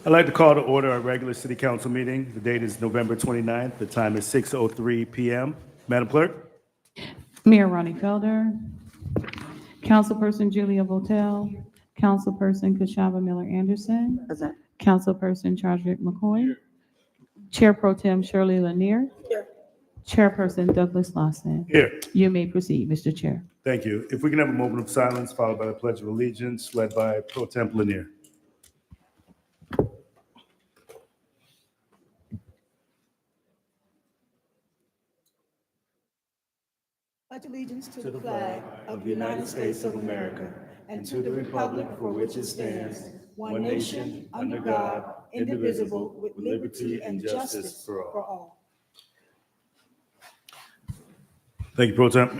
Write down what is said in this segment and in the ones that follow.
I'd like to call to order our regular city council meeting. The date is November 29th. The time is 6:03 p.m. Madam Clerk? Mayor Ronnie Felder, Councilperson Julia Votel, Councilperson Kashava Miller Anderson, Present. Councilperson Chadwick McCoy, Chair Pro Tem Shirley Lanier, Chairperson Douglas Lawson. Here. You may proceed, Mr. Chair. Thank you. If we can have a moment of silence followed by the Pledge of Allegiance led by Pro Temp Lanier. Pledge allegiance to the flag of the United States of America and to the republic for which it stands, one nation, under God, indivisible, with liberty and justice for all. Thank you, Pro Temp.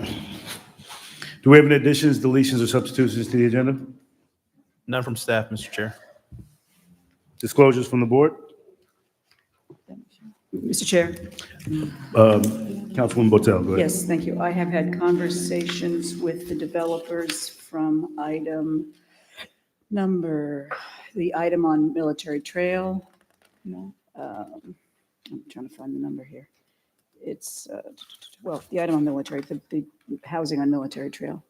Do we have any additions, deletions, or substitutions to the agenda? None from staff, Mr. Chair. Disclosures from the board? Mr. Chair. Councilwoman Botel, go ahead. Yes, thank you. I have had conversations with the developers from the item on Military Trail. I'm trying to find the number here. It's, the item on Military, the housing on Military Trail.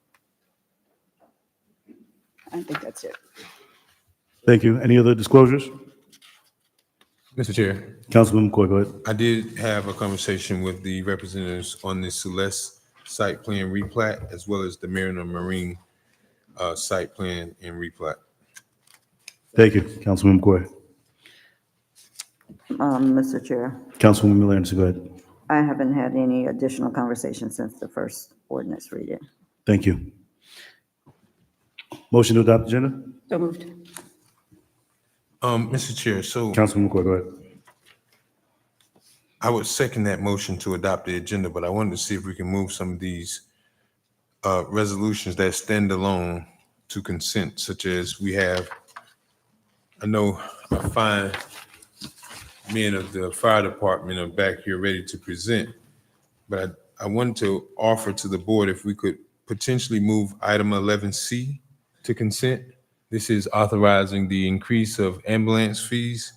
I think that's it. Thank you. Any other disclosures? Mr. Chair, Councilman McCoy, go ahead. I did have a conversation with the representatives on the Celeste site plan replat, as well as the Mariner Marine site plan and replat. Thank you, Councilman McCoy. Mr. Chair, Councilwoman Miller Anderson, go ahead. I haven't had any additional conversation since the first ordinance reading. Thank you. Motion to adopt the agenda? So moved. Mr. Chair, so Councilman McCoy, go ahead. I would second that motion to adopt the agenda, but I wanted to see if we can move some of these resolutions that stand alone to consent, such as we have, I know our fine men of the fire department are back here ready to present, but I wanted to offer to the board if we could potentially move item 11C to consent. This is authorizing the increase of ambulance fees.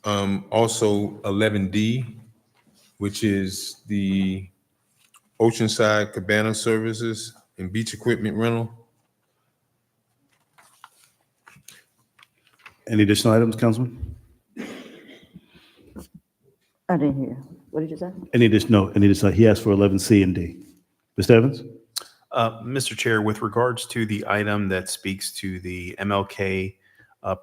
Also 11D, which is the Oceanside Cabana Services and Beach Equipment Rental. Any additional items, Councilman? I didn't hear. What did you say? Any additional, he asked for 11C and D. Mr. Evans? Mr. Chair, with regards to the item that speaks to the MLK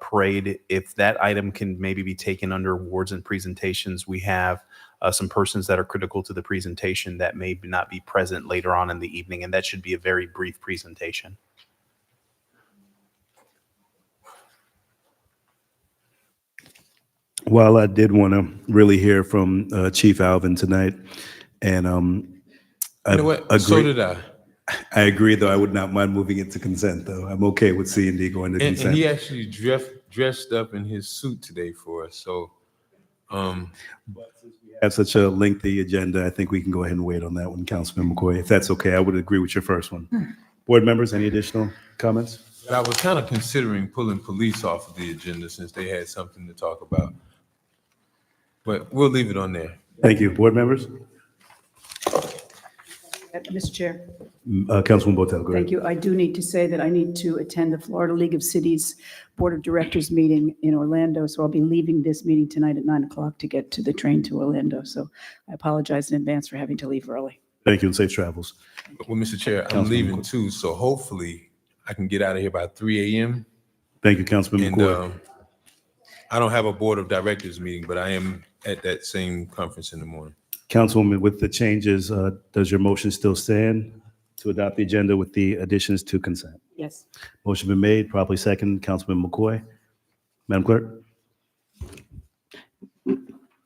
parade, if that item can maybe be taken under awards and presentations, we have some persons that are critical to the presentation that may not be present later on in the evening, and that should be a very brief presentation. Well, I did want to really hear from Chief Alvin tonight, and You know what? So did I. I agree, though. I would not mind moving it to consent, though. I'm okay with C and D going to And consent. he actually dressed up in his suit today for us. So, Have such a lengthy agenda, I think we can go ahead and wait on that one, Councilman McCoy. If that's okay, I would agree with your first one. Board members, any additional comments? I was kind of considering pulling police off of the agenda since they had something to talk about. But we'll leave it on there. Thank you. Board members? Mr. Chair. Councilwoman Botel, go ahead. Thank you. I do need to say that I need to attend the Florida League of Cities Board of Directors meeting in Orlando, so I'll be leaving this meeting tonight at 9 o'clock to get to the train to Orlando. So I apologize in advance for having to leave early. Thank you, and safe travels. Well, Mr. Chair, I'm Councilman leaving McCoy. too, so hopefully I can get out of here by 3 a.m. Thank you, Councilman And McCoy. I don't have a Board of Directors meeting, but I am at that same conference in the morning. Councilwoman, with the changes, does your motion still stand to adopt the agenda with the additions to consent? Yes. Motion been made, properly second. Councilman McCoy. Madam Clerk?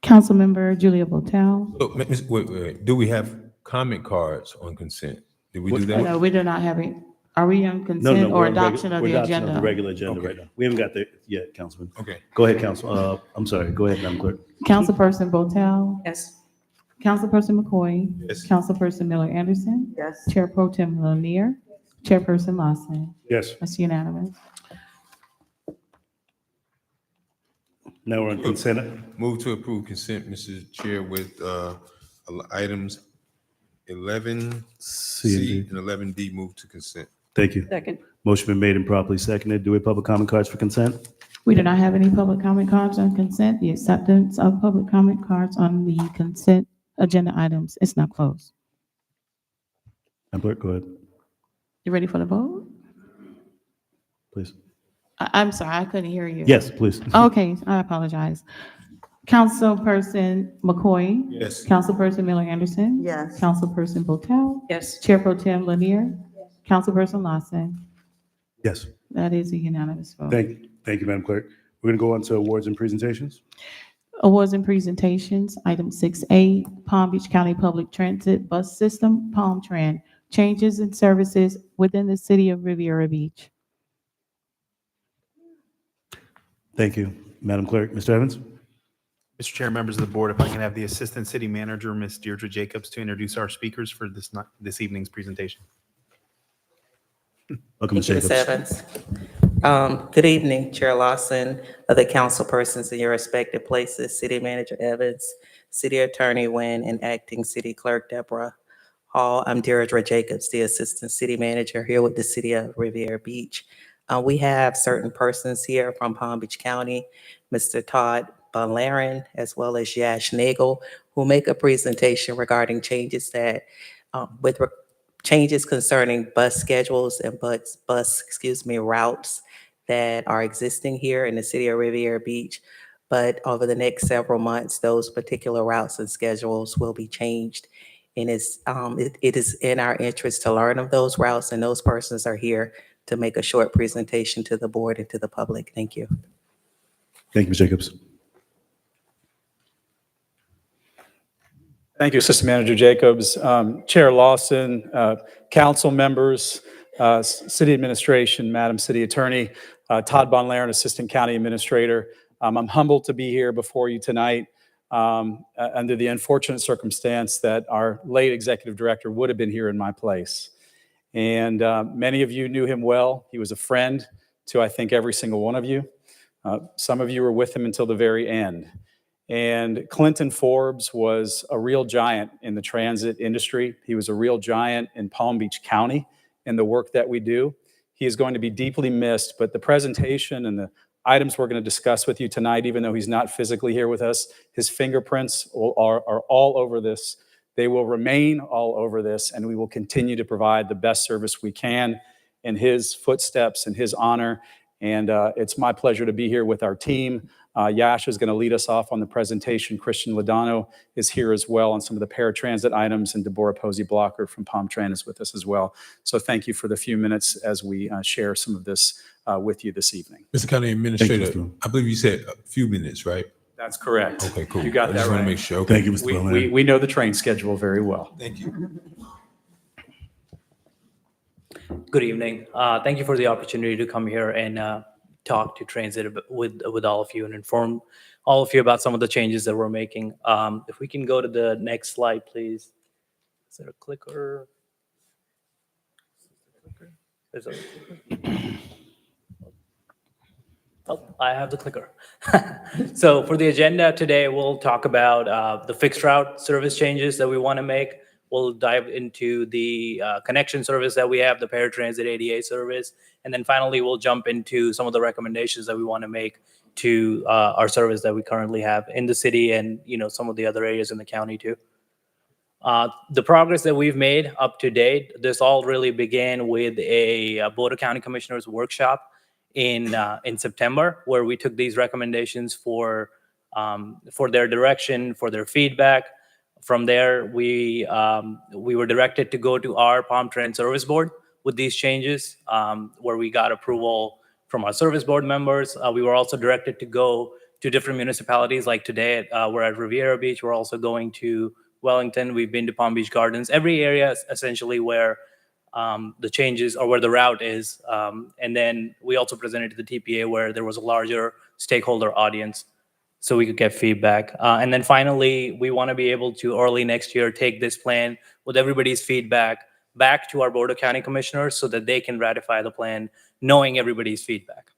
Councilmember Julia Votel. So, wait. Do we have comment cards on consent? Did we do that? No, we do not have it. Are we on No, consent we're or on adoption of we're the adoption of agenda? the regular agenda Okay. right now. We haven't got there yet, Councilman. Okay. Go ahead, Council. I'm sorry. Go ahead, Madam Clerk. Councilperson Votel, Yes. Councilperson McCoy, Yes. Councilperson Miller Anderson, Yes. Chair Pro Tem Lanier, Chairperson Lawson. Yes. That's unanimous. Now we're on consent. Move to approve consent, Mr. Chair, with items 11C C and D. and 11D move to consent. Thank you. Second. Motion been made and properly seconded. Do we have public comment cards for consent? We do not have any public comment cards on consent. The acceptance of public comment cards on the consent agenda items is now closed. Madam Clerk, go ahead, You ready for the vote? please. I'm sorry, I couldn't hear you. Yes, please. Okay, I apologize. Councilperson McCoy? Yes. Councilperson Miller Anderson? Yes. Councilperson Botel? Yes. Chair Pro Tem Lanier? Councilperson Lawson? Yes. That is a unanimous vote. Thank you, Madam Clerk. We're going to go on to awards and presentations. Awards and presentations, item 6A, Palm Beach County Public Transit Bus System, Palm Tran, changes in services within the city of Riviera Beach. Thank you, Madam Clerk. Mr. Evans? Mr. Chair, members of the board, if I can have the Assistant City Manager, Ms. Deirdre Jacobs, to introduce our speakers for this evening's presentation. Welcome, Ms. Thank you, Ms. Jacobs. Evans. Good evening, Chair Lawson, other council persons in your respective places, City Manager Evans, City Attorney Nguyen, and Acting City Clerk Deborah Hall. I'm Deirdre Jacobs, the Assistant City Manager here with the City of Riviera Beach. We have certain persons here from Palm Beach County, Mr. Todd Bonlaren, as well as Yash Nagel, who make a presentation regarding changes that, changes concerning bus schedules and routes that are existing here in the city of Riviera Beach. But over the next several months, those particular routes and schedules will be changed. And it is in our interest to learn of those routes, and those persons are here to make a short presentation to the board and to the public. Thank you. Thank you, Ms. Jacobs. Thank you, Assistant Manager Jacobs. Chair Lawson, council members, city administration, Madam City Attorney, Todd Bonlaren, Assistant County Administrator. I'm humbled to be here before you tonight under the unfortunate circumstance that our late Executive Director would have been here in my place. And many of you knew him well. He was a friend to, I think, every single one of you. Some of you were with him until the very end. And Clinton Forbes was a real giant in the transit industry. He was a real giant in Palm Beach County in the work that we do. He is going to be deeply missed, but the presentation and the items we're going to discuss with you tonight, even though he's not physically here with us, his fingerprints are all over this. They will remain all over this, and we will continue to provide the best service we can in his footsteps and his honor. And it's my pleasure to be here with our team. Yash is going to lead us off on the presentation. Christian Ladano is here as well on some of the paratransit items, and Deborah Posey-Blocker from Palm Tran is with us as well. So thank you for the few minutes as we share some of this with you this evening. Mr. County Administrator, Mr. I believe you said a few minutes, right? That's correct. Okay, cool. You got I that just want to right. make sure. Okay. Thank you, Mr. Bonlaren. We know the train schedule very well. Thank you. Good evening. Thank you for the opportunity to come here and talk to transit with all of you and inform all of you about some of the changes that we're making. If we can go to the next slide, please. Is there a clicker? There's a clicker. Oh, I have the clicker. So for the agenda today, we'll talk about the fixed route service changes that we want to make. We'll dive into the connection service that we have, the paratransit ADA service. And then finally, we'll jump into some of the recommendations that we want to make to our service that we currently have in the city and, some of the other areas in the county too. The progress that we've made up to date, this all really began with a Board of County Commissioners workshop in September, where we took these recommendations for their direction, for their feedback. From there, we were directed to go to our Palm Tran Service Board with these changes, where we got approval from our service board members. We were also directed to go to different municipalities, like today, we're at Riviera Beach. We're also going to Wellington. We've been to Palm Beach Gardens. Every area essentially where the changes or where the route is. And then we also presented to the TPA where there was a larger stakeholder audience so we could get feedback. And then finally, we want to be able to early next year take this plan with everybody's feedback back to our Board of County Commissioners so that they can ratify the plan knowing everybody's feedback.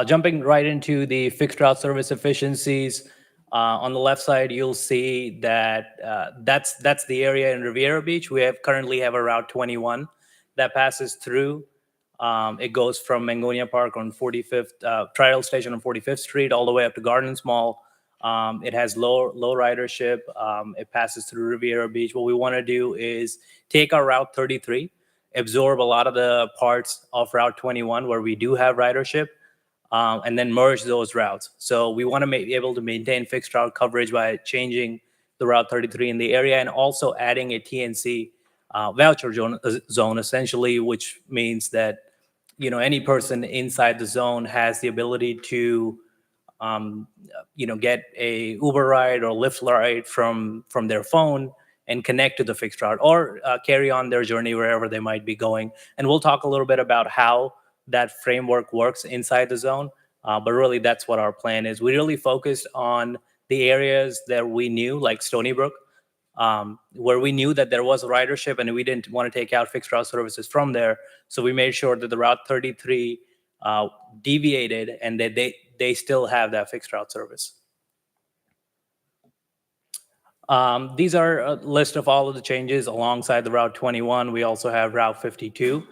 Jumping right into the fixed route service efficiencies, on the left side, you'll see that that's the area in Riviera Beach. We currently have a Route 21 that passes through. It goes from Mangonia Park on 45th, Trial Station on 45th Street all the way up to Gardens Mall. It has low ridership. It passes through Riviera Beach. What we want to do is take our Route 33, absorb a lot of the parts of Route 21 where we do have ridership, and then merge those routes. So we want to be able to maintain fixed route coverage by changing the Route 33 in the area and also adding a TNC voucher zone, essentially, which means that any person inside the zone has the ability to get a Uber ride or Lyft ride from their phone and connect to the fixed route, or carry on their journey wherever they might be going. And we'll talk a little bit about how that framework works inside the zone. But really, that's what our plan is. We really focused on the areas that we knew, like Stony Brook, where we knew that there was ridership and we didn't want to take out fixed route services from there. So we made sure that the Route 33 deviated and that they still have that fixed route service. These are a list of all of the changes alongside the Route 21. We also have Route 52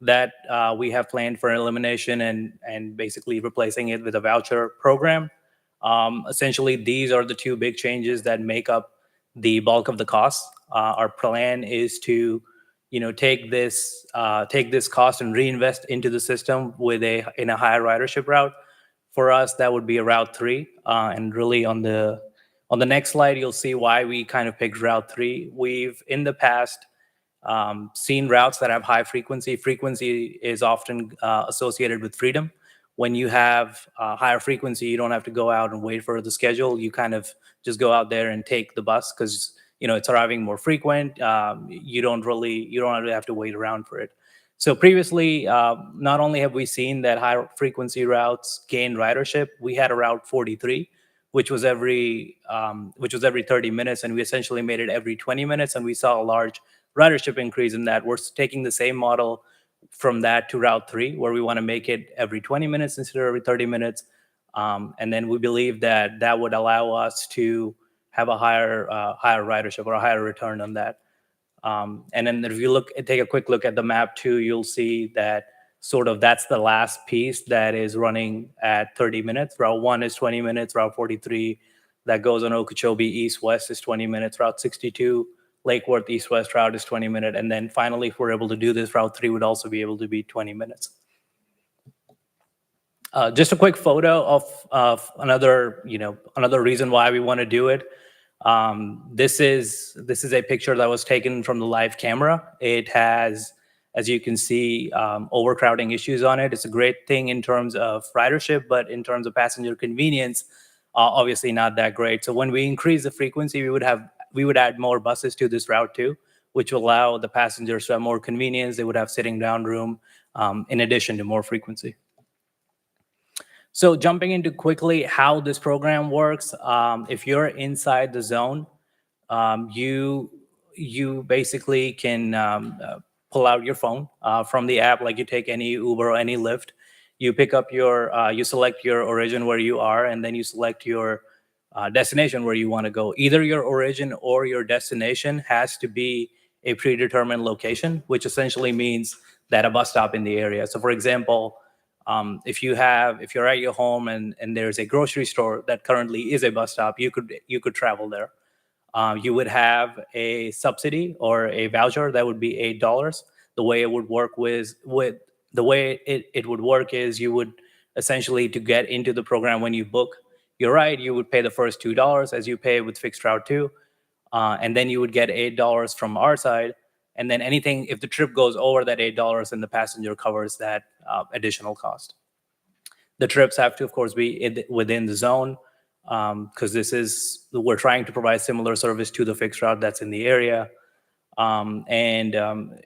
that we have planned for elimination and basically replacing it with a voucher program. Essentially, these are the two big changes that make up the bulk of the costs. Our plan is to take this cost and reinvest into the system in a higher ridership route. For us, that would be a Route 3. And really on the next slide, you'll see why we kind of picked Route 3. We've in the past seen routes that have high frequency. Frequency is often associated with freedom. When you have higher frequency, you don't have to go out and wait for the schedule. You kind of just go out there and take the bus because it's arriving more frequent. You don't really have to wait around for it. So previously, not only have we seen that high frequency routes gain ridership, we had a Route 43, which was every 30 minutes, and we essentially made it every 20 minutes, and we saw a large ridership increase in that. We're taking the same model from that to Route 3, where we want to make it every 20 minutes instead of every 30 minutes. And then we believe that would allow us to have a higher ridership or a higher return on that. And then if you take a quick look at the map too, you'll see that that's the last piece that is running at 30 minutes. Route 1 is 20 minutes. Route 43 that goes on Okeechobee east-west is 20 minutes. Route 62 Lake Worth east-west route is 20 minutes. And then finally, if we're able to do this, Route 3 would also be able to be 20 minutes. Just a quick photo of another reason why we want to do it. This is a picture that was taken from the live camera. It has, as you can see, overcrowding issues on it. It's a great thing in terms of ridership, but in terms of passenger convenience, obviously not that great. So when we increase the frequency, we would add more buses to this route too, which will allow the passengers to have more convenience. They would have sitting down room in addition to more frequency. So jumping into quickly how this program works, if you're inside the zone, you basically can pull out your phone from the app, like you take any Uber or any Lyft. You pick up you select your origin where you are, and then you select your destination where you want to go. Either your origin or your destination has to be a predetermined location, which essentially means that a bus stop in the area. So for example, if you're at your home and there's a grocery store that currently is a bus stop, you could travel there. You would have a subsidy or a voucher that would be $8. The way it would work is you would essentially, to get into the program, when you book your ride, you would pay the first $2 as you pay with fixed route 2, and then you would get $8 from our side. And then anything, if the trip goes over that $8, then the passenger covers that additional cost. The trips have to, of course, be within the zone, because we're trying to provide similar service to the fixed route that's in the area. Another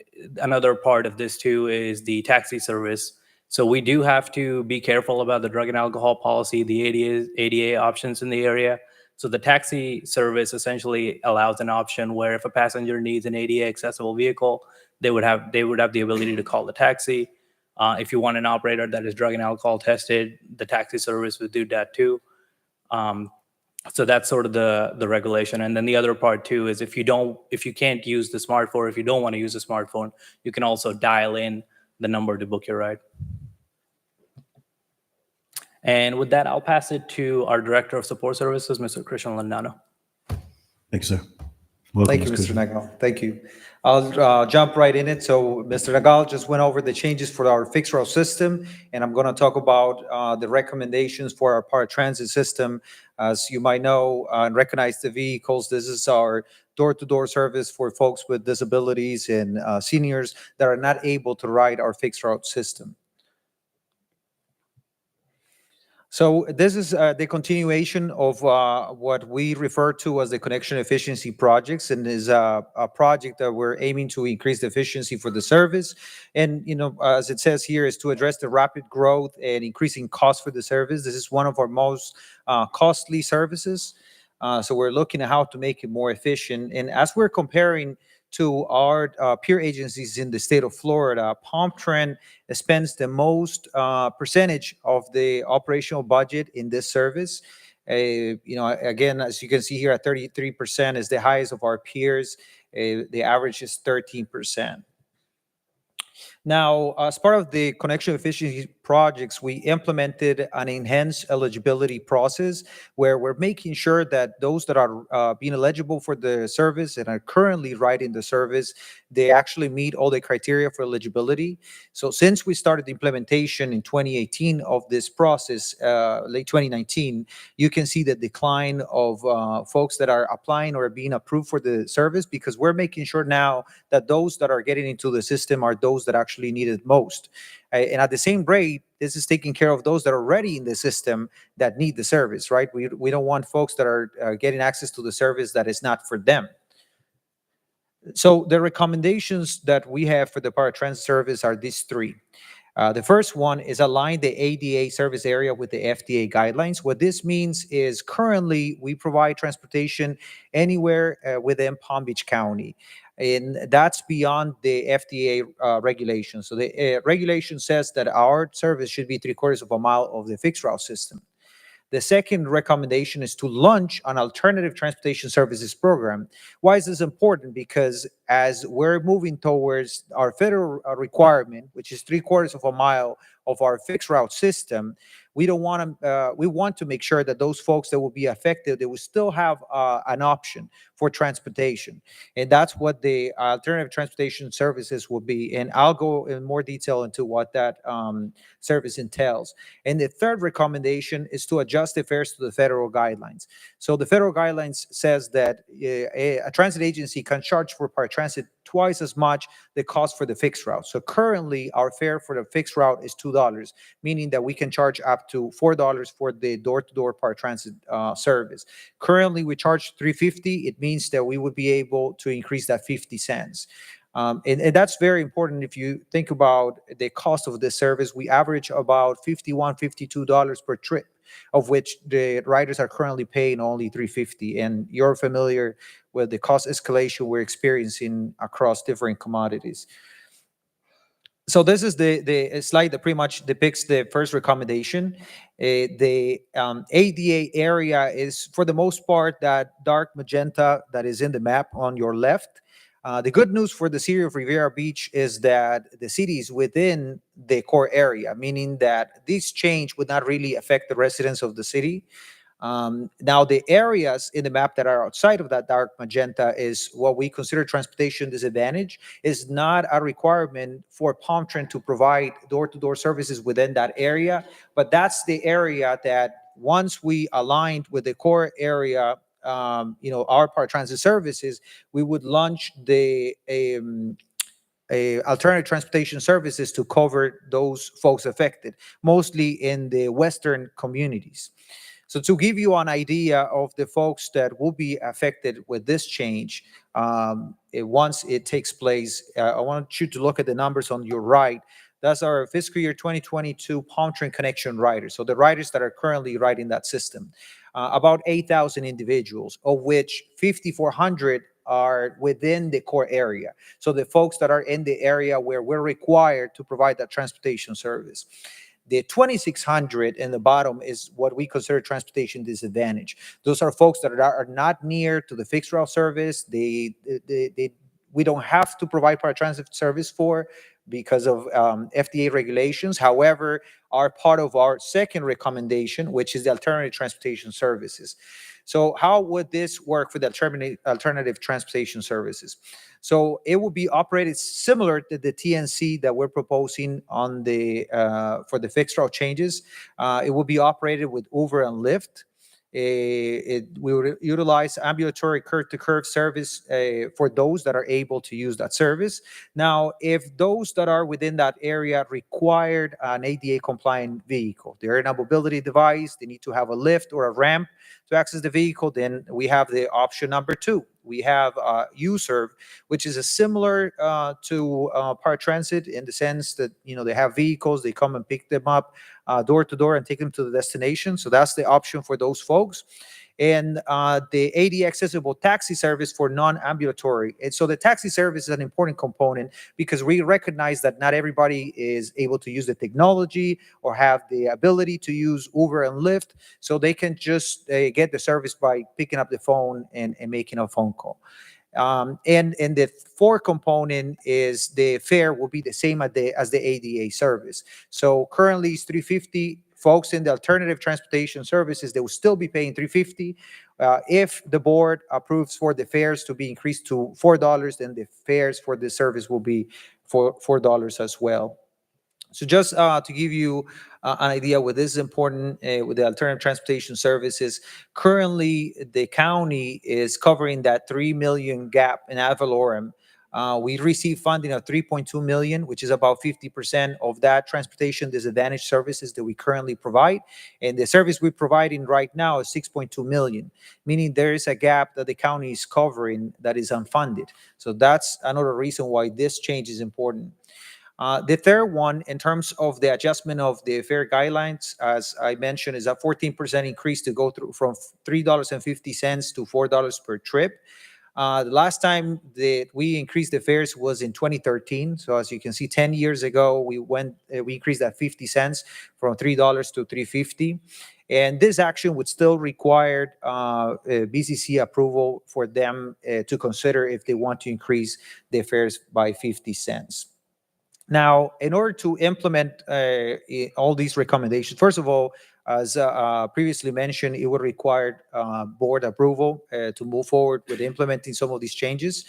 part of this too is the taxi service. So we do have to be careful about the drug and alcohol policy, the ADA options in the area. So the taxi service essentially allows an option where if a passenger needs an ADA accessible vehicle, they would have the ability to call the taxi. If you want an operator that is drug and alcohol tested, the taxi service would do that too. So that's sort of the regulation. And then the other part too is if you can't use the smartphone, if you don't want to use the smartphone, you can also dial in the number to book your ride. And with that, I'll pass it to our Director of Support Services, Mr. Christian Landano. Thank you, sir. Welcome, Thank you, Ms. Mr. Christian. Nagal. Thank you. I'll jump right in it. So Mr. Nagal just went over the changes for our fixed route system, and I'm going to talk about the recommendations for our paratransit system. As you might know and recognize the vehicles, this is our door-to-door service for folks with disabilities and seniors that are not able to ride our fixed route system. So this is the continuation of what we refer to as the connection efficiency projects, and is a project that we're aiming to increase the efficiency for the service. And, you know, as it says here, is to address the rapid growth and increasing costs for the service. This is one of our most costly services. So we're looking at how to make it more efficient. And as we're comparing to our peer agencies in the state of Florida, Tran spends the most percentage of the operational budget in this service. You know, again, as you can see here, at 33% is the highest of our peers. The average is 13%. Now, as part of the connection efficiency projects, we implemented an enhanced eligibility process where we're making sure that those that are being eligible for the service and are currently riding the service, they actually meet all the criteria for eligibility. So since we started the implementation in 2018 of this process, late 2019, you can see the decline of folks that are applying or being approved for the service, because we're making sure now that those that are getting into the system are those that actually need it most. And at the same rate, this is taking care of those that are already in the system that need the service, right? We don't want folks that are getting access to the service that is not for them. So the recommendations that we have for the paratransit service are these three. The first one is align the ADA service area with the FDA guidelines. What this means is currently we provide transportation anywhere within Palm Beach County, and that's beyond the FDA regulation. So the regulation says that our service should be 3/4 of a mile of the fixed route system. The second recommendation is to launch an alternative transportation services program. Why is this important? Because as we're moving towards our federal requirement, which is 3/4 of a mile of our fixed route system, we don't want to. We want to make sure that those folks that will be affected, they will still have an option for transportation, and that's what the alternative transportation services will be. And I'll go in more detail into what that service entails. And the third recommendation is to adjust the fares to the federal guidelines. So the federal guidelines says that a transit agency can charge for paratransit twice as much the cost for the fixed route. So currently, our fare for the fixed route is $2, meaning that we can charge up to $4 for the door-to-door paratransit service. Currently, we charge $3.50. It means that we would be able to increase that 50 cents. And that's very important. If you think about the cost of this service, we average about $51, $52 per trip, of which the riders are currently paying only $3.50. And you're familiar with the cost escalation we're experiencing across different commodities. So this is the slide that pretty much depicts the first recommendation. The ADA area is, for the most part, that dark magenta that is in the map on your left. The good news for the city of Riviera Beach is that the city is within the core area, meaning that this change would not really affect the residents of the city. Now, the areas in the map that are outside of that dark magenta is what we consider transportation disadvantage. Is not a requirement for Tran to provide door-to-door services within that area, but that's the area that once we aligned with the core area, you know, our paratransit services, we would launch the alternative transportation services to cover those folks affected, mostly in the western communities. So to give you an idea of the folks that will be affected with this change, once it takes place, I want you to look at the numbers on your right. That's our fiscal year 2022 Tran Connection riders. So the riders that are currently riding that system, about 8,000 individuals, of which 5,400 are within the core area. So the folks that are in the area where we're required to provide that transportation service. The 2,600 in the bottom is what we consider transportation disadvantage. Those are folks that are not near to the fixed route service. We don't have to provide paratransit service for because of FDA regulations. However, are part of our second recommendation, which is the alternative transportation services. So how would this work for the alternative transportation services? So it will be operated similar to the TNC that we're proposing on the for the fixed route changes. It will be operated with Uber and Lyft. We will utilize ambulatory curb-to-curb service for those that are able to use that service. Now, if those that are within that area required an ADA-compliant vehicle, they're in a mobility device, they need to have a lift or a ramp to access the vehicle, then we have the option number 2. We have U-Serve, which is a similar to paratransit in the sense that, they have vehicles, they come and pick them up door to door and take them to the destination. So that's the option for those folks. And the AD accessible taxi service for non-ambulatory. And so the taxi service is an important component because we recognize that not everybody is able to use the technology or have the ability to use Uber and Lyft. So they can just get the service by picking up the phone and making a phone call. And the 4th component is the fare will be the same as the ADA service. So currently it's $350. Folks in the alternative transportation services, they will still be paying $350. If the board approves for the fares to be increased to $4, then the fares for the service will be $4 as well. So just to give you an idea what this is important with the alternative transportation services, currently the county is covering that 3 million gap in ad valorem. We received funding of 3.2 million, which is about 50% of that transportation disadvantage services that we currently provide. And the service we're providing right now is 6.2 million, meaning there is a gap that the county is covering that is unfunded. So that's another reason why this change is important. The third one, in terms of the adjustment of the fare guidelines, as I mentioned, is a 14% increase to go through from $3.50 to $4 per trip. The last time that we increased the fares was in 2013. So as you can see, 10 years ago, we increased that 50 cents from $3 to $3.50. And this action would still require BCC approval for them to consider if they want to increase the fares by 50 cents. Now, in order to implement all these recommendations, first of all, as previously mentioned, it would require board approval to move forward with implementing some of these changes.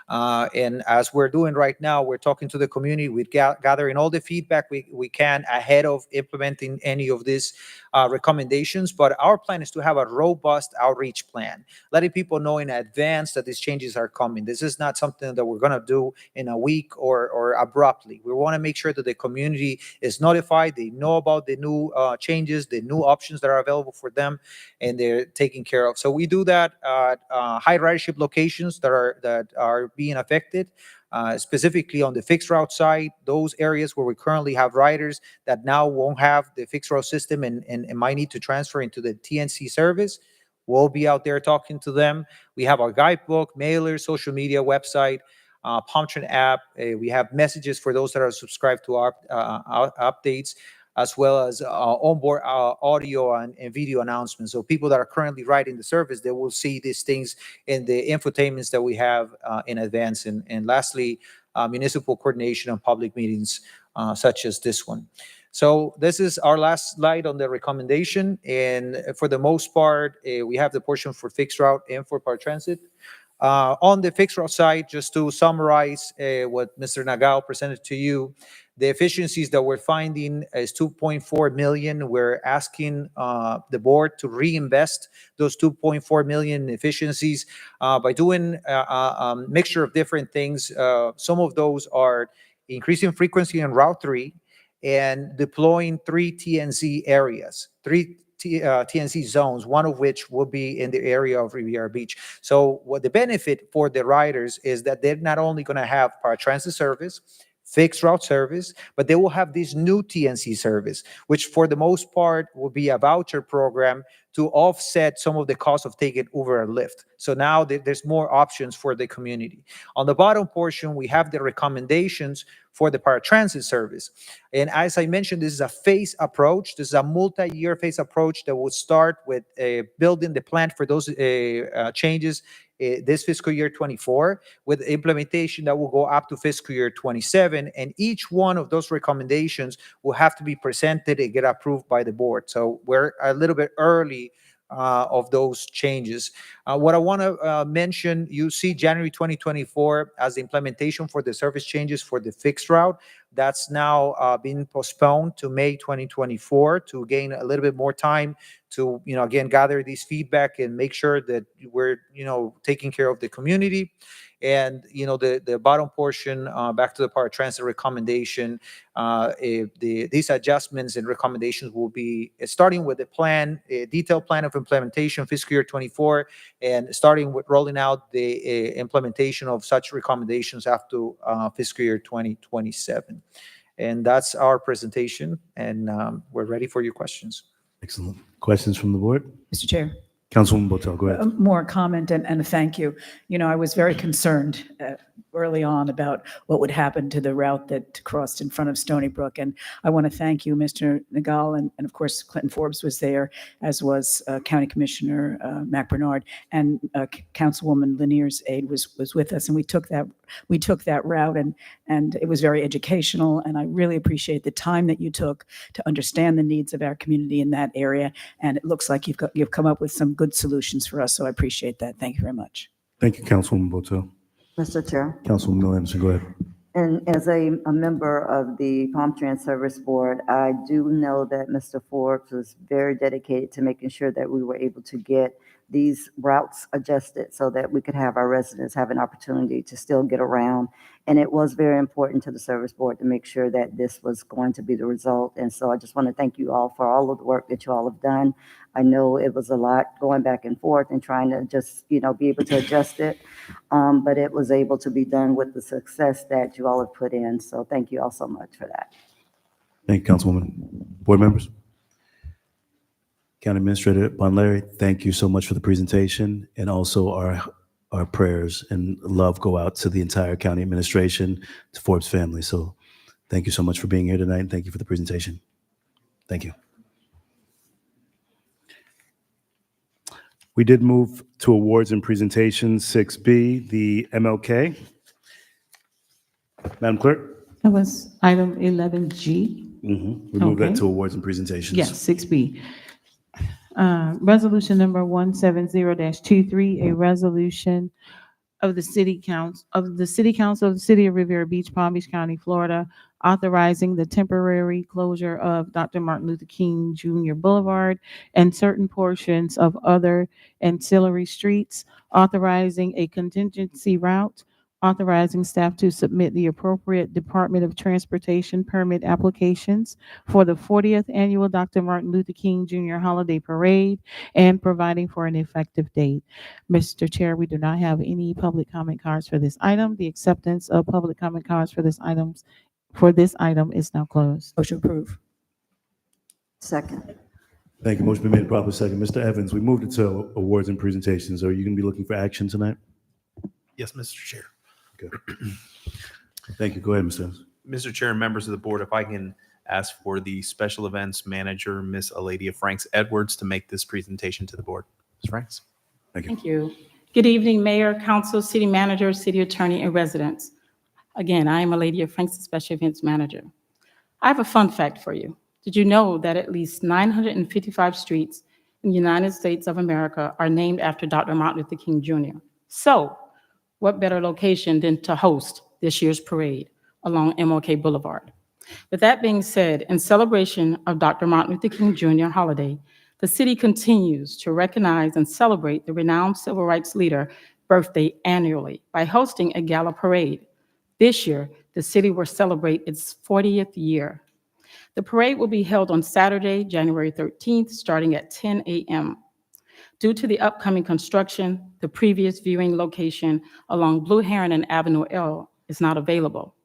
And as we're doing right now, we're talking to the community, we're gathering all the feedback we can ahead of implementing any of these recommendations. But our plan is to have a robust outreach plan, letting people know in advance that these changes are coming. This is not something that we're going to do in a week or abruptly. We want to make sure that the community is notified, they know about the new changes, the new options that are available for them, and they're taken care of. So we do that at high ridership locations that are being affected, specifically on the fixed route side, those areas where we currently have riders that now won't have the fixed route system and might need to transfer into the TNC service. We'll be out there talking to them. We have our guidebook, mailers, social media, website, Tran app. We have messages for those that are subscribed to our updates, as well as onboard audio and video announcements. So people that are currently riding the service, they will see these things in the infotainments that we have in advance. And lastly, municipal coordination on public meetings such as this one. So this is our last slide on the recommendation. And for the most part, we have the portion for fixed route and for paratransit. On the fixed route side, just to summarize what Mr. Nagao presented to you, the efficiencies that we're finding is 2.4 million. We're asking the board to reinvest those 2.4 million efficiencies by doing a mixture of different things. Some of those are increasing frequency on Route 3 and deploying 3 TNC areas, 3 TNC zones, one of which will be in the area of Riviera Beach. So what the benefit for the riders is that they're not only going to have paratransit service, fixed route service, but they will have this new TNC service, which for the most part will be a voucher program to offset some of the cost of taking Uber and Lyft. So now there's more options for the community. On the bottom portion, we have the recommendations for the paratransit service. And as I mentioned, this is a phase approach. This is a multi-year phase approach that will start with building the plan for those changes this fiscal year 24, with implementation that will go up to fiscal year 27. And each one of those recommendations will have to be presented and get approved by the board. So we're a little bit early of those changes. What I want to mention, you see January 2024 as the implementation for the service changes for the fixed route. That's now been postponed to May 2024 to gain a little bit more time to, again, gather these feedback and make sure that we're, taking care of the community. And, the bottom portion, back to the paratransit recommendation, these adjustments and recommendations will be starting with a detailed plan of implementation fiscal year 24, and starting with rolling out the implementation of such recommendations after fiscal year 2027. And that's our presentation, and we're ready for your questions. Excellent. Questions from the board? Mr. Chair. Councilwoman Botel, go ahead. More comment and a thank you. I was very concerned early on about what would happen to the route that crossed in front of Stony Brook. And I want to thank you, Mr. Nagal, and of course, Clinton Forbes was there, as was County Commissioner Mac Bernard, and Councilwoman Lanier's aide was with us. And we took that route, and it was very educational. And I really appreciate the time that you took to understand the needs of our community in that area. And it looks like you've come up with some good solutions for us. So I appreciate that. Thank you very much. Thank you, Councilwoman Botel. Mr. Chair, Councilwoman Miller Anderson, go ahead. and as a member of the Palm Tran Service Board, I do know that Mr. Forbes was very dedicated to making sure that we were able to get these routes adjusted so that we could have our residents have an opportunity to still get around. And it was very important to the service board to make sure that this was going to be the result. And so I just want to thank you all for all of the work that you all have done. I know it was a lot going back and forth and trying to just, be able to adjust it. But it was able to be done with the success that you all have put in. So thank you all so much for that. Thank you, Councilwoman. Board members? County Administrator Bonleri, thank you so much for the presentation, and also our prayers and love go out to the entire county administration, to Forbes family. So thank you so much for being here tonight, and thank you for the presentation. Thank you. We did move to awards and presentations, 6B, the MLK. Madam Clerk? That was item 11G. We moved that Okay. to awards and presentations. Yes, 6B. Resolution number 170-23, a resolution of the City Council of the City of Riviera Beach, Palm Beach County, Florida, authorizing the temporary closure of Dr. Martin Luther King Jr. Boulevard and certain portions of other ancillary streets, authorizing a contingency route, authorizing staff to submit the appropriate Department of Transportation permit applications for the 40th Annual Dr. Martin Luther King Jr. Holiday Parade, and providing for an effective date. Mr. Chair, we do not have any public comment cards for this item. The acceptance of public comment cards for this item is now closed. Motion approved. Second. Thank you. Motion been made and properly second. Mr. Evans, we moved it to awards and presentations. Are you going to be looking for action tonight? Yes, Mr. Chair. Okay. Thank you. Go ahead, Mr. Evans. Mr. Chair and members of the board, if I can ask for the special events manager, Miss Aladia Franks Edwards, to make this presentation to the board. Ms. Franks. Thank you. Thank you. Good evening, Mayor, Council, City Manager, City Attorney, and residents. Again, I am Aladia Franks, the Special Events Manager. I have a fun fact for you. Did you know that at least 955 streets in the United States of America are named after Dr. Martin Luther King Jr.? So, what better location than to host this year's parade along MLK Boulevard? With that being said, in celebration of Dr. Martin Luther King Jr. holiday, the city continues to recognize and celebrate the renowned civil rights leader birthday annually by hosting a gala parade. This year, the city will celebrate its 40th year. The parade will be held on Saturday, January 13th, starting at 10 a.m. Due to the upcoming construction, the previous viewing location along Blue Heron and Avenue L is not available.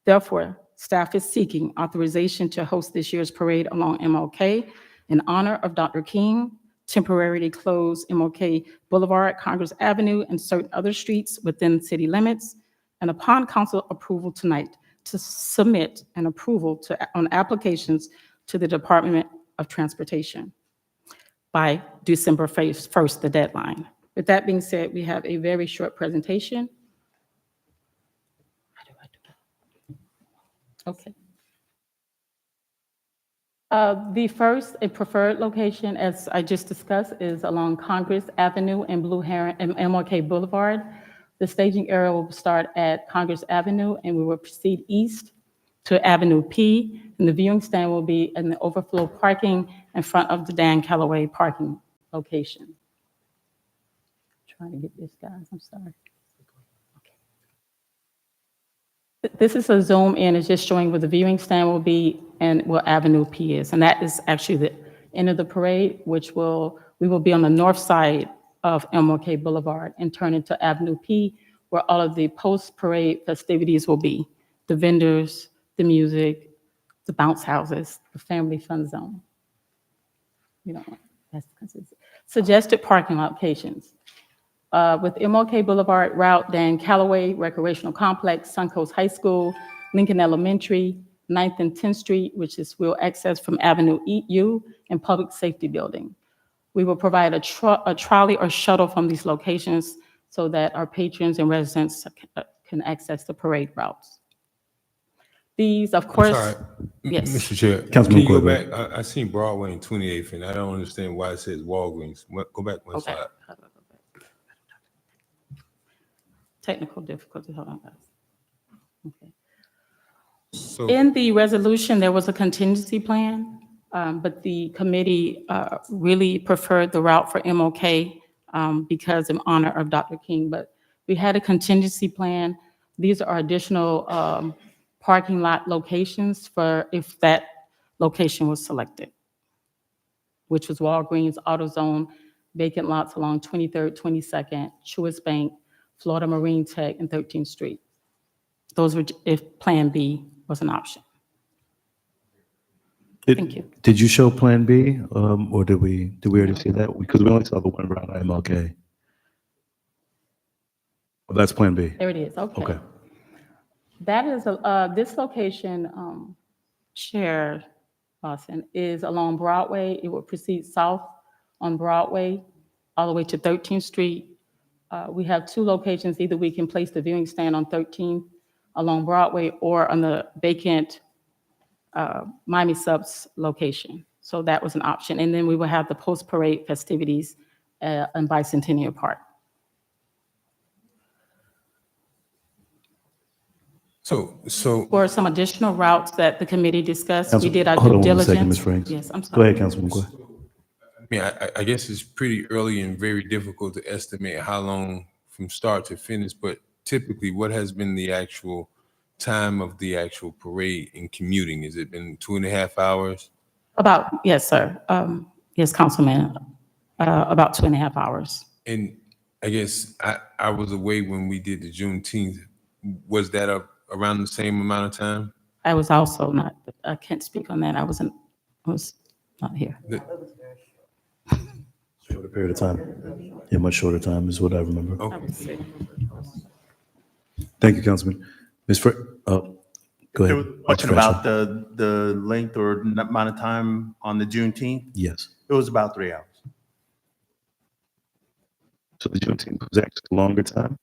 Therefore, staff is seeking authorization to host this year's parade along MLK in honor of Dr. King, temporarily close MLK Boulevard, Congress Avenue, and certain other streets within city limits, and upon council approval tonight, to submit an approval on applications to the Department of Transportation by December 1st, the deadline. With that being said, we have a very short presentation. Okay. The first and preferred location, as I just discussed, is along Congress Avenue and Blue Heron and MLK Boulevard. The staging area will start at Congress Avenue, and we will proceed east to Avenue P, and the viewing stand will be in the overflow parking in front of the Dan Calloway parking location. Trying to get this, guys, I'm sorry. This is a zoom in, it's just showing where the viewing stand will be and where Avenue P is. And that is actually the end of the parade, we will be on the north side of MLK Boulevard and turn into Avenue P, where all of the post-parade festivities will be. The vendors, the music, the bounce houses, the family fun zone. You don't want, that's consistent. Suggested parking locations. With MLK Boulevard route, Dan Calloway Recreational Complex, Suncoast High School, Lincoln Elementary, 9th and 10th Street, which is will access from Avenue U, and Public Safety Building. We will provide a trolley or shuttle from these locations so that our patrons and residents can access the parade routes. These, of course, Sorry, yes. Mr. Chair, Councilman can you go Corbett. back? I seen Broadway and 28th, and I don't understand why it says Walgreens. Go back one Okay. slide. Technical difficulty, hold on, guys. Okay. So, In the resolution, there was a contingency plan, but the committee really preferred the route for MLK because in honor of Dr. King. But we had a contingency plan. These are additional parking lot locations for if that location was selected, which was Walgreens, AutoZone, vacant lots along 23rd, 22nd, Truist Bank, Florida Marine Tech, and 13th Street. Those were if Plan B was an option. Thank you. Did you show Plan B, or did we already see that? Because we only saw the one round MLK. Oh, that's Plan B. There it is, okay. Okay. That is, this location, Chair Lawson, is along Broadway. It will proceed south on Broadway all the way to 13th Street. We have two locations. Either we can place the viewing stand on 13th along Broadway or on the vacant Miami Subs location. So that was an option. And then we will have the post-parade festivities in Bicentennial Park. so For some additional routes that the committee discussed, we Council- did our hold due on one diligence. second, Ms. Franks. Yes, I'm Go sorry. ahead, Councilman. Go ahead. I mean, I guess it's pretty early and very difficult to estimate how long from start to finish, but typically, what has been the actual time of the actual parade and commuting? Has it been 2.5 hours? About, yes, sir. Yes, Councilman, about 2.5 hours. And I guess I was away when we did the Juneteenth. Was that around the same amount of time? I was also not, I can't speak on that. I was not here. Shorter period of time. Yeah, much shorter time is what I remember. I would say. Thank you, Councilman. Ms. Go There ahead. was a question about the length or amount of time on the Juneteenth. Yes. It was about 3 hours. So the Juneteenth was actually a longer time?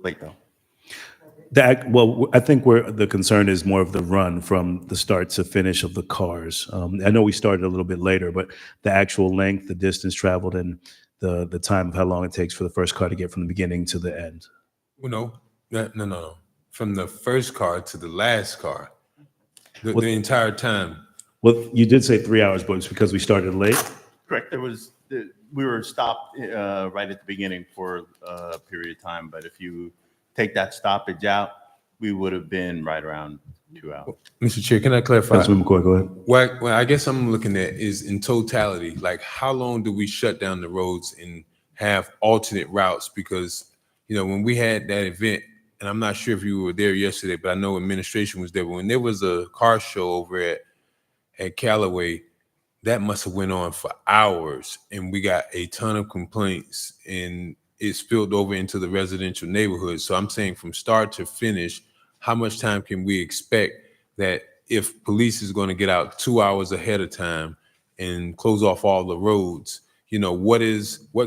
Late though. Well, I think where the concern is more of the run from the start to finish of the cars. I know we started a little bit later, but the actual length, the distance traveled, and the time of how long it takes for the first car to get from the beginning to the end. Well, no. From the first car to the last car, the entire time. Well, you did say 3 hours, but it's because we started late? Correct. We were stopped right at the beginning for a period of time, but if you take that stoppage out, we would have been right around 2 hours. Mr. Chair, can I clarify? Councilman McCoy, go ahead. Well, I guess I'm looking at is in totality, like how long do we shut down the roads and have alternate routes? Because, when we had that event and I'm not sure if you were there yesterday, but I know administration was there. But when there was a car show over at Callaway, that must have went on for hours, and we got a ton of complaints, and it spilled over into the residential neighborhood. So I'm saying from start to finish, how much time can we expect that if police is going to get out 2 hours ahead of time and close off all the roads? You know, what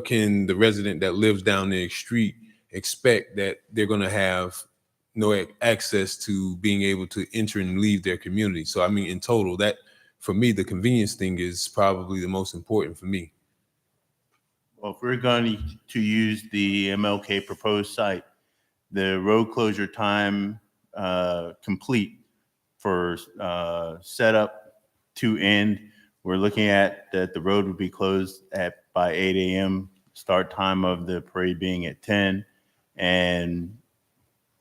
can the resident that lives down the street expect that they're going to have no access to being able to enter and leave their community? So I mean, in total, that for me, the convenience thing is probably the most important for me. Well, if we're going to use the MLK proposed site, the road closure time complete for setup to end, we're looking at that the road would be closed by 8 a.m., start time of the parade being at 10, and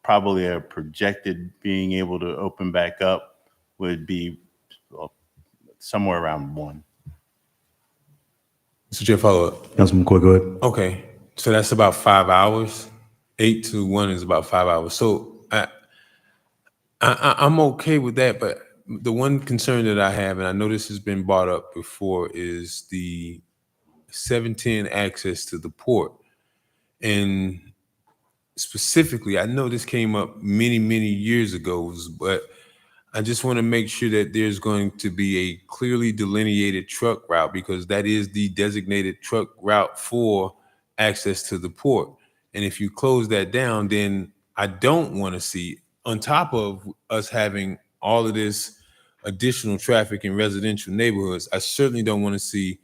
probably a projected being able to open back up would be somewhere around 1. Mr. Chair, follow up. Councilman McCoy, go ahead. Okay, so that's about 5 hours. 8 to 1 is about 5 hours. So I'm okay with that, but the one concern that I have, and I know this has been brought up before, is the 710 access to the port. And specifically, I know this came up many, many years ago, but I just want to make sure that there's going to be a clearly delineated truck route, because that is the designated truck route for access to the port. And if you close that down, then I don't want to see, on top of us having all of this additional traffic in residential neighborhoods, I certainly don't want to see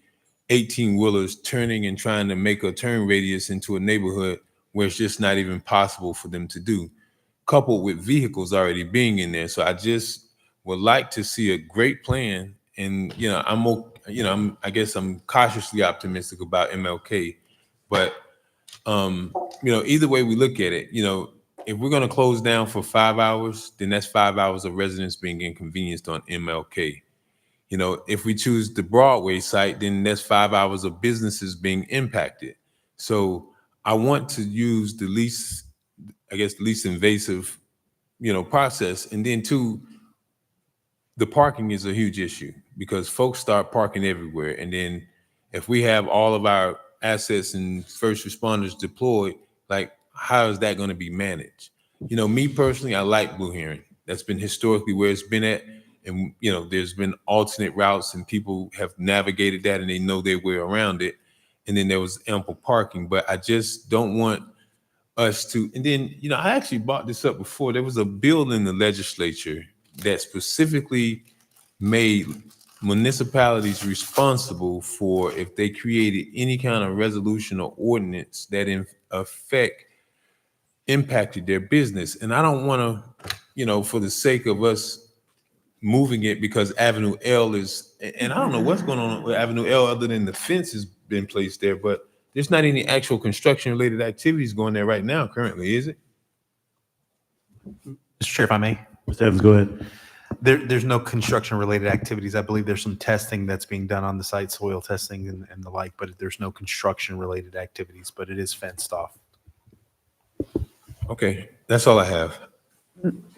18-wheelers turning and trying to make a turn radius into a neighborhood where it's just not even possible for them to do, coupled with vehicles already being in there. So I just would like to see a great plan. And, I guess I'm cautiously optimistic about MLK, but, either way we look at it, if we're going to close down for 5 hours, then that's 5 hours of residents being inconvenienced on MLK. If we choose the Broadway site, then that's 5 hours of businesses being impacted. So I want to use the least invasive, process. And then two, the parking is a huge issue because folks start parking everywhere. And then if we have all of our assets and first responders deployed, like, how is that going to be managed? Me personally, I like Blue Heron. That's been historically where it's been at. And, there's been alternate routes and people have navigated that and they know their way around it. And then there was ample parking, but I just don't want us to. And then, I actually brought this up before. There was a bill in the legislature that specifically made municipalities responsible for if they created any kind of resolution or ordinance that in effect impacted their business. And I don't want to, for the sake of us moving it because Avenue L is, and I don't know what's going on with Avenue L other than the fence has been placed there, but there's not any actual construction related activities going there right now currently, is it? Mr. Chair, if I may. Mr. Evans, go ahead. There's no construction related activities. I believe there's some testing that's being done on the site, soil testing and the like, but there's no construction related activities, but it is fenced off. Okay, that's all I have.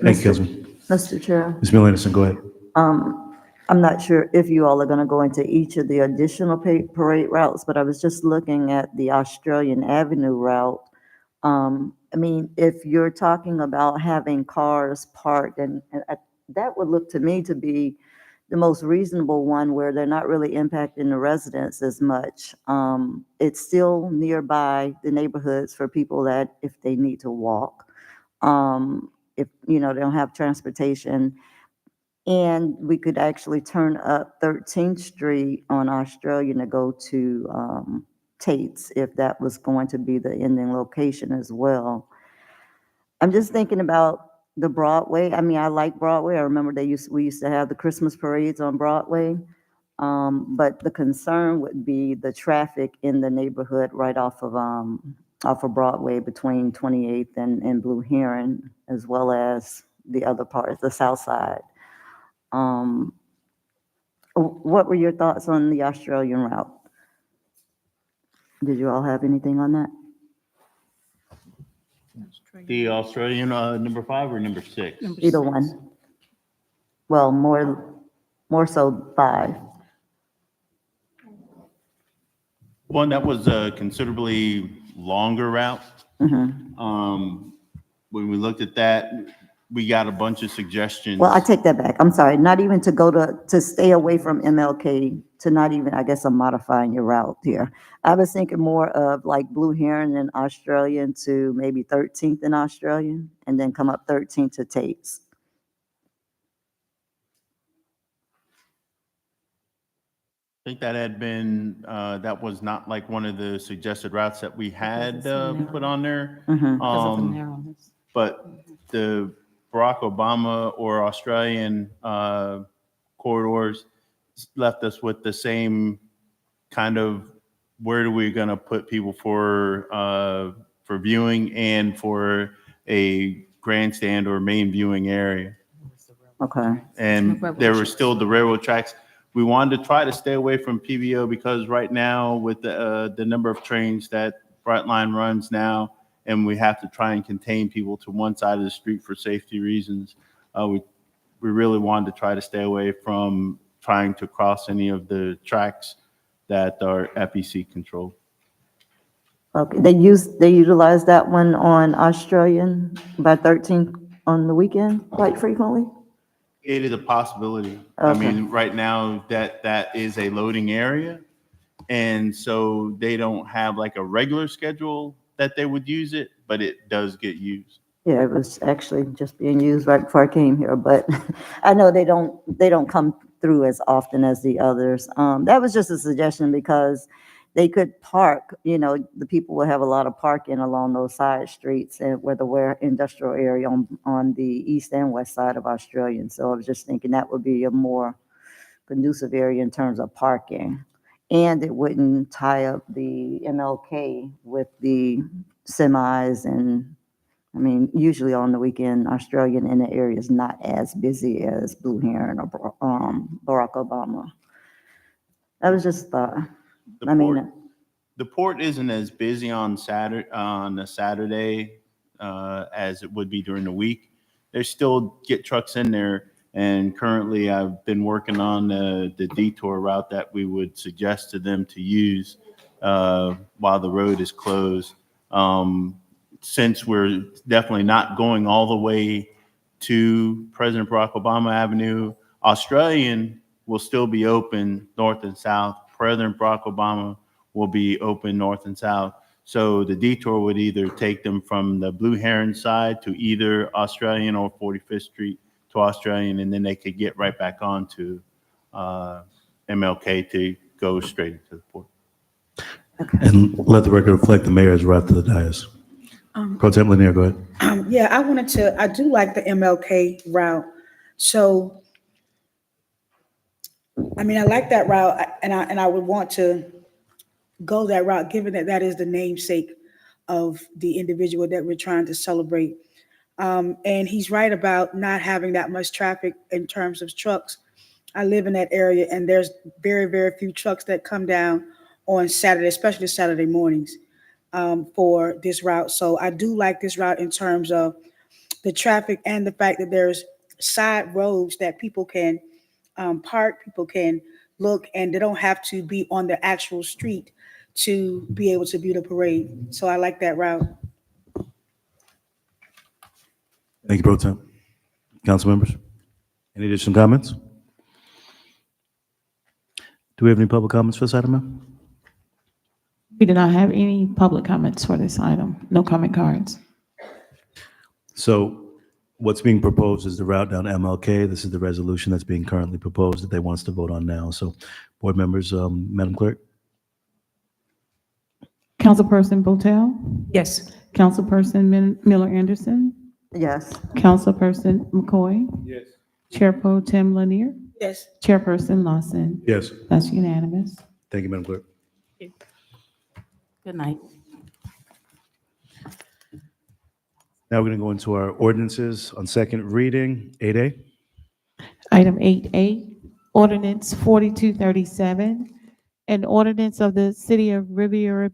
Thank you, Councilman. Mr. Chair, Ms. Miller Anderson, go ahead. I'm not sure if you all are going to go into each of the additional parade routes, but I was just looking at the Australian Avenue route. If you're talking about having cars parked, and that would look to me to be the most reasonable one where they're not really impacting the residents as much. It's still nearby the neighborhoods for people that if they need to walk, if they don't have transportation. And we could actually turn up 13th Street on Australian to go to Tate's if that was going to be the ending location as well. I'm just thinking about the Broadway. I like Broadway. I remember we used to have the Christmas parades on Broadway. But the concern would be the traffic in the neighborhood right off of Broadway between 28th and Blue Heron, as well as the other part, the south side. What were your thoughts on the Australian route? Did you all have anything on that? The Australian, number 5 or number 6? Either one. Well, more so 5. One that was a considerably longer route. When we looked at that, we got a bunch of suggestions. Well, I take that back. I'm sorry, not even to go to stay away from MLK, to not even, I guess I'm modifying your route here. I was thinking more of like Blue Heron and Australian to maybe 13th and Australian, and then come up 13th to Tate's. I think that had been, that was not like one of the suggested routes that we had put on there. Because of the narrowness. But the Barack Obama or Australian corridors left us with the same kind of, where are we going to put people for viewing and for a grandstand or main viewing area. Okay. And there were still the railroad tracks. We wanted to try to stay away from PBO because right now with the number of trains that Brightline runs now, and we have to try and contain people to one side of the street for safety reasons, we really wanted to try to stay away from trying to cross any of the tracks that are FEC controlled. Okay, they utilize that one on Australian by 13th on the weekend quite frequently? It is a possibility. Okay. I mean, right now that is a loading area. And so they don't have like a regular schedule that they would use it, but it does get used. Yeah, it was actually just being used right before I came here, but I know they don't come through as often as the others. That was just a suggestion because they could park, the people will have a lot of parking along those side streets and where the industrial area on the east and west side of Australian. So I was just thinking that would be a more conducive area in terms of parking. And it wouldn't tie up the MLK with the semis. And I mean, usually on the weekend, Australian in the area is not as busy as Blue Heron or Barack Obama. That was just The port isn't as busy on a Saturday as it would be during the week. They still get trucks in there. And currently, I've been working on the detour route that we would suggest to them to use while the road is closed. Since we're definitely not going all the way to President Barack Obama Avenue, Australian will still be open north and south. President Barack Obama will be open north and south. So the detour would either take them from the Blue Heron side to either Australian or 45th Street to Australian, and then they could get right back on to MLK to go straight into the port. And let the record reflect the mayor's right to the dais. Pro Tem Lanier, go ahead. Yeah, I do like the MLK route. So, I mean, I like that route and I would want to go that route, given that that is the namesake of the individual that we're trying to celebrate. And he's right about not having that much traffic in terms of trucks. I live in that area and there's very, very few trucks that come down on Saturday, especially Saturday mornings for this route. So I do like this route in terms of the traffic and the fact that there's side roads that people can park, people can look, and they don't have to be on the actual street to be able to view the parade. So I like that route. Thank you, Pro Tem. Council members, any additional comments? Do we have any public comments for this item, ma'am? We do not have any public comments for this item. No comment cards. So what's being proposed is the route down MLK. This is the resolution that's being currently proposed that they want us to vote on now. So board members, Madam Clerk? Councilperson Botel? Yes. Councilperson Miller Anderson? Yes. Councilperson McCoy? Yes. Chair Pro Tem Lanier? Yes. Chairperson Lawson? Yes. That's unanimous. Thank you, Madam Clerk. Good night. Now we're going to go into our ordinances on second reading. 8A. Item 8A, ordinance 4237, an ordinance of the City of Riviera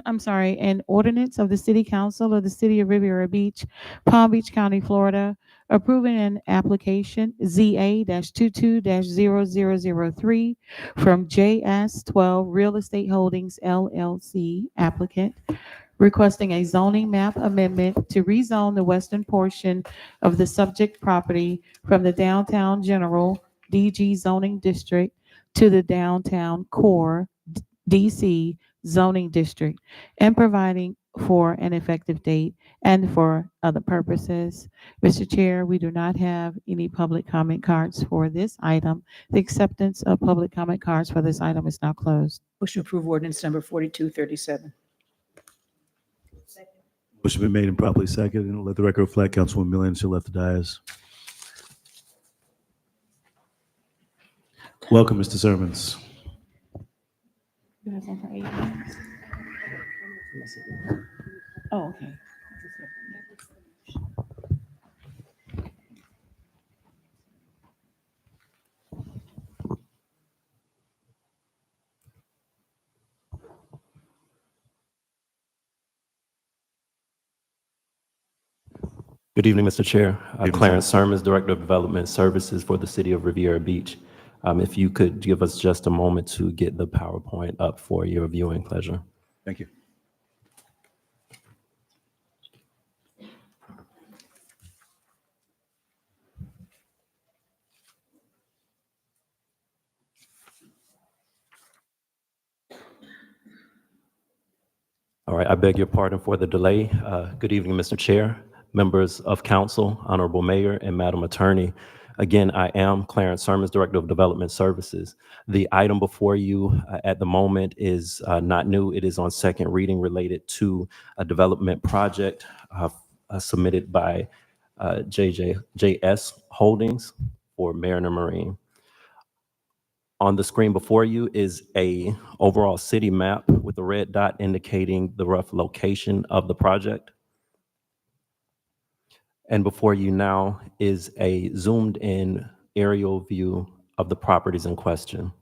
I'm sorry, an ordinance of the City Council of the City of Riviera Beach, Palm Beach County, Florida, approving an application ZA-22-0003 from JS12 Real Estate Holdings LLC applicant, requesting a zoning map amendment to rezone the western portion of the subject property from the downtown general DG zoning district to the downtown core DC zoning district, and providing for an effective date and for other purposes. Mr. Chair, we do not have any public comment cards for this item. The acceptance of public comment cards for this item is now closed. Motion to approve ordinance number 4237. Motion been made and properly seconded, and let the record reflect Councilwoman Millian, she left the dais. Welcome, Mr. Sermons. Oh, okay. Good evening, Mr. Chair. evening, Clarence Sermons, Director of Development Services for the City of Riviera Beach. If you could give us just a moment to get the PowerPoint up for your viewing pleasure. Thank you. All right, I beg your pardon for the delay. Good evening, Mr. Chair, members of council, Honorable Mayor, and Madam Attorney. Again, I am Clarence Sermons, Director of Development Services. The item before you at the moment is not new. It is on second reading related to a development project submitted by JS Holdings for Mariner Marine. On the screen before you is a overall city map with a red dot indicating the rough location of the project. And before you now is a zoomed in aerial view of the properties in question.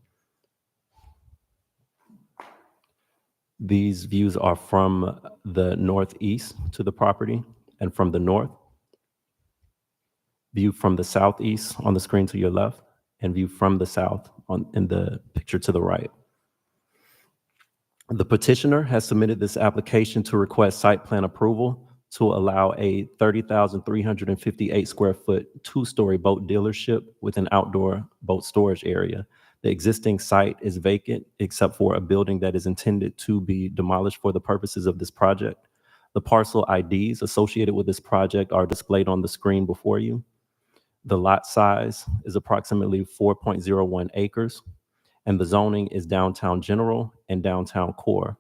These views are from the northeast to the property and from the north. View from the southeast on the screen to your left, and view from the south in the picture to the right. The petitioner has submitted this application to request site plan approval to allow a 30,358 square foot two-story boat dealership with an outdoor boat storage area. The existing site is vacant except for a building that is intended to be demolished for the purposes of this project. The parcel IDs associated with this project are displayed on the screen before you. The lot size is approximately 4.01 acres, and the zoning is downtown general and downtown core.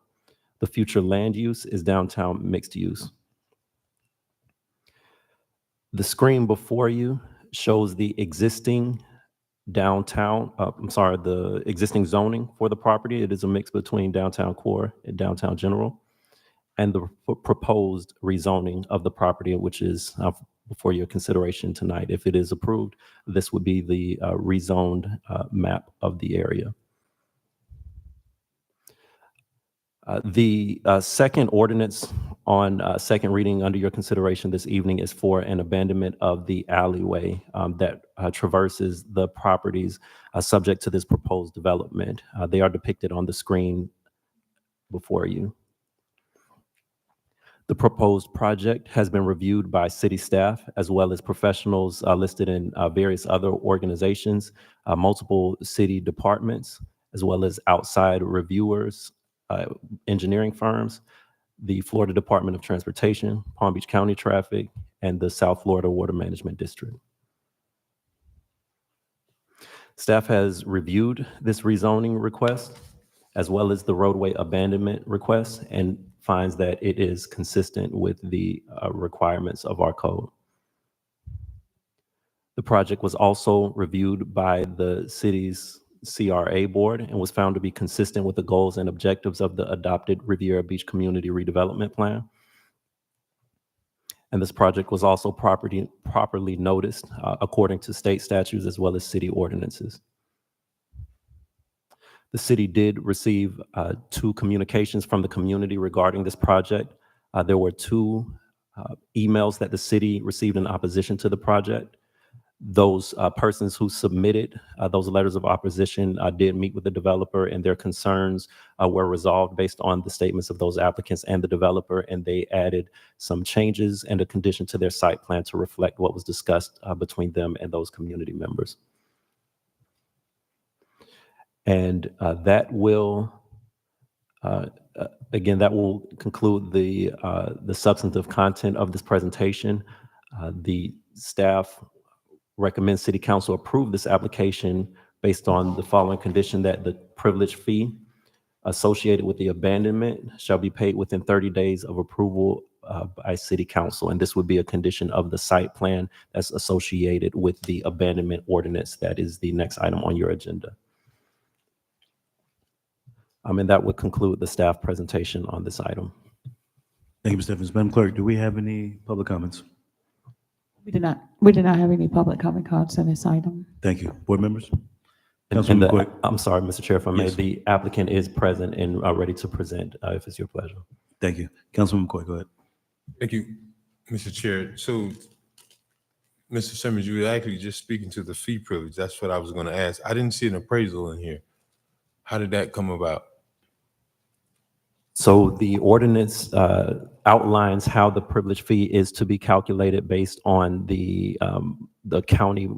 The future land use is downtown mixed use. The screen before you shows the existing the existing zoning for the property. It is a mix between downtown core and downtown general, and the proposed rezoning of the property, which is for your consideration tonight. If it is approved, this would be the rezoned map of the area. The second ordinance on second reading under your consideration this evening is for an abandonment of the alleyway that traverses the properties subject to this proposed development. They are depicted on the screen before you. The proposed project has been reviewed by city staff as well as professionals listed in various other organizations, multiple city departments, as well as outside reviewers, engineering firms, the Florida Department of Transportation, Palm Beach County Traffic, and the South Florida Water Management District. Staff has reviewed this rezoning request as well as the roadway abandonment request and finds that it is consistent with the requirements of our code. The project was also reviewed by the city's CRA board and was found to be consistent with the goals and objectives of the adopted Riviera Beach Community Redevelopment Plan. And this project was also properly noticed according to state statutes as well as city ordinances. The city did receive 2 communications from the community regarding this project. There were 2 emails that the city received in opposition to the project. Those persons who submitted those letters of opposition did meet with the developer, and their concerns were resolved based on the statements of those applicants and the developer, and they added some changes and a condition to their site plan to reflect what was discussed between them and those community members. And that will, again, that will conclude the substantive content of this presentation. The staff recommends City Council approve this application based on the following condition: that the privilege fee associated with the abandonment shall be paid within 30 days of approval by City Council. And this would be a condition of the site plan that's associated with the abandonment ordinance. That is the next item on your agenda. And that would conclude the staff presentation on this item. Thank you, Mr. Evans. Madam Clerk, do we have any public comments? We did not have any public comment cards on this item. Thank you. Board members? And Councilwoman McCoy. I'm sorry, Mr. Chair, if I may, Yes. the applicant is present and ready to present, if it's your pleasure. Thank you. Councilwoman McCoy, go ahead. Thank you, Mr. Chair. So, Mr. Simmons, you were actually just speaking to the fee privilege. That's what I was going to ask. I didn't see an appraisal in here. How did that come about? So the ordinance outlines how the privilege fee is to be calculated based on the county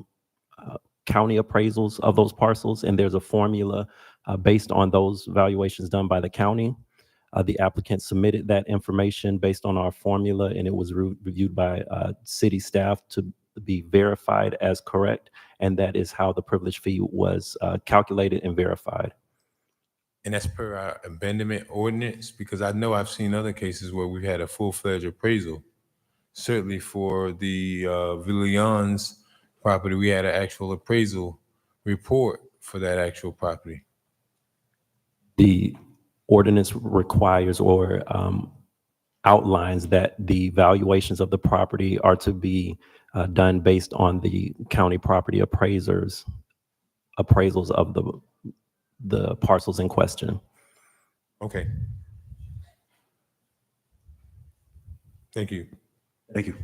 appraisals of those parcels, and there's a formula based on those valuations done by the county. The applicant submitted that information based on our formula, and it was reviewed by city staff to be verified as correct, and that is how the privilege fee was calculated and verified. And that's per our abandonment ordinance? Because I know I've seen other cases where we've had a full-fledged appraisal. Certainly for the Villians property, we had an actual appraisal report for that actual property. The ordinance requires or outlines that the valuations of the property are to be done based on the county property appraisals of the parcels in question. Okay. Thank you. Thank you.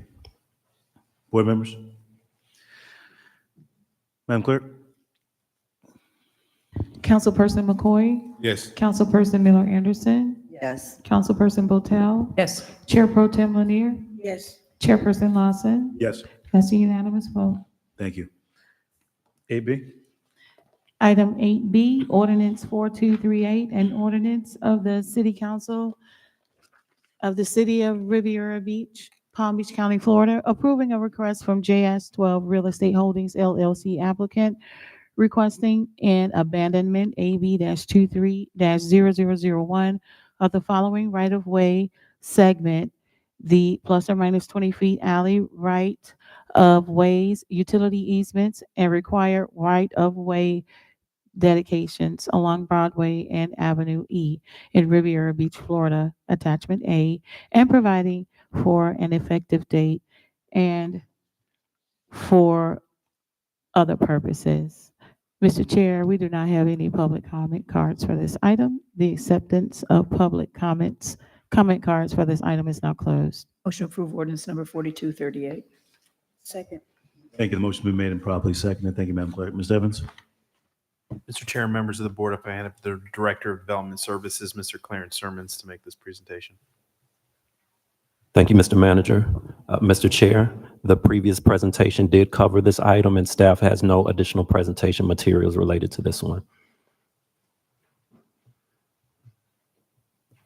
Board members? Madam Clerk? Councilperson McCoy, Yes. Councilperson Miller Anderson, Yes. Councilperson Botel, Yes. Chair Pro Tem Lanier, Yes. Chairperson Lawson. Yes. That's a unanimous vote. Thank you. 8B? Item 8B, ordinance 4238, an ordinance of the City Council of the City of Riviera Beach, Palm Beach County, Florida, approving a request from JS12 Real Estate Holdings LLC applicant requesting an abandonment AB-23-0001 of the following right-of-way segment, the plus or minus 20 feet alley right of ways, utility easements, and required right of way dedications along Broadway and Avenue E in Riviera Beach, Florida, attachment A, and providing for an effective date and for other purposes. Mr. Chair, we do not have any public comment cards for this item. The acceptance of public comment cards for this item is now closed. Motion to approve ordinance number 4238. Second. Thank you. The motion has been made and properly seconded. Thank you, Madam Clerk. Mr. Evans? Mr. Chair, members of the board, if I had the Director of Development Services, Mr. Clarence Sermons, to make this presentation. Thank you, Mr. Manager. Mr. Chair, the previous presentation did cover this item, and staff has no additional presentation materials related to this one.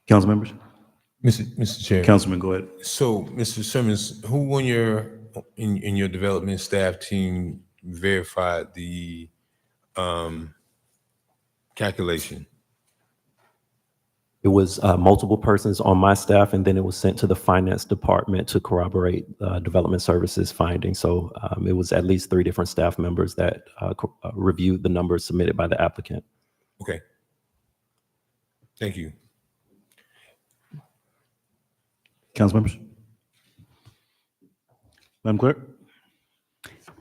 Council members? Mr. Chair. Councilman, go ahead. So, Mr. Simmons, who on in your development staff team verified the calculation? It was multiple persons on my staff, and then it was sent to the finance department to corroborate development services findings. So it was at least 3 different staff members that reviewed the numbers submitted by the applicant. Okay. Thank you. Council members? Madam Clerk?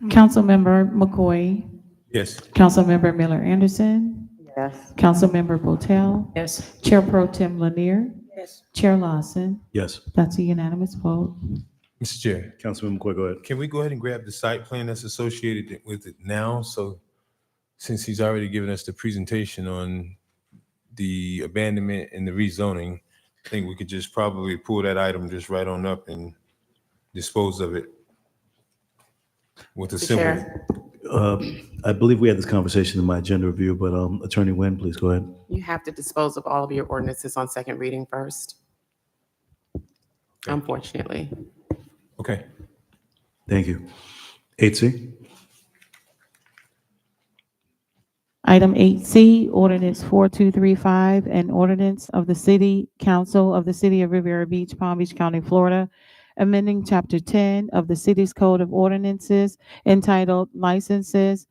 Councilmember McCoy, Yes. Councilmember Miller Anderson, Yes. Councilmember Botel, Yes. Chair Pro Tem Lanier, Yes. Chair Lawson. Yes. That's a unanimous vote. Mr. Chair, Councilmember McCoy, go ahead. can we go ahead and grab the site plan that's associated with it now? So since he's already given us the presentation on the abandonment and the rezoning, I think we could just probably pull that item just right on up and dispose of it with a simple. I believe we had this conversation in my agenda review, but Attorney Nguyen, please go ahead. You have to dispose of all of your ordinances on second reading first. Unfortunately. Okay. Thank you. 8C. Item 8C, ordinance 4235, an ordinance of the City Council of the City of Riviera Beach, Palm Beach County, Florida, amending Chapter 10 of the city's Code of Ordinances entitled Licenses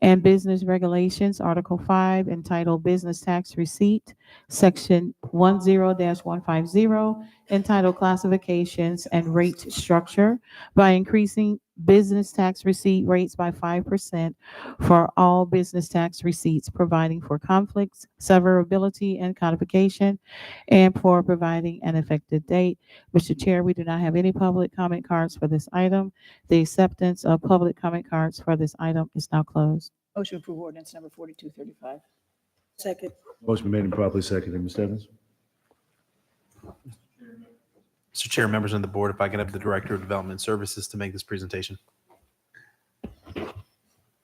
and Business Regulations, Article 5, entitled Business Tax Receipt, Section 10-150, entitled Classifications and Rate Structure, by increasing business tax receipt rates by 5% for all business tax receipts, providing for conflicts, severability, and codification, and for providing an effective date. Mr. Chair, we do not have any public comment cards for this item. The acceptance of public comment cards for this item is now closed. Motion to approve ordinance number 4235. Second. Motion been made and properly seconded. Mr. Evans? Mr. Chair, members of the board, if I could have the Director of Development Services to make this presentation.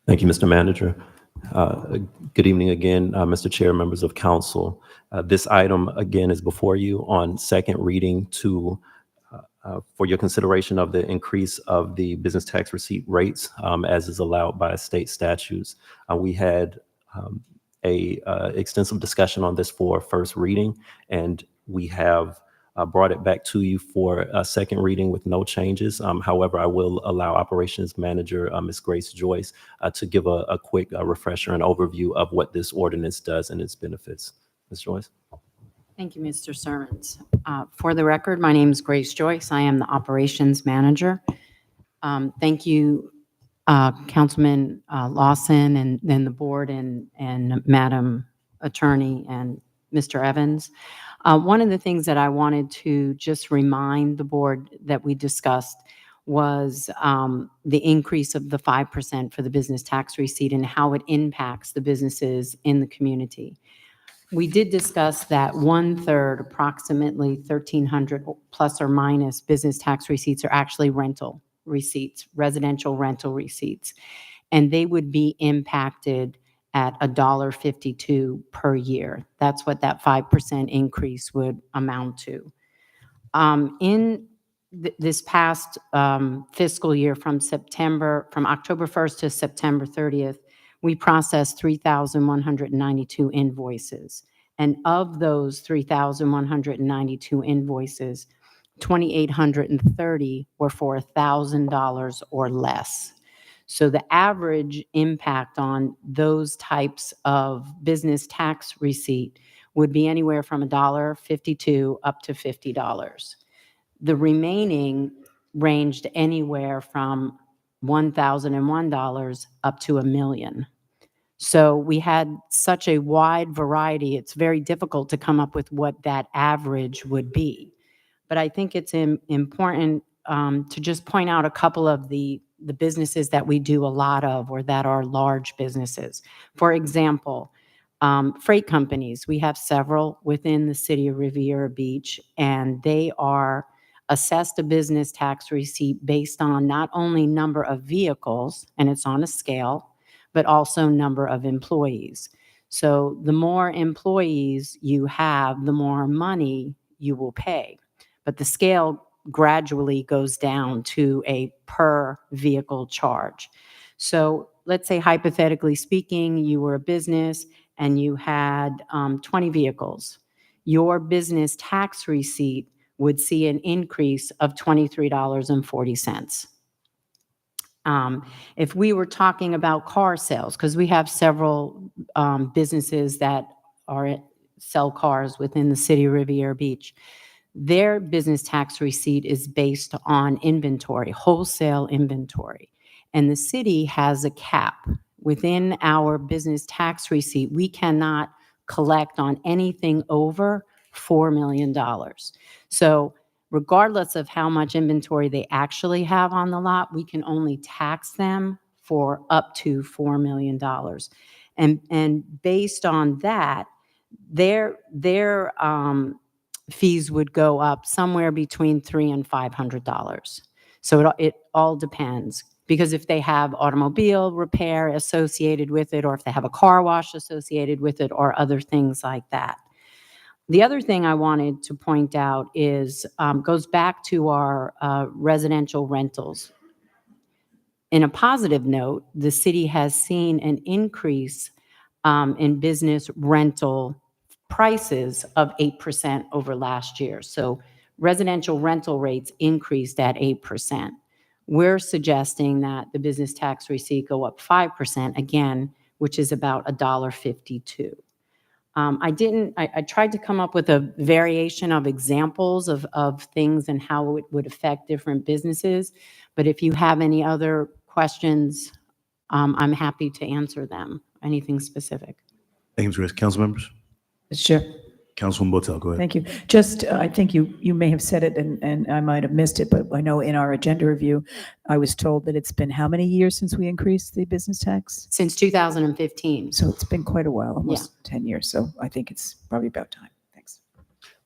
Thank you, Mr. Manager. Good evening again, Mr. Chair, members of council. This item, again, is before you on second reading for your consideration of the increase of the business tax receipt rates as is allowed by state statutes. We had a extensive discussion on this for first reading, and we have brought it back to you for a second reading with no changes. However, I will allow Operations Manager, Ms. Grace Joyce, to give a quick refresher and overview of what this ordinance does and its benefits. Ms. Joyce? Thank you, Mr. Sermons. For the record, my name is Grace Joyce. I am the Operations Manager. Thank you, Councilman Lawson, and then the board and Madam Attorney and Mr. Evans. One of the things that I wanted to just remind the board that we discussed was the increase of the 5% for the business tax receipt and how it impacts the businesses in the community. We did discuss that 1/3, approximately 1,300 plus or minus business tax receipts are actually rental receipts, residential rental receipts, and they would be impacted at $1.52 per year. That's what that 5% increase would amount to. In this past fiscal year, from October 1st to September 30th, we processed 3,192 invoices. And of those 3,192 invoices, 2,830 were for $1,000 or less. So the average impact on those types of business tax receipt would be anywhere from $1.52 up to $50. The remaining ranged anywhere from $1,001 up to $1 million. So we had such a wide variety, it's very difficult to come up with what that average would be. But I think it's important to just point out a couple of the businesses that we do a lot of, or that are large businesses. For example, freight companies. We have several within the city of Riviera Beach, and they are assessed a business tax receipt based on not only number of vehicles, and it's on a scale, but also number of employees. So the more employees you have, the more money you will pay. But the scale gradually goes down to a per vehicle charge. So let's say, hypothetically speaking, you were a business and you had 20 vehicles. Your business tax receipt would see an increase of $23.40. If we were talking about car sales, because we have several businesses that sell cars within the city of Riviera Beach, their business tax receipt is based on inventory, wholesale inventory. And the city has a cap. within our business tax receipt, we cannot collect on anything over $4 million. So regardless of how much inventory they actually have on the lot, we can only tax them for up to $4 million. And based on that, their fees would go up somewhere between $300 and $500. So it all depends. Because if they have automobile repair associated with it, or if they have a car wash associated with it, or other things like that. The other thing I wanted to point out is, goes back to our residential rentals. In a positive note, the city has seen an increase in business rental prices of 8% over last year. So residential rental rates increased at 8%. We're suggesting that the business tax receipt go up 5% again, which is about $1.52. I tried to come up with a variation of examples of things and how it would affect different businesses. But if you have any other questions, I'm happy to answer them. Anything specific. Thank you, Ms. Grace. Council members? Sure. Councilwoman Botel, go ahead. Thank you. Just, I think you may have said it and I might have missed it, but I know in our agenda review, I was told that it's been how many years since we increased the business tax? Since 2015. So it's been quite a while, almost 10 years. So I think it's probably about time. Thanks.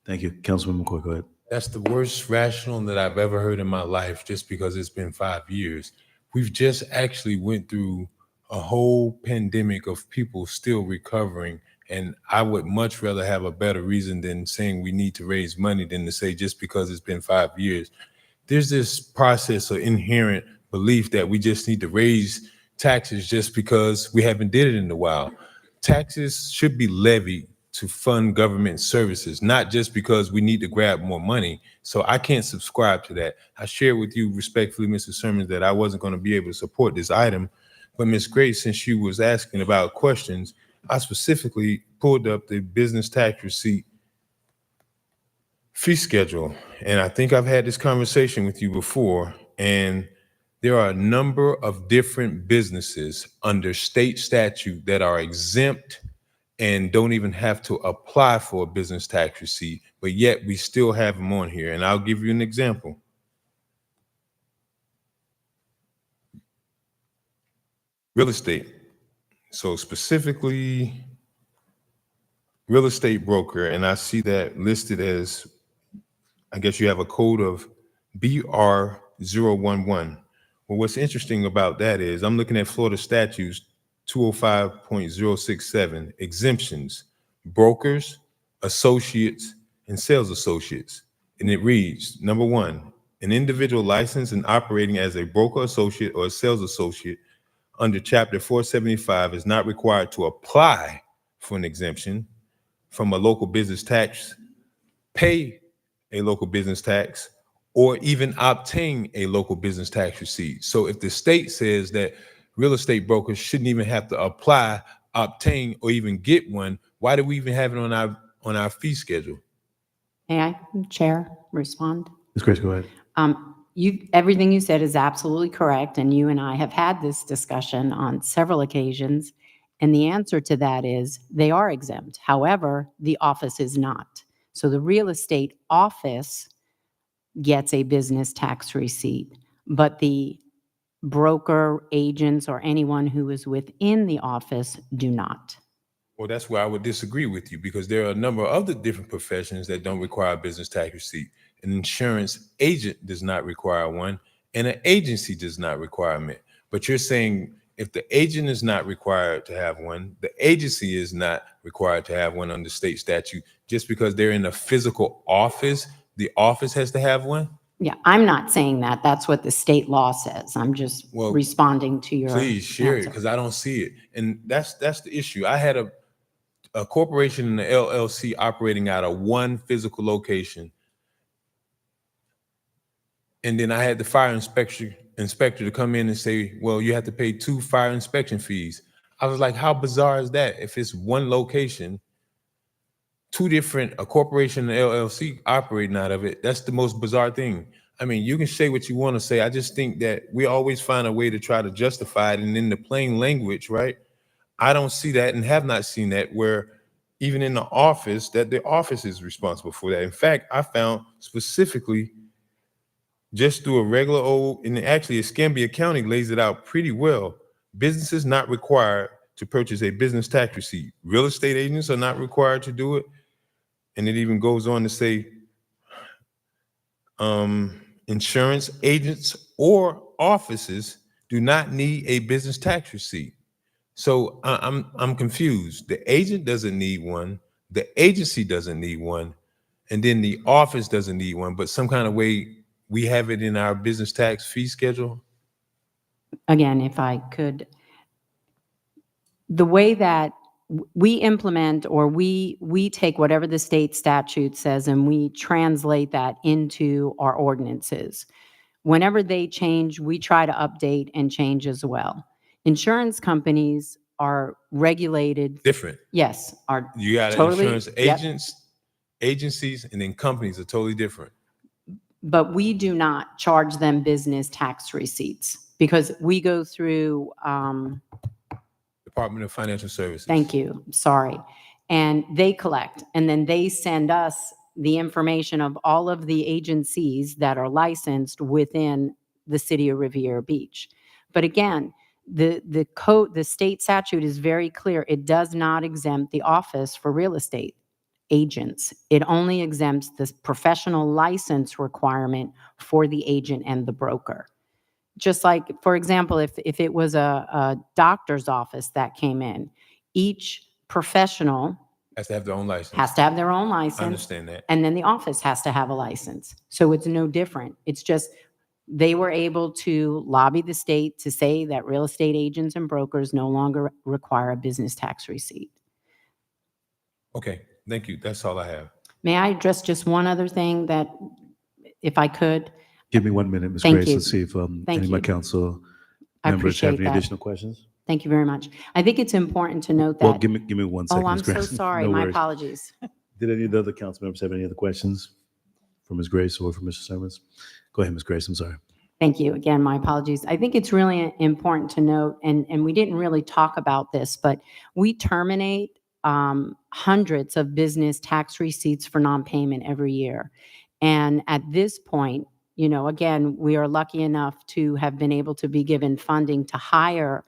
Thank you. Councilwoman McCoy, go ahead. That's the worst rationale that I've ever heard in my life, just because it's been 5 years. We've just actually went through a whole pandemic of people still recovering. And I would much rather have a better reason than saying we need to raise money than to say just because it's been 5 years. There's this process of inherent belief that we just need to raise taxes just because we haven't did it in a while. Taxes should be levied to fund government services, not just because we need to grab more money. So I can't subscribe to that. I share with you respectfully, Mr. Sermons, that I wasn't going to be able to support this item. But Ms. Grace, since she was asking about questions, I specifically pulled up the business tax receipt fee schedule. And I think I've had this conversation with you before. And there are a number of different businesses under state statute that are exempt and don't even have to apply for a business tax receipt, but yet we still have them on here. And I'll give you an example. Real estate. So specifically, real estate broker, and I see that listed as, I guess you have a code of BR011. Well, what's interesting about that is I'm looking at Florida statutes 205.067, exemptions, brokers, associates, and sales associates. And it reads, number one, an individual licensed and operating as a broker associate or a sales associate under Chapter 475 is not required to apply for an exemption from a local business tax, pay a local business tax, or even obtain a local business tax receipt. So if the state says that real estate brokers shouldn't even have to apply, obtain, or even get one, why do we even have it on our fee schedule? May I, Chair, respond? Ms. Grace, go ahead. Everything you said is absolutely correct, and you and I have had this discussion on several occasions, and the answer to that is they are exempt. However, the office is not. So the real estate office gets a business tax receipt, but the broker, agents, or anyone who is within the office do not. Well, that's where I would disagree with you, because there are a number of other different professions that don't require a business tax receipt. An insurance agent does not require one, and an agency does not require it. But you're saying if the agent is not required to have one, the agency is not required to have one under state statute, just because they're in a physical office, the office has to have one? Yeah, I'm not saying that. That's what the state law says. I'm just responding to your Please share it, answer. because I don't see it. And that's the issue. I had a corporation and an LLC operating out of one physical location. And then I had the fire inspector to come in and say, well, you have to pay 2 fire inspection fees. I was like, how bizarre is that? If it's one location, a corporation and LLC operating out of it, that's the most bizarre thing. I mean, you can say what you want to say. I just think that we always find a way to try to justify it. And in the plain language, right? I don't see that and have not seen that where even in the office, that the office is responsible for that. In fact, I found specifically just through a regular old, and actually Escambia County lays it out pretty well. Businesses not required to purchase a business tax receipt. Real estate agents are not required to do it. And it even goes on to say, insurance agents or offices do not need a business tax receipt. So I'm confused. The agent doesn't need one, the agency doesn't need one, and then the office doesn't need one, but some kind of way we have it in our business tax fee schedule. Again, if I could, the way that we implement or we take whatever the state statute says and we translate that into our ordinances. Whenever they change, we try to update and change as well. Insurance companies are regulated. Different. Yes, are You got totally, insurance yep. agents, agencies, and then companies are totally different. But we do not charge them business tax receipts because we go through, Department of Financial Services. thank you, sorry. And they collect, and then they send us the information of all of the agencies that are licensed within the city of Riviera Beach. But again, the code, the state statute is very clear. It does not exempt the office for real estate agents. It only exempts the professional license requirement for the agent and the broker. Just like, for example, if it was a doctor's office that came in, each professional Has to have their own license. has to have their own license. I understand that. And then the office has to have a license. So it's no different. It's just they were able to lobby the state to say that real estate agents and brokers no longer require a business tax receipt. Okay, thank you. That's all I have. May I address just one other thing that, if I could? Give me 1 minute, Ms. Thank Grace. you. Let's see if Thank any of my you. council I members have appreciate any that. additional questions. Thank you very much. I think it's important to note Well, that. give me 1 second, Oh, I'm Ms. so Grace. sorry. No My worries. apologies. Did any of the other council members have any other questions for Ms. Grace or for Mr. Simmons? Go ahead, Ms. Grace. I'm sorry. Thank you. Again, my apologies. I think it's really important to note, and we didn't really talk about this, but we terminate hundreds of business tax receipts for non-payment every year. And at this point, you know, again, we are lucky enough to have been able to be given funding to hire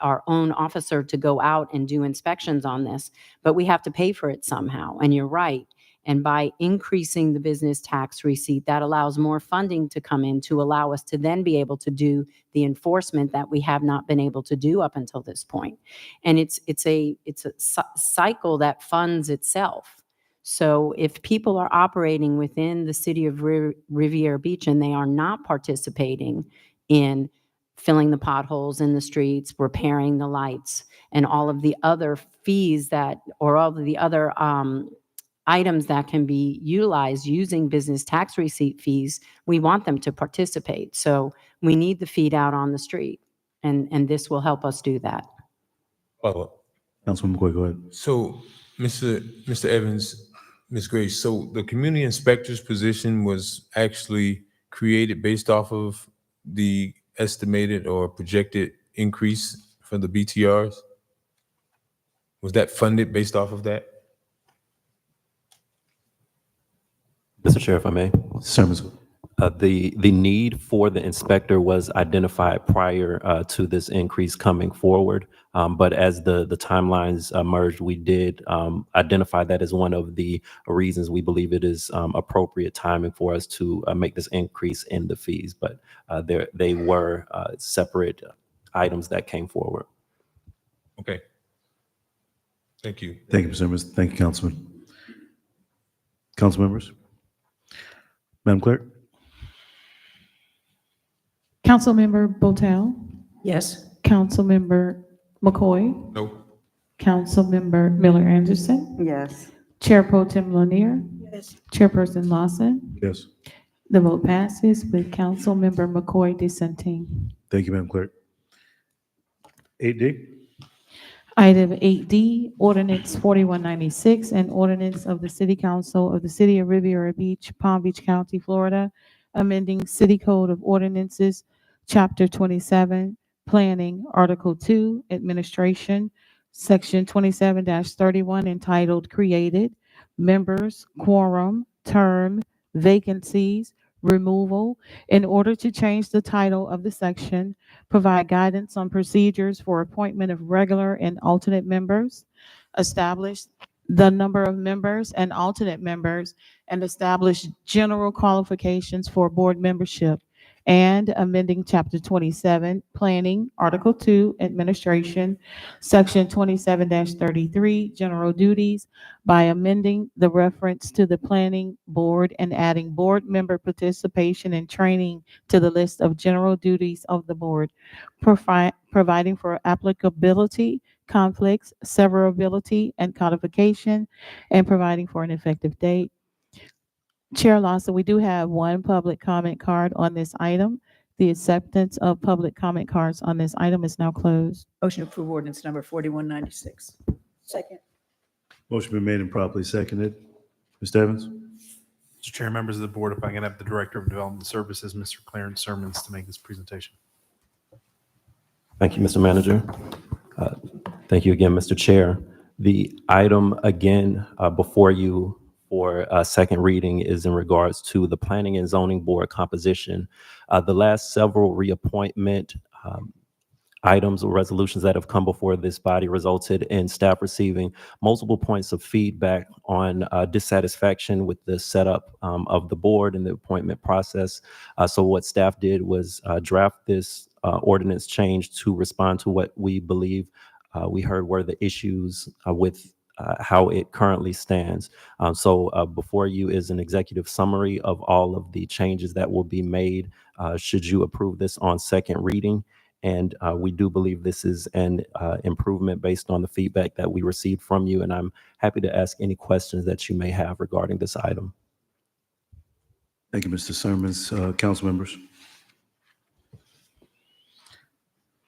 our own officer to go out and do inspections on this, but we have to pay for it somehow. And you're right. And by increasing the business tax receipt, that allows more funding to come in to allow us to then be able to do the enforcement that we have not been able to do up until this point. And it's a cycle that funds itself. So if people are operating within the city of Riviera Beach and they are not participating in filling the potholes in the streets, repairing the lights, and all of the other fees that, or all of the other items that can be utilized using business tax receipt fees, we want them to participate. So we need the feet out on the street, and this will help us do that. Follow-up. Councilman McCoy, go ahead. So, Mr. Evans, Ms. Grace, so the community inspector's position was actually created based off of the estimated or projected increase for the BTRs? Was that funded based off of that? Mr. Chair, if I may. Simmons. The need for the inspector was identified prior to this increase coming forward. But as the timelines merged, we did identify that as one of the reasons we believe it is appropriate timing for us to make this increase in the fees. But they were separate items that came forward. Okay. Thank you. Thank you, Mr. Simmons. Thank you, Councilman. Council members? Madam Clerk? Councilmember Botel, Yes. Councilmember McCoy, No. Councilmember Miller Anderson, Yes. Chair Pro Tem Lanier, Yes. Chairperson Lawson. Yes. The vote passes with Councilmember McCoy dissenting. Thank you, Madam Clerk. 8D? Item 8D, ordinance 4196, an ordinance of the City Council of the City of Riviera Beach, Palm Beach County, Florida, amending City Code of Ordinances, Chapter 27, Planning, Article 2, Administration, Section 27-31, entitled Created, Members, Quorum, Term, Vacancies, Removal, in order to change the title of the section, provide guidance on procedures for appointment of regular and alternate members, establish the number of members and alternate members, and establish general qualifications for board membership, and amending Chapter 27, Planning, Article 2, Administration, Section 27-33, General Duties, by amending the reference to the Planning Board and adding board member participation and training to the list of general duties of the board, providing for applicability, conflicts, severability, and codification, and providing for an effective date. Chair Lawson, we do have one public comment card on this item. The acceptance of public comment cards on this item is now closed. Motion to approve ordinance number 4196. Second. Motion been made and properly seconded. Mr. Evans? Mr. Chair, members of the board, if I can have the Director of Development Services, Mr. Clarence Sermons, to make this presentation. Thank you, Mr. Manager. Thank you again, Mr. Chair. The item again before you for second reading is in regards to the Planning and Zoning Board composition. The last several reappointment items or resolutions that have come before this body resulted in staff receiving multiple points of feedback on dissatisfaction with the setup of the board and the appointment process. So what staff did was draft this ordinance change to respond to what we believe we heard were the issues with how it currently stands. So before you is an executive summary of all of the changes that will be made should you approve this on second reading. And we do believe this is an improvement based on the feedback that we received from you. And I'm happy to ask any questions that you may have regarding this item. Thank you, Mr. Sermons. Council members.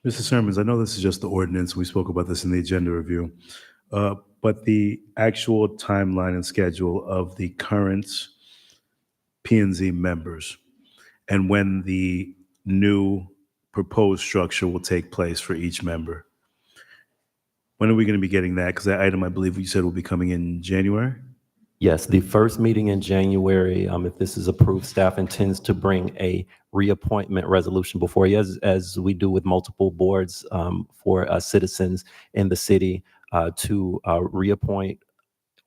Mr. Sermons, I know this is just the ordinance. We spoke about this in the agenda review. But the actual timeline and schedule of the current P&Z members and when the new proposed structure will take place for each member. When are we going to be getting that? Because that item, I believe you said will be coming in January? Yes, the first meeting in January, if this is approved, staff intends to bring a reappointment resolution before you, as we do with multiple boards for citizens in the city to reappoint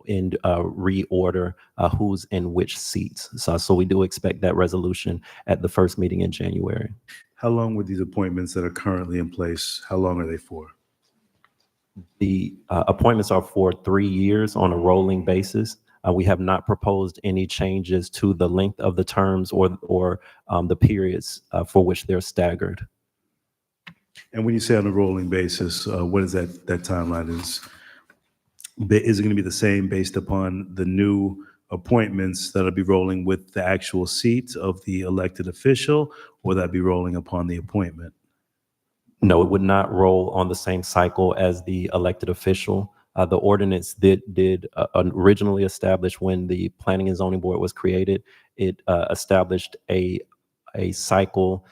and reorder who's in which seats. So we do expect that resolution at the first meeting in January. How long were these appointments that are currently in place? How long are they for? The appointments are for 3 years on a rolling basis. We have not proposed any changes to the length of the terms or the periods for which they're staggered. And when you say on a rolling basis, what is that timeline? Is it going to be the same based upon the new appointments that'll be rolling with the actual seat of the elected official, or that be rolling upon the appointment? No, it would not roll on the same cycle as the elected official. The ordinance did originally establish when the Planning and Zoning Board was created. It established a cycle,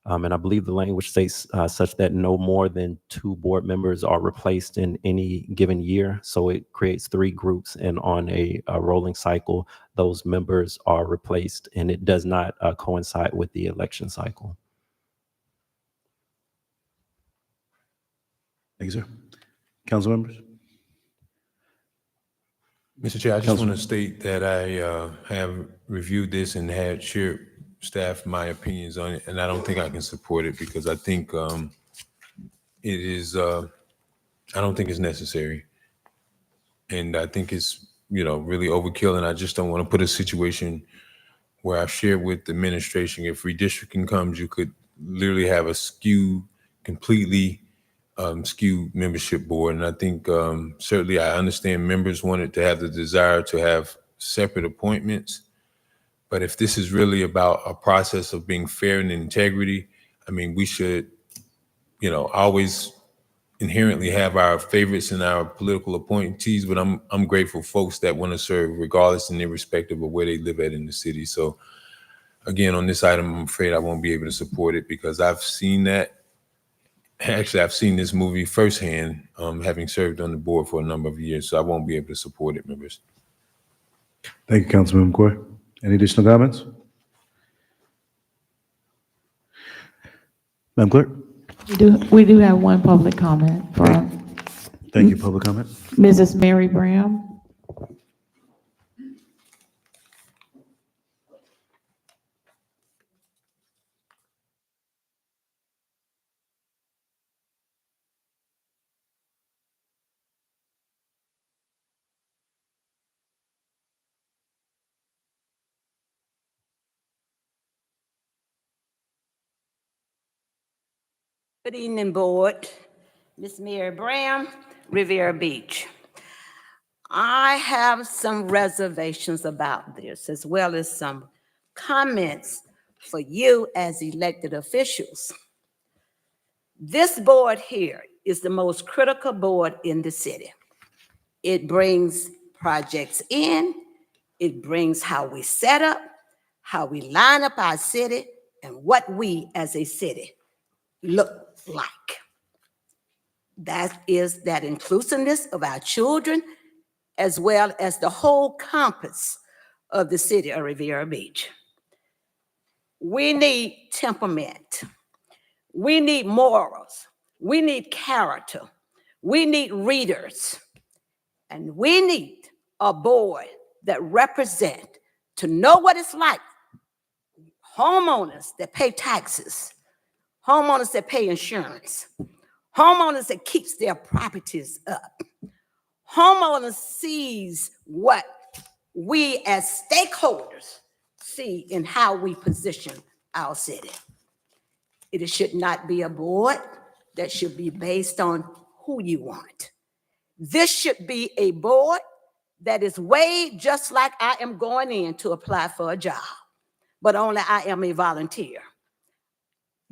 and I believe the language states such that no more than 2 board members are replaced in any given year. So it creates 3 groups, and on a rolling cycle, those members are replaced, and it does not coincide with the election cycle. Thank you, sir. Council members? Mr. Chair, I just want to state that I have reviewed this and had shared staff my opinions on it, and I don't think I can support it because I think it is, I don't think it's necessary. And I think it's, really overkill, and I just don't want to put a situation where I've shared with the administration, if redistricting comes, you could literally have a completely skewed membership board. And I think certainly I understand members wanted to have the desire to have separate appointments. But if this is really about a process of being fair and integrity, I mean, we should, always inherently have our favorites and our political appointees, but I'm grateful folks that want to serve regardless and irrespective of where they live at in the city. So again, on this item, I'm afraid I won't be able to support it because I've seen that. Actually, I've seen this movie firsthand, having served on the board for a number of years, so I won't be able to support it, members. Thank you, Councilman McCoy. Any additional comments? Madam Clerk? We do have one public comment from Thank you. Public comment? Mrs. Mary Brown. Good evening, Board. Miss Mary Brown, Riviera Beach. I have some reservations about this, as well as some comments for you as elected officials. This board here is the most critical board in the city. It brings projects in, it brings how we set up, how we line up our city, and what we as a city look like. That is that inclusiveness of our children, as well as the whole compass of the city of Riviera Beach. We need temperament. We need morals. We need character. We need readers. And we need a board that represent to know what it's like. Homeowners that pay taxes, homeowners that pay insurance, homeowners that keeps their properties up. Homeowners sees what we as stakeholders see in how we position our city. It should not be a board that should be based on who you want. This should be a board that is weighed just like I am going in to apply for a job, but only I am a volunteer.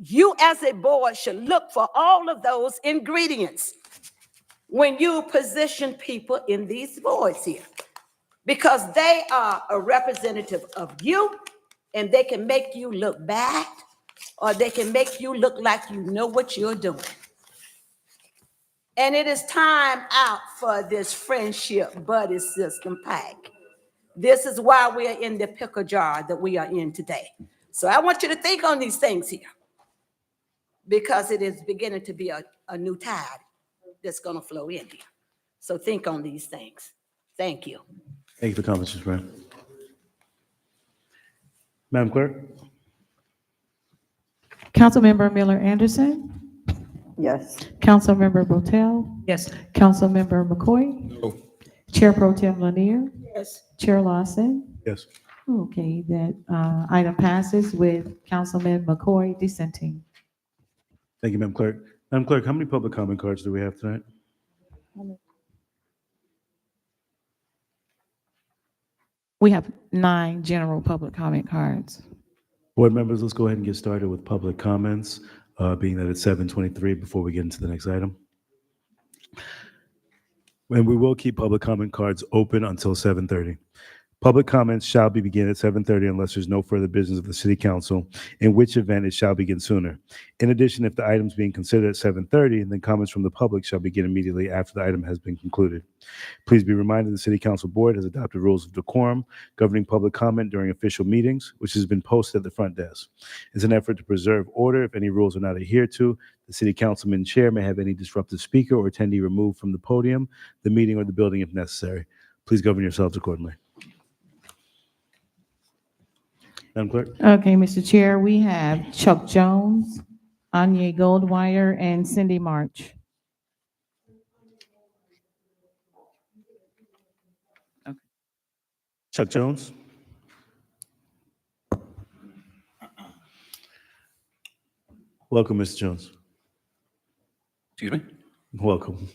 You as a board should look for all of those ingredients when you position people in these boards here, because they are a representative of you, and they can make you look bad, or they can make you look like you know what you're doing. And it is time out for this friendship buddy system pack. This is why we are in the pickle jar that we are in today. So I want you to think on these things here, because it is beginning to be a new tide that's going to flow in here. So think on these things. Thank you. Thank you for comments, Ms. Brown. Madam Clerk? Councilmember Miller Anderson. Yes. Councilmember Botel. Yes. Councilmember McCoy. No. Chair Pro Tem Lanier. Yes. Chair Lawson. Yes. Okay, that item passes with Councilman McCoy dissenting. Thank you, Madam Clerk. Madam Clerk, how many public comment cards do we have tonight? We have 9 general public comment cards. Board members, let's go ahead and get started with public comments, being that it's 7:23 before we get into the next item. And we will keep public comment cards open until 7:30. Public comments shall begin at 7:30 unless there's no further business of the City Council, in which event it shall begin sooner. In addition, if the item is being considered at 7:30, then comments from the public shall begin immediately after the item has been concluded. Please be reminded the City Council Board has adopted rules of decorum governing public comment during official meetings, which has been posted at the front desk. As an effort to preserve order, if any rules are not adhered to, the City Councilman Chair may have any disruptive speaker or attendee removed from the podium, the meeting, or the building if necessary. Please govern yourselves accordingly. Madam Clerk? Okay, Mr. Chair, we have Chuck Jones, Anya Goldwire, and Cindy March. Chuck Jones? Welcome, Mr. Jones. Excuse me? Welcome.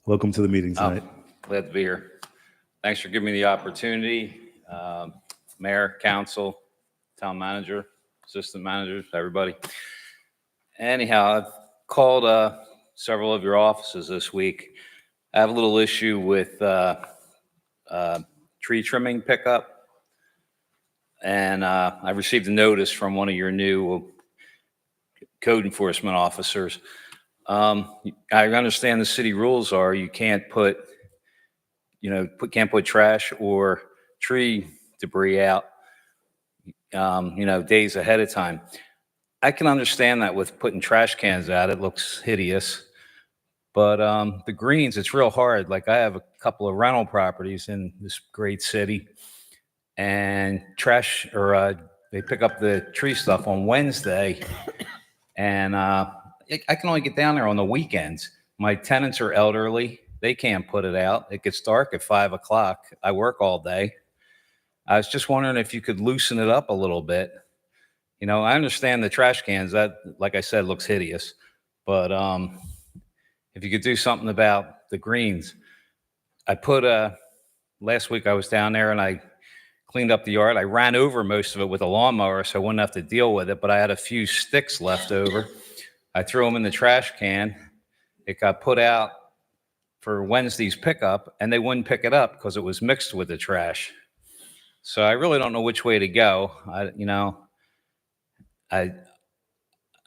Welcome to the meeting tonight. Glad to be here. Thanks for giving me the opportunity. Mayor, council, town manager, assistant managers, everybody. Anyhow, I've called several of your offices this week. I have a little issue with tree trimming pickup. And I received a notice from one of your new code enforcement officers. I understand the city rules are you can't put, can't put trash or tree debris out, days ahead of time. I can understand that with putting trash cans out, it looks hideous. But the greens, it's real hard. Like I have a couple of rental properties in this great city, and they pick up the tree stuff on Wednesday, and I can only get down there on the weekends. My tenants are elderly; they can't put it out. It gets dark at 5 o'clock. I work all day. I was just wondering if you could loosen it up a little bit. I understand the trash cans. That, like I said, looks hideous, but if you could do something about the greens. I put last week I was down there and I cleaned up the yard. I ran over most of it with a lawnmower so I wouldn't have to deal with it, but I had a few sticks left over. I threw them in the trash can. It got put out for Wednesday's pickup, and they wouldn't pick it up because it was mixed with the trash. So I really don't know which way to go.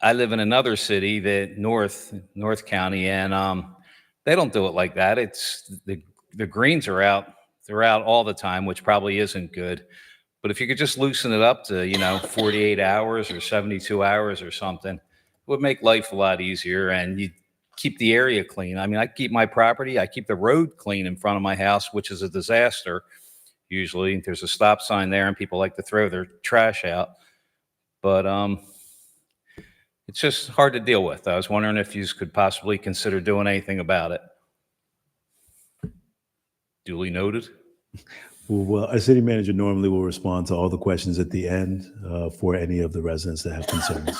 I live in another city, that North County, and they don't do it like that. It's the greens are out. They're out all the time, which probably isn't good. But if you could just loosen it up to, 48 hours or 72 hours or something, it would make life a lot easier, and you keep the area clean. I mean, I keep my property, I keep the road clean in front of my house, which is a disaster. Usually there's a stop sign there and people like to throw their trash out. But it's just hard to deal with. I was wondering if you could possibly consider doing anything about it. Duly noted. Well, our city manager normally will respond to all the questions at the end for any of the residents that have concerns.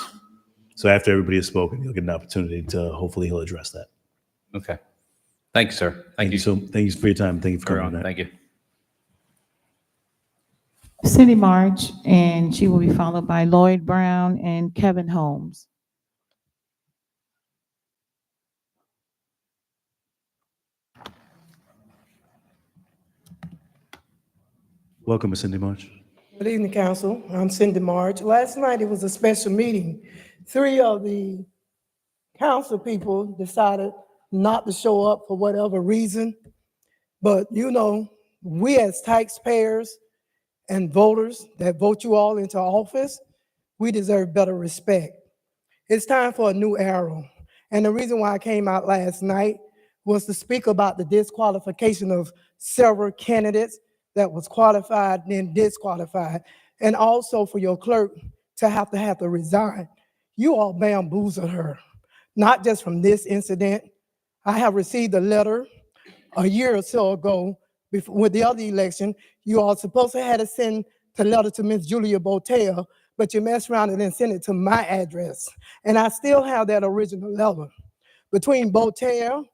So after everybody has spoken, you'll get an opportunity to, hopefully he'll address that. Okay. Thank you, sir. Thank you. Thank you for your time. Thank you for coming on. Thank you. Cindy March, and she will be followed by Lloyd Brown and Kevin Holmes. Welcome, Ms. Cindy March. Good evening, council. I'm Cindy March. Last night, it was a special meeting. 3 of the council people decided not to show up for whatever reason. But we as taxpayers and voters that vote you all into office, we deserve better respect. It's time for a new era. And the reason why I came out last night was to speak about the disqualification of several candidates that was qualified and then disqualified, and also for your clerk to have to resign. You all bamboozled her, not just from this incident. I have received a letter a year or so ago with the other election. You all supposed to have to send the letter to Miss Julia Botel, but you messed around and then sent it to my address. And I still have that original letter. Between Botel,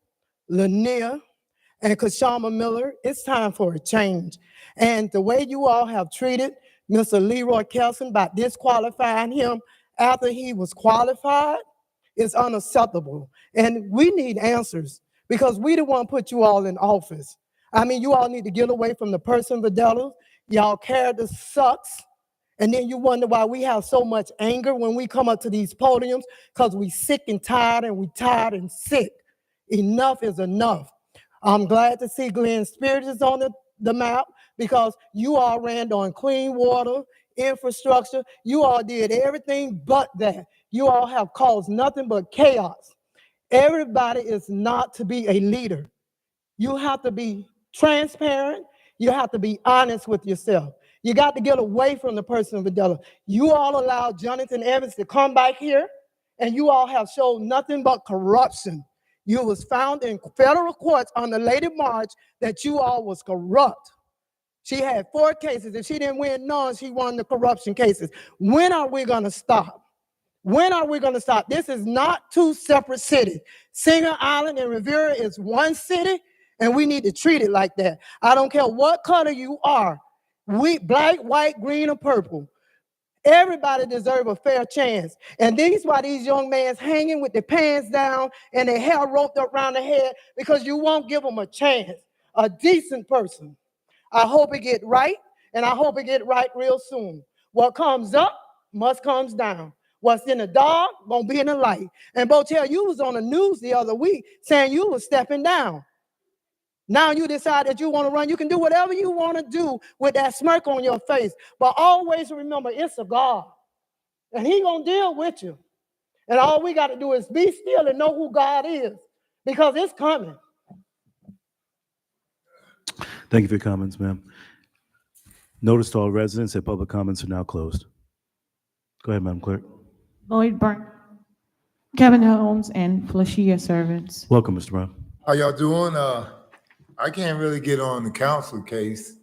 Lanier, and Kashama Miller, it's time for a change. And the way you all have treated Mr. Leroy Kelson by disqualifying him after he was qualified is unacceptable. And we need answers because we the one put you all in office. I mean, you all need to get away from the person Videla. Y'all character sucks. And then you wonder why we have so much anger when we come up to these podiums, because we sick and tired, and we tired and sick. Enough is enough. I'm glad to see Glenn Spears is on the map, because you all ran on clean water, infrastructure. You all did everything but that. You all have caused nothing but chaos. Everybody is not to be a leader. You have to be transparent. You have to be honest with yourself. You got to get away from the person Videla. You all allowed Jonathan Evans to come back here, and you all have shown nothing but corruption. You was found in federal courts on the Lady March that you all was corrupt. She had 4 cases. If she didn't win none, she won the corruption cases. When are we going to stop? When are we going to stop? This is not 2 separate cities. Singer Island and Riviera is one city, and we need to treat it like that. I don't care what color you are. We, black, white, green, or purple. Everybody deserves a fair chance. And this is why these young men hanging with their pants down and their hair roped up around their head, because you won't give them a chance. A decent person. I hope it get right. and I hope it get right real soon. What comes up must comes down. What's in the dark won't be in the light. And Botel, you was on the news the other week saying you was stepping down. Now you decide that you want to run. You can do whatever you want to do with that smirk on your face. But always remember, it's a God. And he going to deal with you. And all we got to do is be still and know who God is. Because it's coming. Thank you for your comments, ma'am. Notice to all residents that public comments are now closed. Go ahead, Madam Clerk. Lloyd Burke, Kevin Holmes, and Flashia Servants. Welcome, Mr. Brown. How y'all doing? I can't really get on the council case.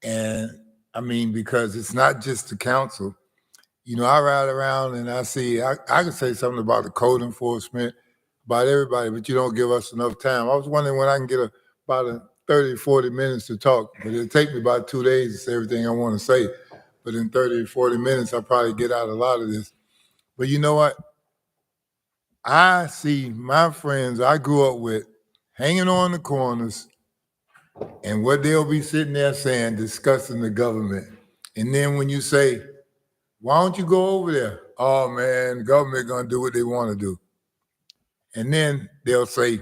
And I mean, because it's not just the council. You know, I ride around and I see, I can say something about the code enforcement, about everybody, but you don't give us enough time. I was wondering when I can get about 30, 40 minutes to talk, but it'll take me about 2 days to say everything I want to say. But in 30, 40 minutes, I'll probably get out a lot of this. But you know what? I see my friends I grew up with hanging on the corners and what they'll be sitting there saying, discussing the government. And then when you say, why don't you go over there? Oh man, the government gonna do what they want to do. And then they'll say,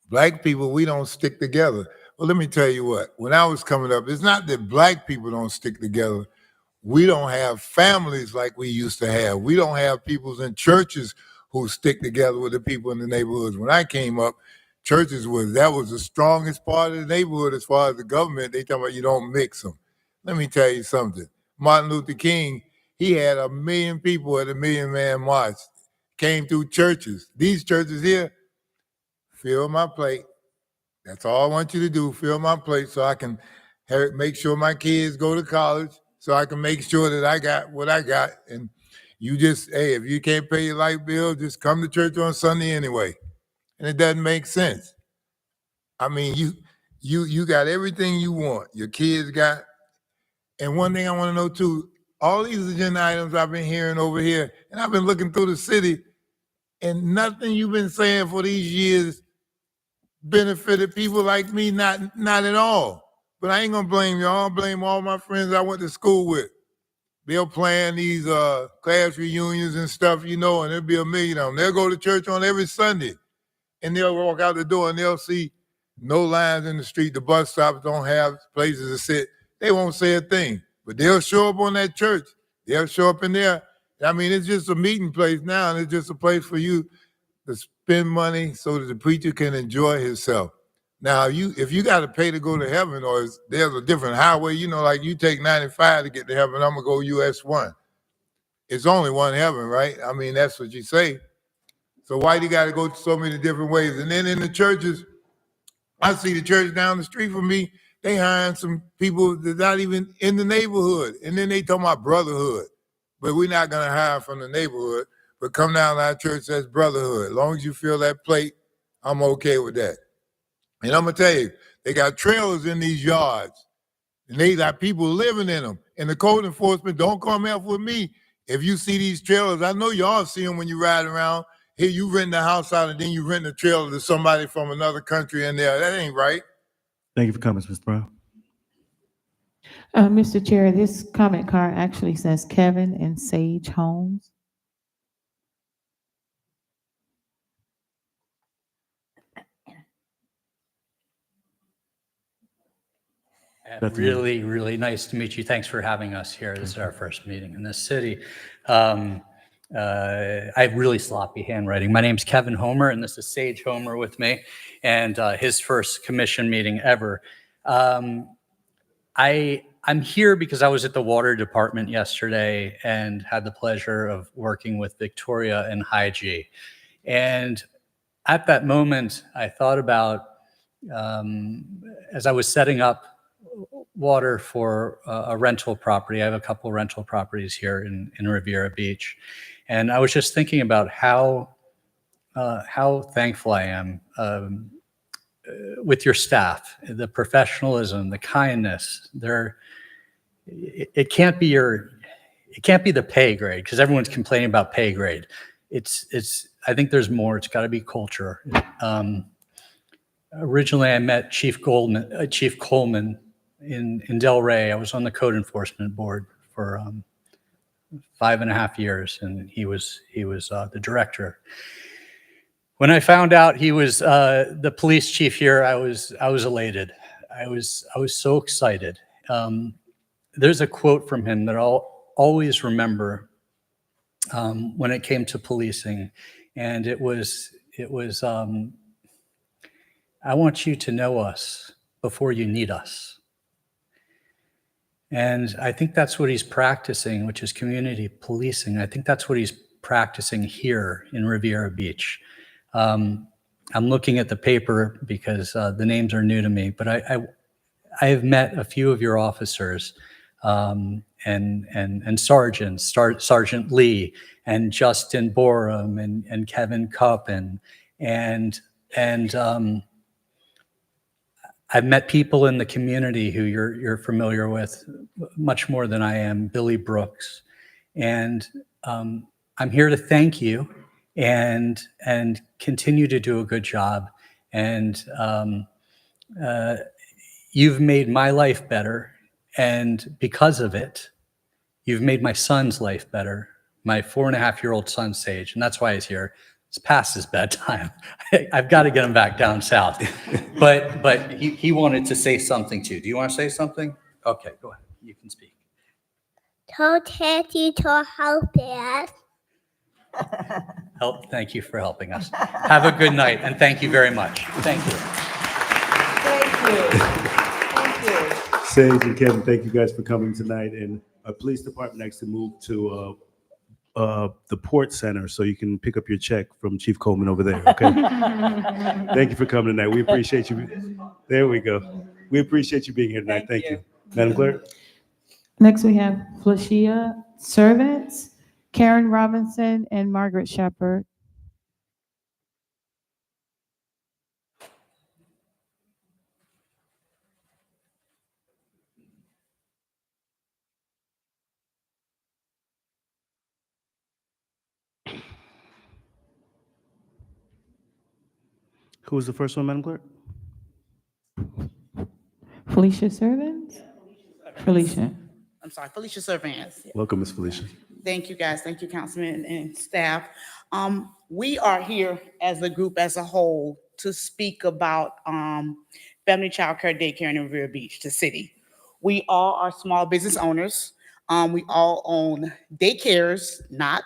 black people, we don't stick together. Well, let me tell you what, when I was coming up, it's not that black people don't stick together. We don't have families like we used to have. We don't have people in churches who stick together with the people in the neighborhoods. When I came up, churches was the strongest part of the neighborhood as far as the government. They talk about you don't mix them. Let me tell you something. Martin Luther King, he had 1 million people at a 1 Million Man March, came through churches. These churches here, fill my plate. That's all I want you to do, fill my plate so I can make sure my kids go to college, so I can make sure that I got what I got. And you just, hey, if you can't pay your light bill, just come to church on Sunday anyway. And it doesn't make sense. I mean, you got everything you want. Your kids got, and one thing I want to know too, all these agenda items I've been hearing over here, and I've been looking through the city, and nothing you've been saying for these years benefited people like me, not at all. But I ain't gonna blame y'all. I'll blame all my friends I went to school with. They'll plan these class reunions and stuff, you know, and there'll be 1 million of them. They'll go to church on every Sunday, and they'll walk out the door and they'll see no lines in the street. The bus stops don't have places to sit. They won't say a thing, but they'll show up on that church. They'll show up in there. I mean, it's just a meeting place now, and it's just a place for you to spend money so that the preacher can enjoy himself. Now, if you got to pay to go to heaven, or there's a different highway, you know, like you take 95 to get to heaven, I'm going to go US 1. It's only one heaven, right? I mean, that's what you say. So why do you got to go so many different ways? And then in the churches, I see the church down the street from me, they hiring some people that's not even in the neighborhood. And then they talk about brotherhood. But we're not going to hire from the neighborhood. But come down to our church, that's brotherhood. As long as you fill that plate, I'm okay with that. And I'm going to tell you, they got trailers in these yards. And they got people living in them. And the code enforcement, don't come up with me. If you see these trailers, I know y'all see them when you ride around. Here, you rent the house out and then you rent a trailer to somebody from another country in there. That ain't right. Thank you for comments, Mr. Brown. Mr. Chair, this comment card actually says Kevin and Sage Holmes. Really, really nice to meet you. Thanks for having us here. This is our first meeting in this city. I have really sloppy handwriting. My name's Kevin Homer, and this is Sage Homer with me, and his first commission meeting ever. I'm here because I was at the water department yesterday and had the pleasure of working with Victoria and Hygie. And at that moment, I thought about, as I was setting up water for a rental property. I have a couple rental properties here in Riviera Beach. And I was just thinking about how thankful I am with your staff, the professionalism, the kindness. It can't be the pay grade, because everyone's complaining about pay grade. I think there's more. It's got to be culture. Originally, I met Chief Coleman in Delray. I was on the code enforcement board for 5.5 years, and he was the director. When I found out he was the police chief here, I was elated. I was so excited. There's a quote from him that I'll always remember when it came to policing, and it was I want you to know us before you need us. And I think that's what he's practicing, which is community policing. I think that's what he's practicing here in Riviera Beach. I'm looking at the paper because the names are new to me, but I have met a few of your officers and sergeants, Sergeant Lee and Justin Borum and Kevin Cuppen and I've met people in the community who you're familiar with much more than I am, Billy Brooks. And I'm here to thank you and continue to do a good job. And you've made my life better. And because of it, you've made my son's life better. My 4.5-year-old son, Sage, and that's why he's here. It's past his bedtime. I've got to get him back down south. But he wanted to say something too. Do you want to say something? Okay, go ahead. You can speak. Thank you for helping us. Thank you for helping us. Have a good night, and thank you very much. Thank you. Thank you. Thank you. Sage and Kevin, thank you guys for coming tonight. And our police department next to move to the Port Center so you can pick up your check from Chief Coleman over there, okay? Thank you for coming tonight. We appreciate you. There we go. We appreciate you being here tonight. Thank you. Madam Clerk? Next, we have Felicia Servants, Karen Robinson, and Margaret Shepherd. Who was the first one, Madam Clerk? Felicia Servants? Felicia. I'm sorry, Felicia Servants. Welcome, Ms. Felicia. Thank you, guys. Thank you, Councilman and staff. We are here as a group as a whole to speak about family childcare daycare in Riviera Beach, the city. We all are small business owners. We all own daycares, not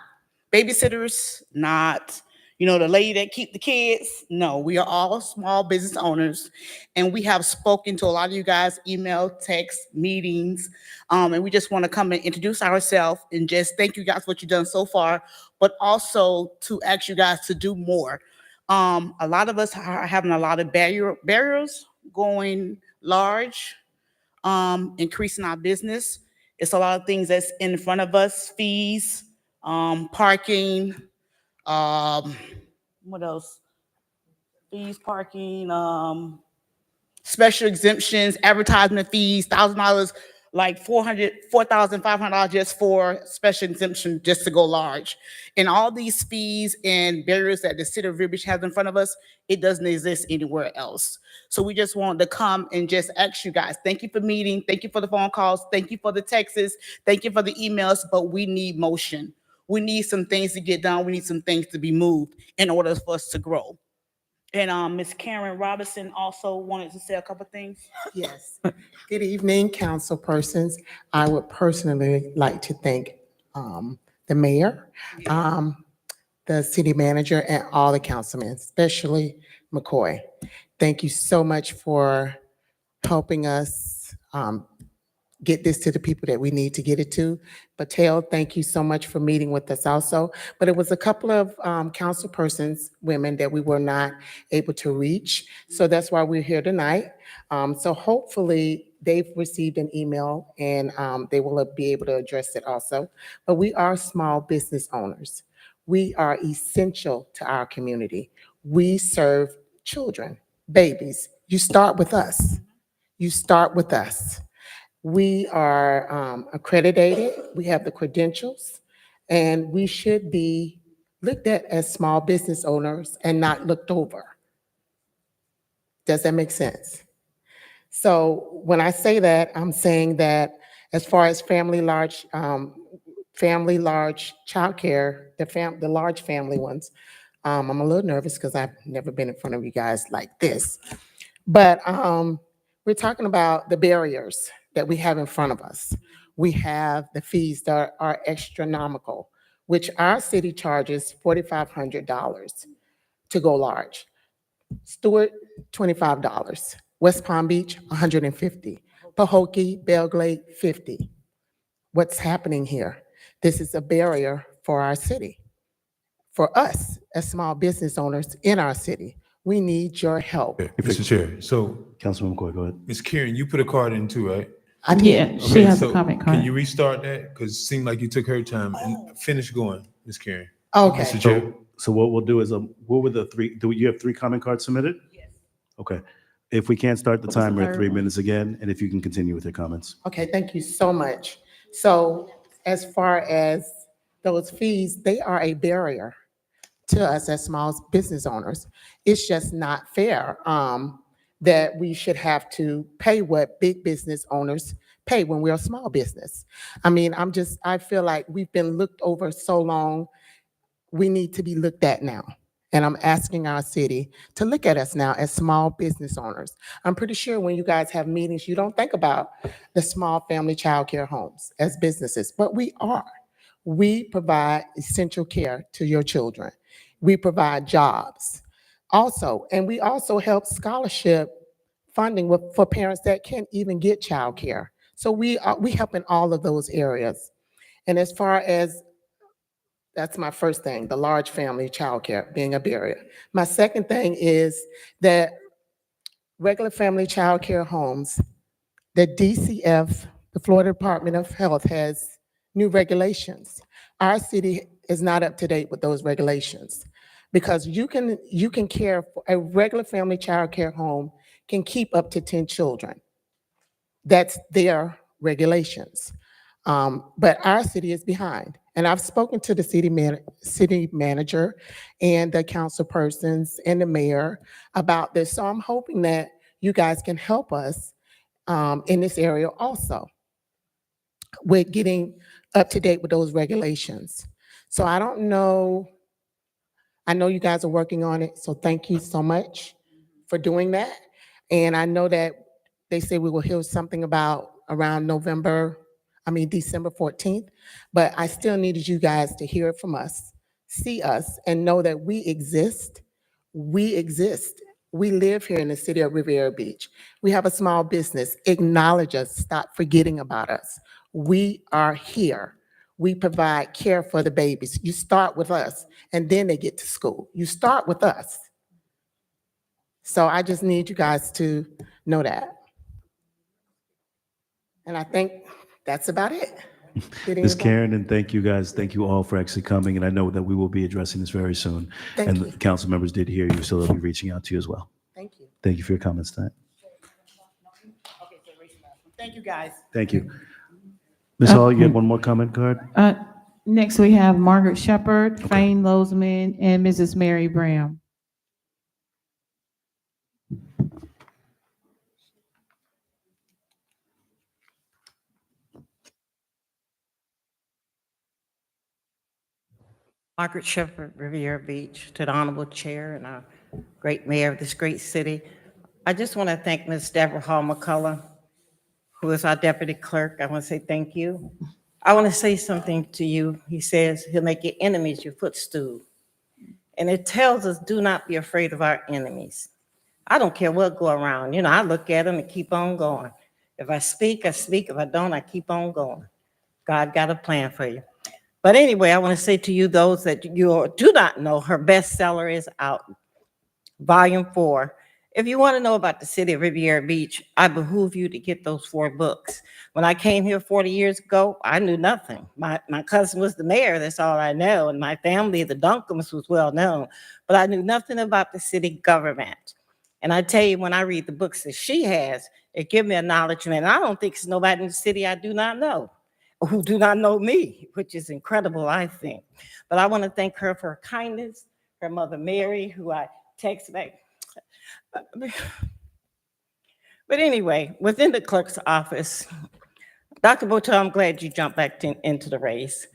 babysitters, not the lady that keep the kids. No, we are all small business owners, and we have spoken to a lot of you guys, email, text, meetings, and we just want to come and introduce ourselves and just thank you guys for what you've done so far, but also to ask you guys to do more. A lot of us are having a lot of barriers going large, increasing our business. It's a lot of things that's in front of us, fees, parking, what else? Fees, parking, special exemptions, advertisement fees, $1,000, like $4,500 just for special exemption just to go large. And all these fees and barriers that the city of Riviera Beach has in front of us, it doesn't exist anywhere else. So we just wanted to come and just ask you guys, thank you for meeting, thank you for the phone calls, thank you for the texts, thank you for the emails, but we need motion. We need some things to get done. We need some things to be moved in order for us to grow. And Ms. Karen Robinson also wanted to say a couple things. Yes. Good evening, council persons. I would personally like to thank the mayor, the city manager, and all the councilmen, especially McCoy. Thank you so much for helping us get this to the people that we need to get it to. Patel, thank you so much for meeting with us also. But it was a couple of council persons, women, that we were not able to reach. So that's why we're here tonight. So hopefully they've received an email and they will be able to address it also. But we are small business owners. We are essential to our community. We serve children, babies. You start with us. You start with us. We are accredited, we have the credentials, and we should be looked at as small business owners and not looked over. Does that make sense? So when I say that, I'm saying that as far as family large childcare, the large family ones, I'm a little nervous because I've never been in front of you guys like this. But we're talking about the barriers that we have in front of us. We have the fees that are astronomical, which our city charges $4,500 to go large. Stewart, $25. West Palm Beach, $150. Pahokee, Belgrade, $50. What's happening here? This is a barrier for our city. For us as small business owners in our city, we need your help. Mr. Chair, so Councilwoman McCoy, go ahead. Ms. Karen, you put a card in too, right? I did. Yeah, she Okay, has a so comment Can card. you restart that? Because it seemed like you took her time and finish going, Ms. Karen. Okay. Mr. Chair. So what we'll do is, what were the three, do you have 3 comment cards submitted? Yes. Okay. If we can't start the What was the timer at third 3 one? minutes again, and if you can continue with your comments. Okay, thank you so much. So as far as those fees, they are a barrier to us as small business owners. It's just not fair that we should have to pay what big business owners pay when we're a small business. I mean, I feel like we've been looked over so long. We need to be looked at now. And I'm asking our city to look at us now as small business owners. I'm pretty sure when you guys have meetings, you don't think about the small family childcare homes as businesses, but we are. We provide essential care to your children. We provide jobs also, and we also help scholarship funding for parents that can't even get childcare. So we help in all of those areas. And as far as that's my first thing, the large family childcare being a barrier. My second thing is that regular family childcare homes, the DCF, the Florida Department of Health, has new regulations. Our city is not up to date with those regulations because you can care for a regular family childcare home can keep up to 10 children. That's their regulations. But our city is behind. And I've spoken to the city manager and the council persons and the mayor about this. So I'm hoping that you guys can help us in this area also with getting up to date with those regulations. So I don't know. I know you guys are working on it. So thank you so much for doing that. And I know that they say we will hear something about around December 14th, but I still needed you guys to hear it from us, see us, and know that we exist. We exist. We live here in the city of Riviera Beach. We have a small business. Acknowledge us. Stop forgetting about us. We are here. We provide care for the babies. You start with us, and then they get to school. You start with us. So I just need you guys to know that. And I think that's about it. Ms. Karen, and thank you guys. Thank you all for actually coming. And I know that we will be addressing this very soon. Thank you. The council members did hear you, so they'll be reaching out to you as well. Thank you. Thank you for your comments tonight. Thank you, guys. Thank you. Ms. Hall, you had one more comment card? Next, we have Margaret Shepherd, Fane Lozman, and Mrs. Mary Brown. Margaret Shepherd, Riviera Beach, to the Honorable Chair and our great mayor of this great city. I just want to thank Ms. Deborah Hall McCullough, who is our deputy clerk. I want to say thank you. I want to say something to you. He says he'll make your enemies your footstool. And it tells us, do not be afraid of our enemies. I don't care what go around. You know, I look at them and keep on going. If I speak, I speak. If I don't, I keep on going. God got a plan for you. But anyway, I want to say to you, those that you do not know, her bestseller is out, Volume 4. If you want to know about the city of Riviera Beach, I behoove you to get those 4 books. When I came here 40 years ago, I knew nothing. My cousin was the mayor, that's all I know, and my family, the Duncans, was well known, but I knew nothing about the city government. And I tell you, when I read the books that she has, it gives me acknowledgement. I don't think there's nobody in the city I do not know, who do not know me, which is incredible, I think. But I want to thank her for her kindness, her mother Mary, who I text back. But anyway, within the clerk's office, Dr. Botel, I'm glad you jumped back into the race.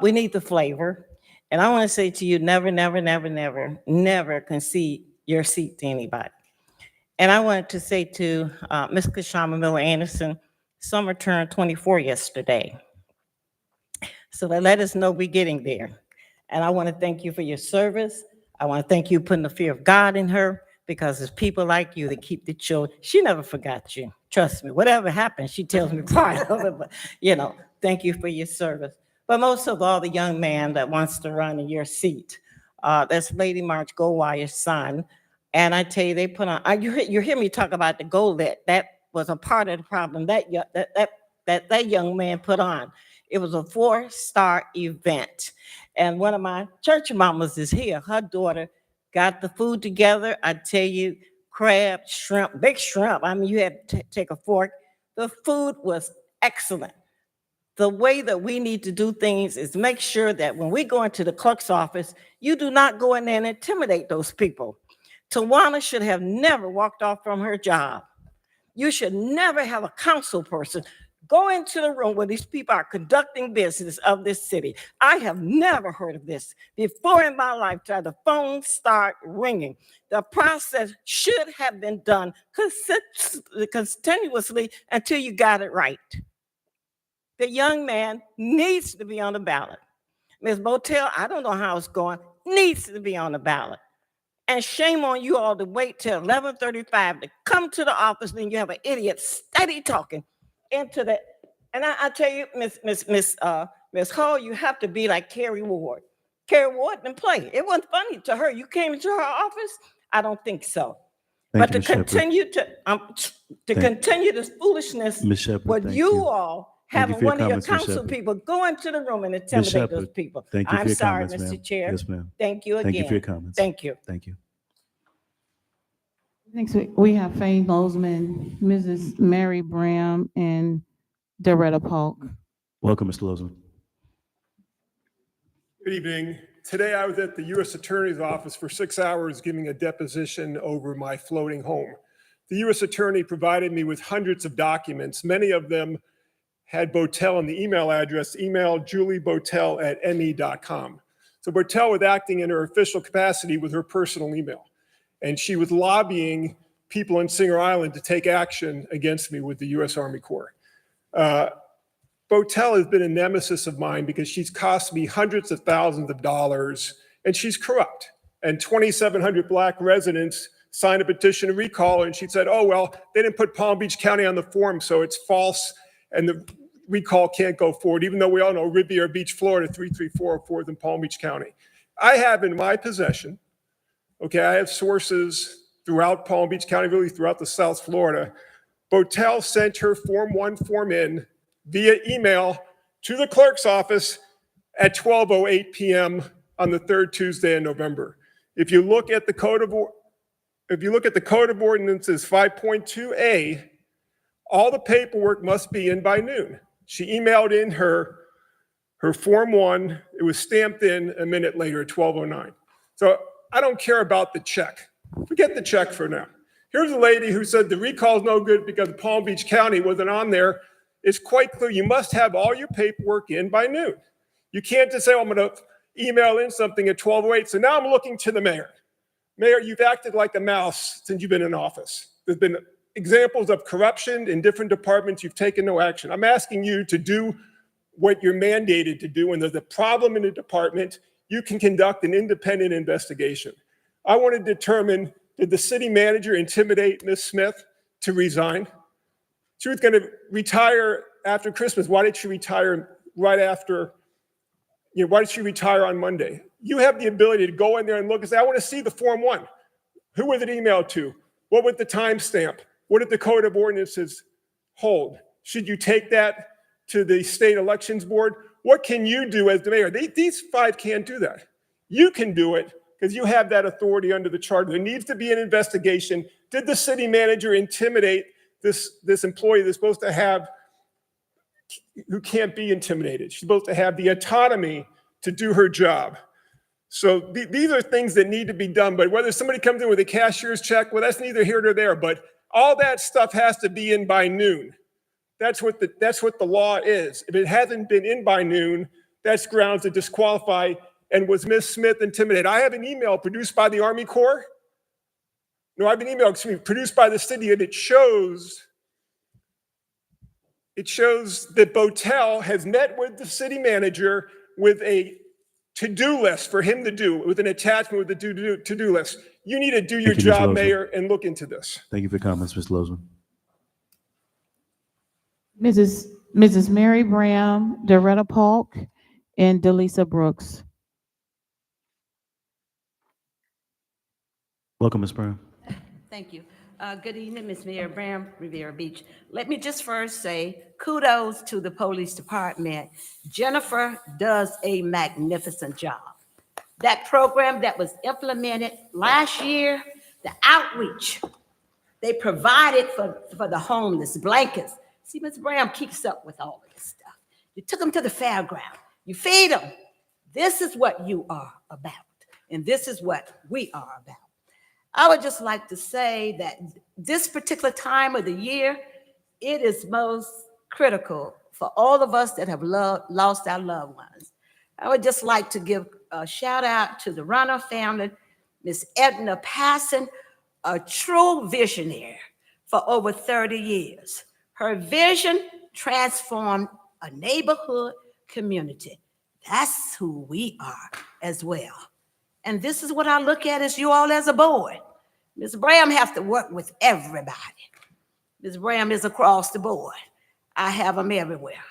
We need the flavor. And I want to say to you, never, never, never, never, never concede your seat to anybody. And I wanted to say to Ms. Kashama Miller Anderson, Summer turned 24 yesterday. So that let us know we're getting there. And I want to thank you for your service. I want to thank you for putting the fear of God in her, because it's people like you that keep the children. She never forgot you. Trust me, whatever happens, she tells me part of it, but thank you for your service. But most of all, the young man that wants to run in your seat, that's Lady March Goldwire's son. And I tell you, they put on, you hear me talk about the GoLet. That was a part of the problem that young man put on. It was a 4-star event. And one of my church mamas is here. Her daughter got the food together. I tell you, crab, shrimp, big shrimp. I mean, you had to take a fork. The food was excellent. The way that we need to do things is make sure that when we go into the clerk's office, you do not go in there and intimidate those people. Tawana should have never walked off from her job. You should never have a council person go into the room where these people are conducting business of this city. I have never heard of this before in my lifetime. The phone start ringing. The process should have been done continuously until you got it right. The young man needs to be on the ballot. Ms. Botel, I don't know how it's going, needs to be on the ballot. And shame on you all to wait till 11:35 to come to the office, then you have an idiot steady talking into that. And I tell you, Miss Hall, you have to be like Carrie Ward. Carrie Ward didn't play. It wasn't funny to her. You came into her office? I don't think so. But to continue continue this foolishness with you all having one of your council people go into the room and intimidate those people. Thank you for I'm your sorry, comments, Mr. ma'am. Chair. Yes, ma'am. Thank you again. Thank you for your comments. Thank you. Thank you. Next we have Faye Bozeman, Mrs. Mary Bram, and Doretta Polk. Welcome, Mr. Lozman. Good evening. Today I was at the U.S. Attorney's office for 6 hours giving a deposition over my floating home. The U.S. Attorney provided me with hundreds of documents. Many of them had Botel in the email address, email juliebotel@me.com. So Botel was acting in her official capacity with her personal email. And she was lobbying people in Singer Island to take action against me with the U.S. Army Corps. Botel has been a nemesis of mine because she's cost me hundreds of thousands of dollars, and she's corrupt. And 2,700 Black residents signed a petition to recall her, and she said, oh, well, they didn't put Palm Beach County on the form, so it's false, and the recall can't go forward, even though we all know Riviera Beach, Florida, 33404 is in Palm Beach County. I have in my possession, okay, I have sources throughout Palm Beach County, really throughout the South Florida. Botel sent her Form 1 form in via email to the clerk's office at 12:08 p.m. on the third Tuesday in November. If you look at the Code of Ordinances 5.2a, all the paperwork must be in by noon. She emailed in her Form 1. It was stamped in a minute later at 12:09. So I don't care about the check. Forget the check for now. Here's a lady who said the recall is no good because Palm Beach County wasn't on there. It's quite clear you must have all your paperwork in by noon. You can't just say, oh, I'm going to email in something at 12:08. So now I'm looking to the mayor. Mayor, you've acted like a mouse since you've been in office. There's been examples of corruption in different departments. You've taken no action. I'm asking you to do what you're mandated to do. When there's a problem in a department, you can conduct an independent investigation. I want to determine, did the city manager intimidate Ms. Smith to resign? She was going to retire after Christmas. Why did she retire right after? Why did she retire on Monday? You have the ability to go in there and look and say, I want to see the Form 1. Who was it emailed to? What was the timestamp? What did the Code of Ordinances hold? Should you take that to the state elections board? What can you do as the mayor? These five can't do that. You can do it because you have that authority under the charter. There needs to be an investigation. Did the city manager intimidate this employee that's supposed to have, who can't be intimidated? She's supposed to have the autonomy to do her job. So these are things that need to be done. But whether somebody comes in with a cashier's check, well, that's neither here nor there. But All that stuff has to be in by noon. That's what the law is. If it hasn't been in by noon, that's grounds to disqualify. And was Ms. Smith intimidated? I have an email produced by the Army Corps. No, I have an email, produced by the city, and it shows that Botel has met with the city manager with a to-do list for him to do, with an attachment with the to-do list. You need to do your Thank you, Ms. job, Lozman. Mayor, and look into this. Thank you for your comments, Ms. Lozman. Mrs. Mary Bram, Doretta Polk, and Delisa Brooks. Welcome, Ms. Brown. Thank you. Good evening, Ms. Mayor Bram, Riviera Beach. Let me just first say kudos to the police department. Jennifer does a magnificent job. That program that was implemented last year, the outreach they provided for the homeless, blankets. See, Ms. Bram keeps up with all of this stuff. You took them to the fairground. You feed them. This is what you are about, and this is what we are about. I would just like to say that this particular time of the year, it is most critical for all of us that have lost our loved ones. I would just like to give a shout out to the Runner family, Miss Edna Passon, a true visionary for over 30 years. Her vision transformed a neighborhood community. That's who we are as well. And this is what I look at as you all as a board. Ms. Bram has to work with everybody. Ms. Bram is across the board. I have them everywhere.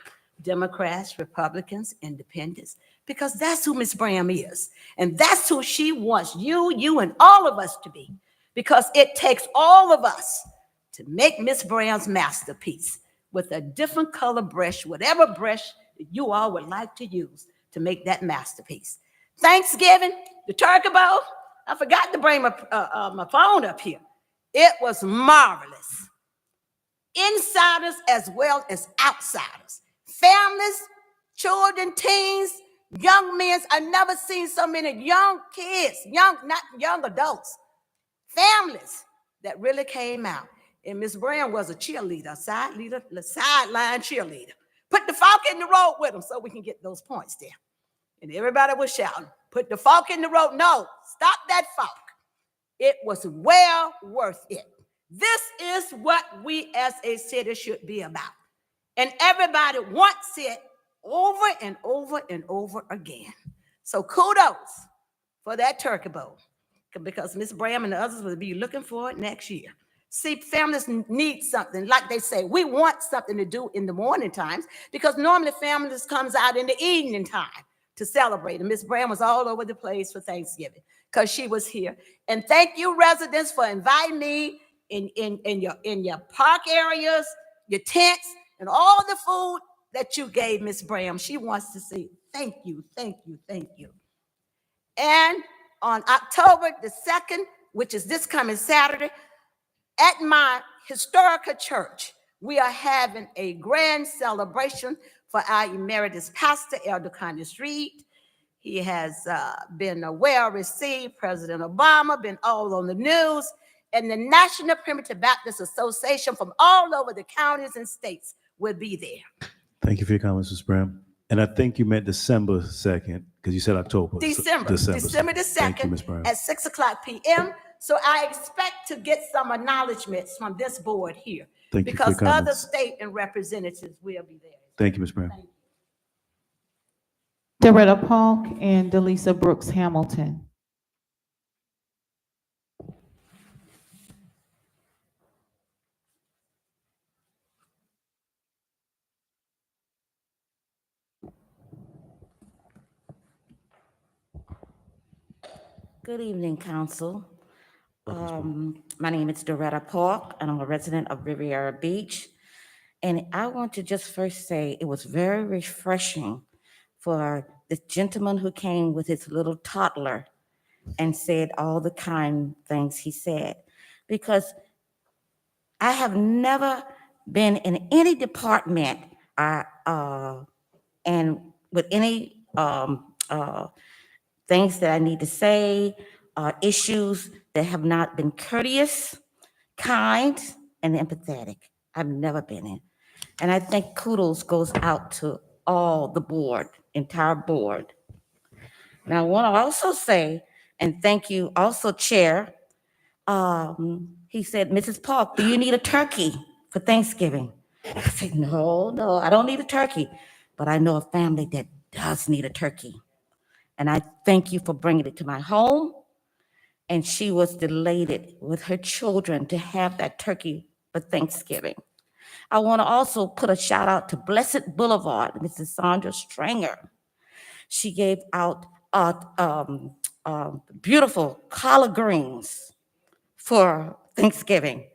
Democrats, Republicans, Independents, because that's who Ms. Bram is. And that's who she wants you, and all of us to be. Because it takes all of us to make Ms. Bram's masterpiece with a different color brush, whatever brush that you all would like to use to make that masterpiece. Thanksgiving, the turkey bowl, I forgot to bring my phone up here. It was marvelous. Insiders as well as outsiders. Families, children, teens, young men. I've never seen so many young kids, not young adults, families that really came out. And Miss Brown was a cheerleader, a sideline cheerleader. Put the fork in the road with them so we can get those points there. And everybody was shouting, put the fork in the road. No, stop that fork. It was well worth it. This is what we as a city should be about. And everybody wants it over and over and over again. So kudos for that turkey bowl, because Miss Bram and the others will be looking for it next year. See, families need something. Like they say, we want something to do in the morning times, because normally families comes out in the evening time to celebrate. And Miss Bram was all over the place for Thanksgiving because she was here. And thank you, residents, for inviting me in your park areas, your tents, and all the food that you gave Miss Bram. She wants to say thank you, thank you, thank you. And on October the 2nd, which is this coming Saturday, at my historical church, we are having a grand celebration for our emeritus pastor, Elder Connie Reed. He has been well received. President Obama been all on the news, and the National Primitive Baptist Association from all over the counties and states will be there. Thank you for your comments, Ms. Brown. And I think you meant December 2nd, because you said October. December the Thank you, Ms. 2nd Brown. at 6:00 p.m. So I expect to get some acknowledgments from this board here. Thank you for your because other comments. state and representatives will be there. Thank you, Ms. Brown. Doretta Polk and Delisa Brooks Hamilton. Good evening, Council. My name is Doretta Polk, and I'm a resident of Riviera Beach. And I want to just first say it was very refreshing for this gentleman who came with his little toddler and said all the kind things he said. Because I have never been in any department and with any things that I need to say, issues that have not been courteous, kind, and empathetic. I've never been in. And I think kudos goes out to all the board, entire board. And I want to also say, and thank you also, Chair. He said, Mrs. Park, do you need a turkey for Thanksgiving? I said, no, I don't need a turkey, but I know a family that does need a turkey. And I thank you for bringing it to my home. And she was delighted with her children to have that turkey for Thanksgiving. I want to also put a shout out to Blessed Boulevard, Mrs. Sandra Stringer. She gave out beautiful collard greens for Thanksgiving.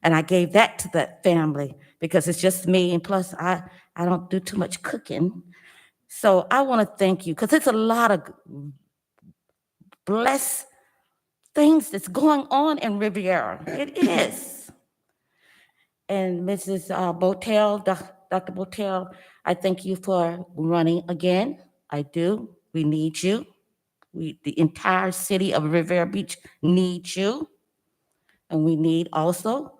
And I gave that to that family because it's just me. And plus, I don't do too much cooking. So I want to thank you because it's a lot of blessed things that's going on in Riviera. It is. And Mrs. Botel, Dr. Botel, I thank you for running again. I do. We need you. The entire city of Riviera Beach needs you. And we need also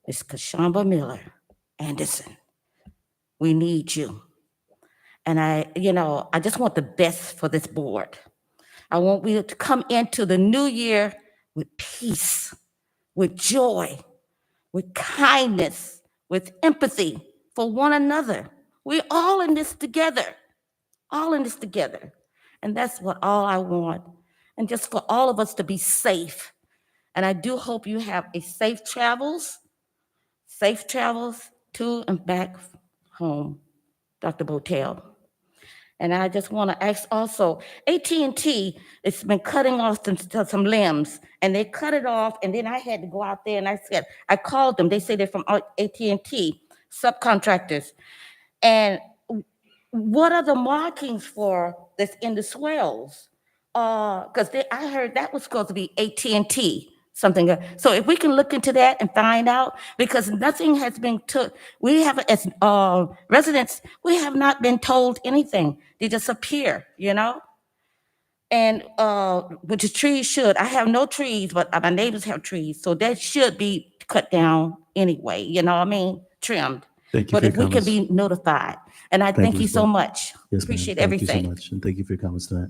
Ms. Kashamba Miller Anderson. We need you. And I just want the best for this board. I want we to come into the new year with peace, with joy, with kindness, with empathy for one another. We're all in this together, all in this together. And that's what all I want. And just for all of us to be safe. And I do hope you have a safe travels to and back home, Dr. Botel. And I just want to ask also, AT&T, it's been cutting off some limbs, and they cut it off, and then I had to go out there, and I called them. They say they're from AT&T, subcontractors. And what are the markings for that's in the swells? Because I heard that was supposed to be AT&T, something. So if we can look into that and find out, because nothing has been took, we have, as residents, we have not been told anything. They just appear, And which the trees should. I have no trees, but my neighbors have trees, so that should be cut down anyway. Trimmed. Thank you But for if your we can comments. be notified, and I thank you Ms. so Brooks. much. Yes, ma'am. Appreciate Thank everything. you so much, and thank you for your comments tonight.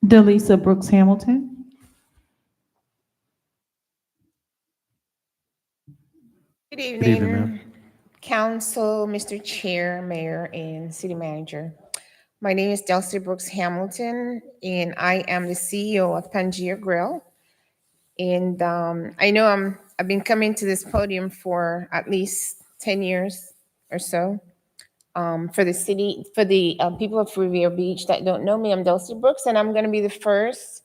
Delisa Brooks Hamilton. Good Good evening, evening, ma'am. Council, Mr. Chair, Mayor, and City Manager. My name is Delcy Brooks Hamilton, and I am the CEO of Pangea Grill. And I know I've been coming to this podium for at least 10 years or so. For the city, for the people of Riviera Beach that don't know me, I'm Delcy Brooks, and I'm going to be the first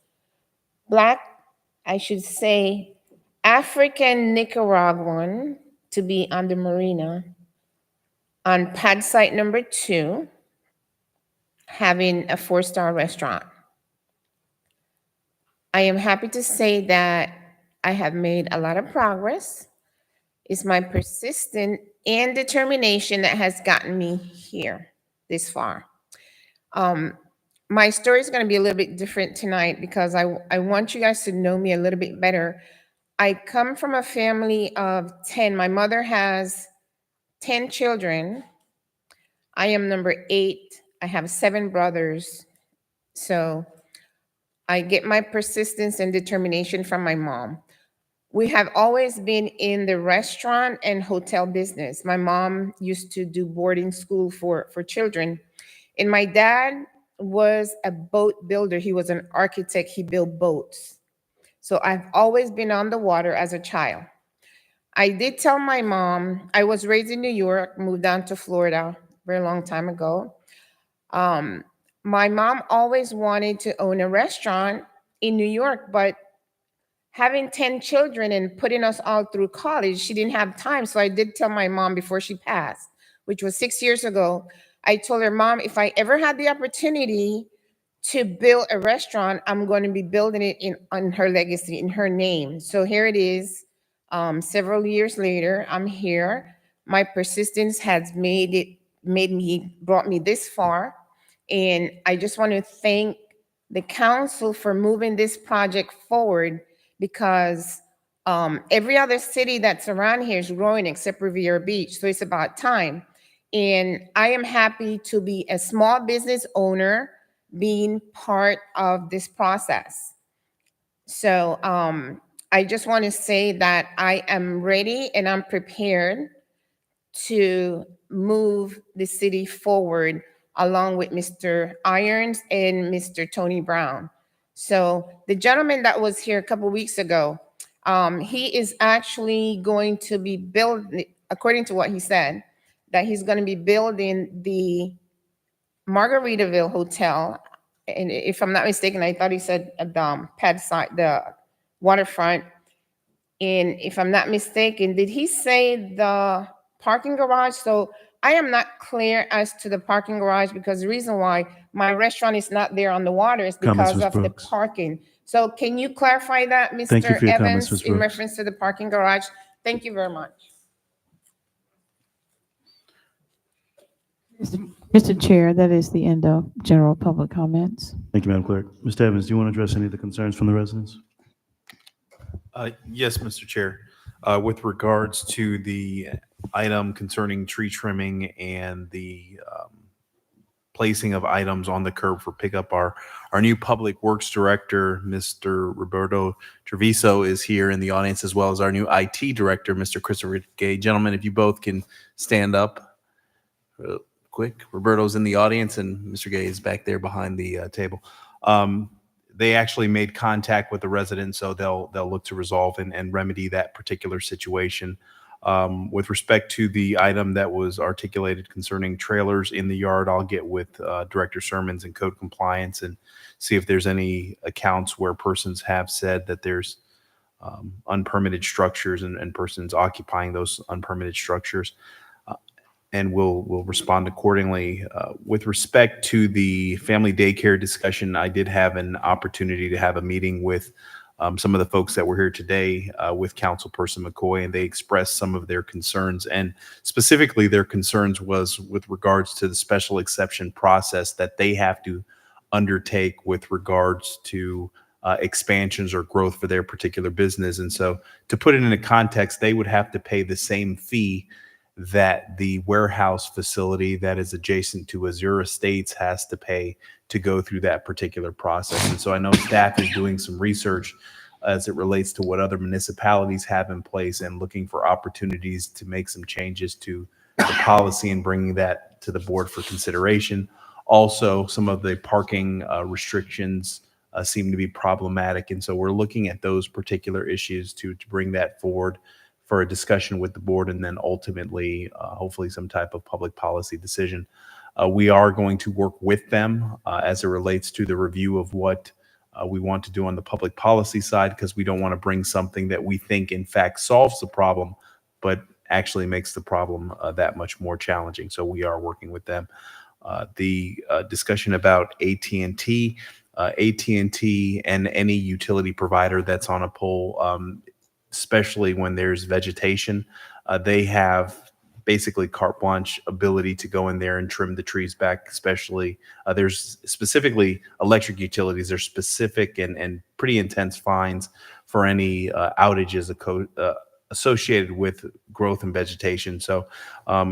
Black, I should say, African Nicaraguan to be on the marina on pad site number 2, having a 4-star restaurant. I am happy to say that I have made a lot of progress. It's my persistence and determination that has gotten me here this far. My story is going to be a little bit different tonight because I want you guys to know me a little bit better. I come from a family of 10. My mother has 10 children. I am number 8. I have 7 brothers. So I get my persistence and determination from my mom. We have always been in the restaurant and hotel business. My mom used to do boarding school for children. And my dad was a boat builder. He was an architect. He built boats. So I've always been on the water as a child. I did tell my mom, I was raised in New York, moved down to Florida a very long time ago. My mom always wanted to own a restaurant in New York, but having 10 children and putting us all through college, she didn't have time. So I did tell my mom before she passed, which was 6 years ago. I told her, Mom, if I ever had the opportunity to build a restaurant, I'm going to be building it on her legacy, in her name. So here it is. Several years later, I'm here. My persistence has brought me this far. And I just want to thank the council for moving this project forward, because Every other city that's around here is growing except Riviera Beach, so it's about time. And I am happy to be a small business owner being part of this process. So I just want to say that I am ready and I'm prepared to move the city forward along with Mr. Irons and Mr. Tony Brown. So the gentleman that was here a couple weeks ago, he is actually going to be building, according to what he said, that he's going to be building the Margaritaville Hotel. And if I'm not mistaken, I thought he said pad side, the waterfront. And if I'm not mistaken, did he say the parking garage? So I am not clear as to the parking garage because the reason why my restaurant is not there on the water is Comments, because Ms. of the Brooks. parking. So can you clarify that, Thank you Mr. for your comments, Evans, Ms. in Brooks. reference to the parking garage? Thank you very much. Mr. Chair, that is the end of general public comments. Thank you, Madam Clerk. Mr. Evans, do you want to address any of the concerns from the residents? Yes, Mr. Chair. With regards to the item concerning tree trimming and the placing of items on the curb for pickup, our new Public Works Director, Mr. Roberto Treviso, is here in the audience, as well as our new IT Director, Mr. Christopher Gay. Gentlemen, if you both can stand up real quick. Roberto's in the audience, and Mr. Gay is back there behind the table. They actually made contact with the residents, so they'll look to resolve and remedy that particular situation. With respect to the item that was articulated concerning trailers in the yard, I'll get with Director Sermons and Code Compliance and see if there's any accounts where persons have said that there's unpermitted structures and persons occupying those unpermitted structures. And we'll respond accordingly. With respect to the family daycare discussion, I did have an opportunity to have a meeting with some of the folks that were here today with Councilperson McCoy, and they expressed some of their concerns. And specifically, their concerns was with regards to the special exception process that they have to undertake with regards to expansions or growth for their particular business. And so to put it into context, they would have to pay the same fee that the warehouse facility that is adjacent to Azure Estates has to pay to go through that particular process. And so I know staff is doing some research as it relates to what other municipalities have in place and looking for opportunities to make some changes to the policy and bringing that to the board for consideration. Also, some of the parking restrictions seem to be problematic. And so we're looking at those particular issues to bring that forward for a discussion with the board, and then ultimately, hopefully some type of public policy decision. We are going to work with them as it relates to the review of what we want to do on the public policy side, because we don't want to bring something that we think in fact solves the problem, but actually makes the problem that much more challenging. So we are working with them. The discussion about AT&T, AT&T and any utility provider that's on a pole, especially when there's vegetation, they have basically carte blanche ability to go in there and trim the trees back, especially there's specifically electric utilities. There's specific and pretty intense fines for any outages associated with growth and vegetation. So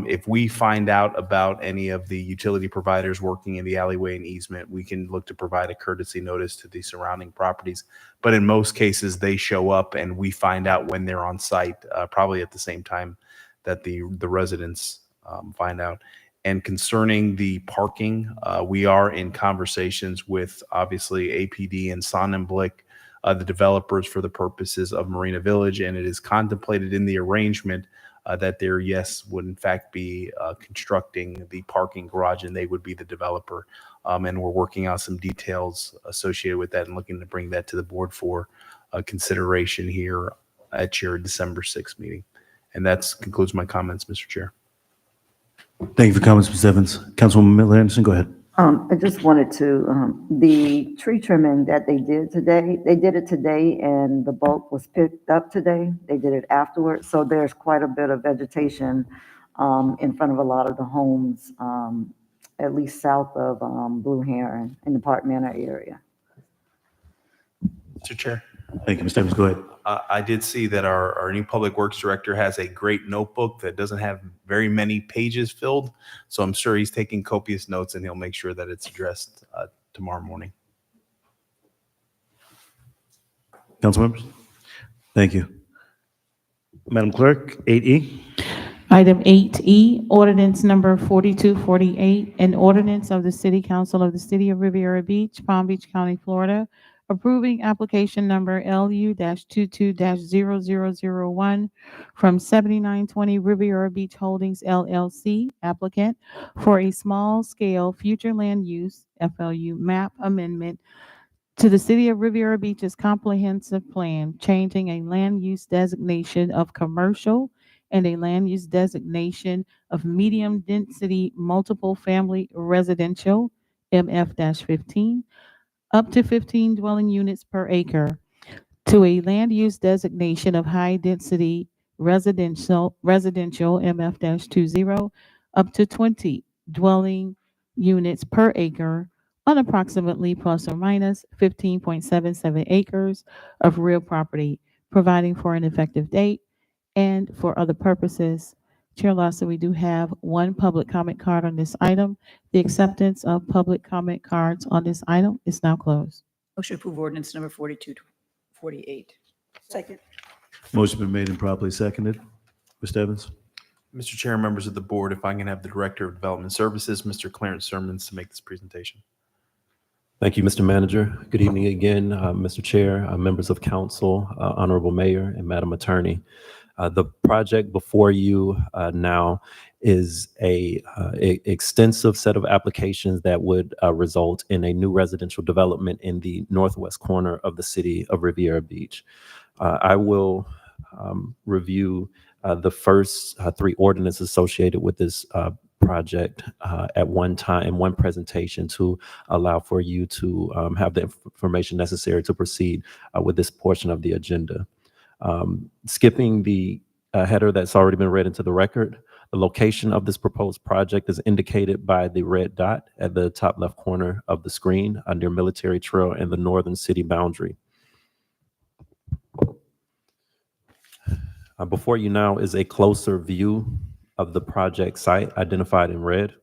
if we find out about any of the utility providers working in the alleyway and easement, we can look to provide a courtesy notice to the surrounding properties. But in most cases, they show up and we find out when they're on site, probably at the same time that the residents find out. And concerning the parking, we are in conversations with obviously APD and Sonnenblick, the developers, for the purposes of Marina Village, and it is contemplated in the arrangement that there, yes, would in fact be constructing the parking garage, and they would be the developer. And we're working out some details associated with that and looking to bring that to the board for consideration here at your December 6th meeting. And that concludes my comments, Mr. Chair. Thank you for comments, Ms. Evans. Councilwoman Miller Anderson, go ahead. I just wanted to, the tree trimming that they did today, they did it today and the bulk was picked up today. They did it afterwards. So there's quite a bit of vegetation in front of a lot of the homes, at least south of Blue Heron in the Park Manor area. Mr. Chair. Thank you, Mr. Evans. Go ahead. I did see that our new public works director has a great notebook that doesn't have very many pages filled. So I'm sure he's taking copious notes and he'll make sure that it's addressed tomorrow morning. Council members? Thank you. Madam Clerk, 8E. Item 8E, ordinance number 4248, an ordinance of the City Council of the City of Riviera Beach, Palm Beach County, Florida, approving application number LU-22-0001 from 7920 Riviera Beach Holdings LLC, applicant for a small-scale future land use, FLU, map amendment to the City of Riviera Beach's comprehensive plan, changing a land use designation of commercial and a land use designation of medium-density multiple-family residential, MF-15, up to 15 dwelling units per acre, to a land use designation of high-density residential, MF-20, up to 20 dwelling units per acre on approximately plus or minus 15.77 acres of real property, providing for an effective date and for other purposes. Chair Lawson, we do have one public comment card on this item. The acceptance of public comment cards on this item is now closed. Motion to approve ordinance number 4248. Second. Motion been made and properly seconded. Mr. Evans? Mr. Chair, members of the board, if I can have the Director of Development Services, Mr. Clarence Sermons, to make this presentation. Thank you, Mr. Manager. Good evening again, Mr. Chair, members of council, Honorable Mayor, and Madam Attorney. The project before you now is a extensive set of applications that would result in a new residential development in the northwest corner of the city of Riviera Beach. I will review the first three ordinances associated with this project at one time in one presentation to allow for you to have the information necessary to proceed with this portion of the agenda. Skipping the header that's already been read into the record, the location of this proposed project is indicated by the red dot at the top left corner of the screen near Military Trail and the northern city boundary. Before you now is a closer view of the project site identified in red.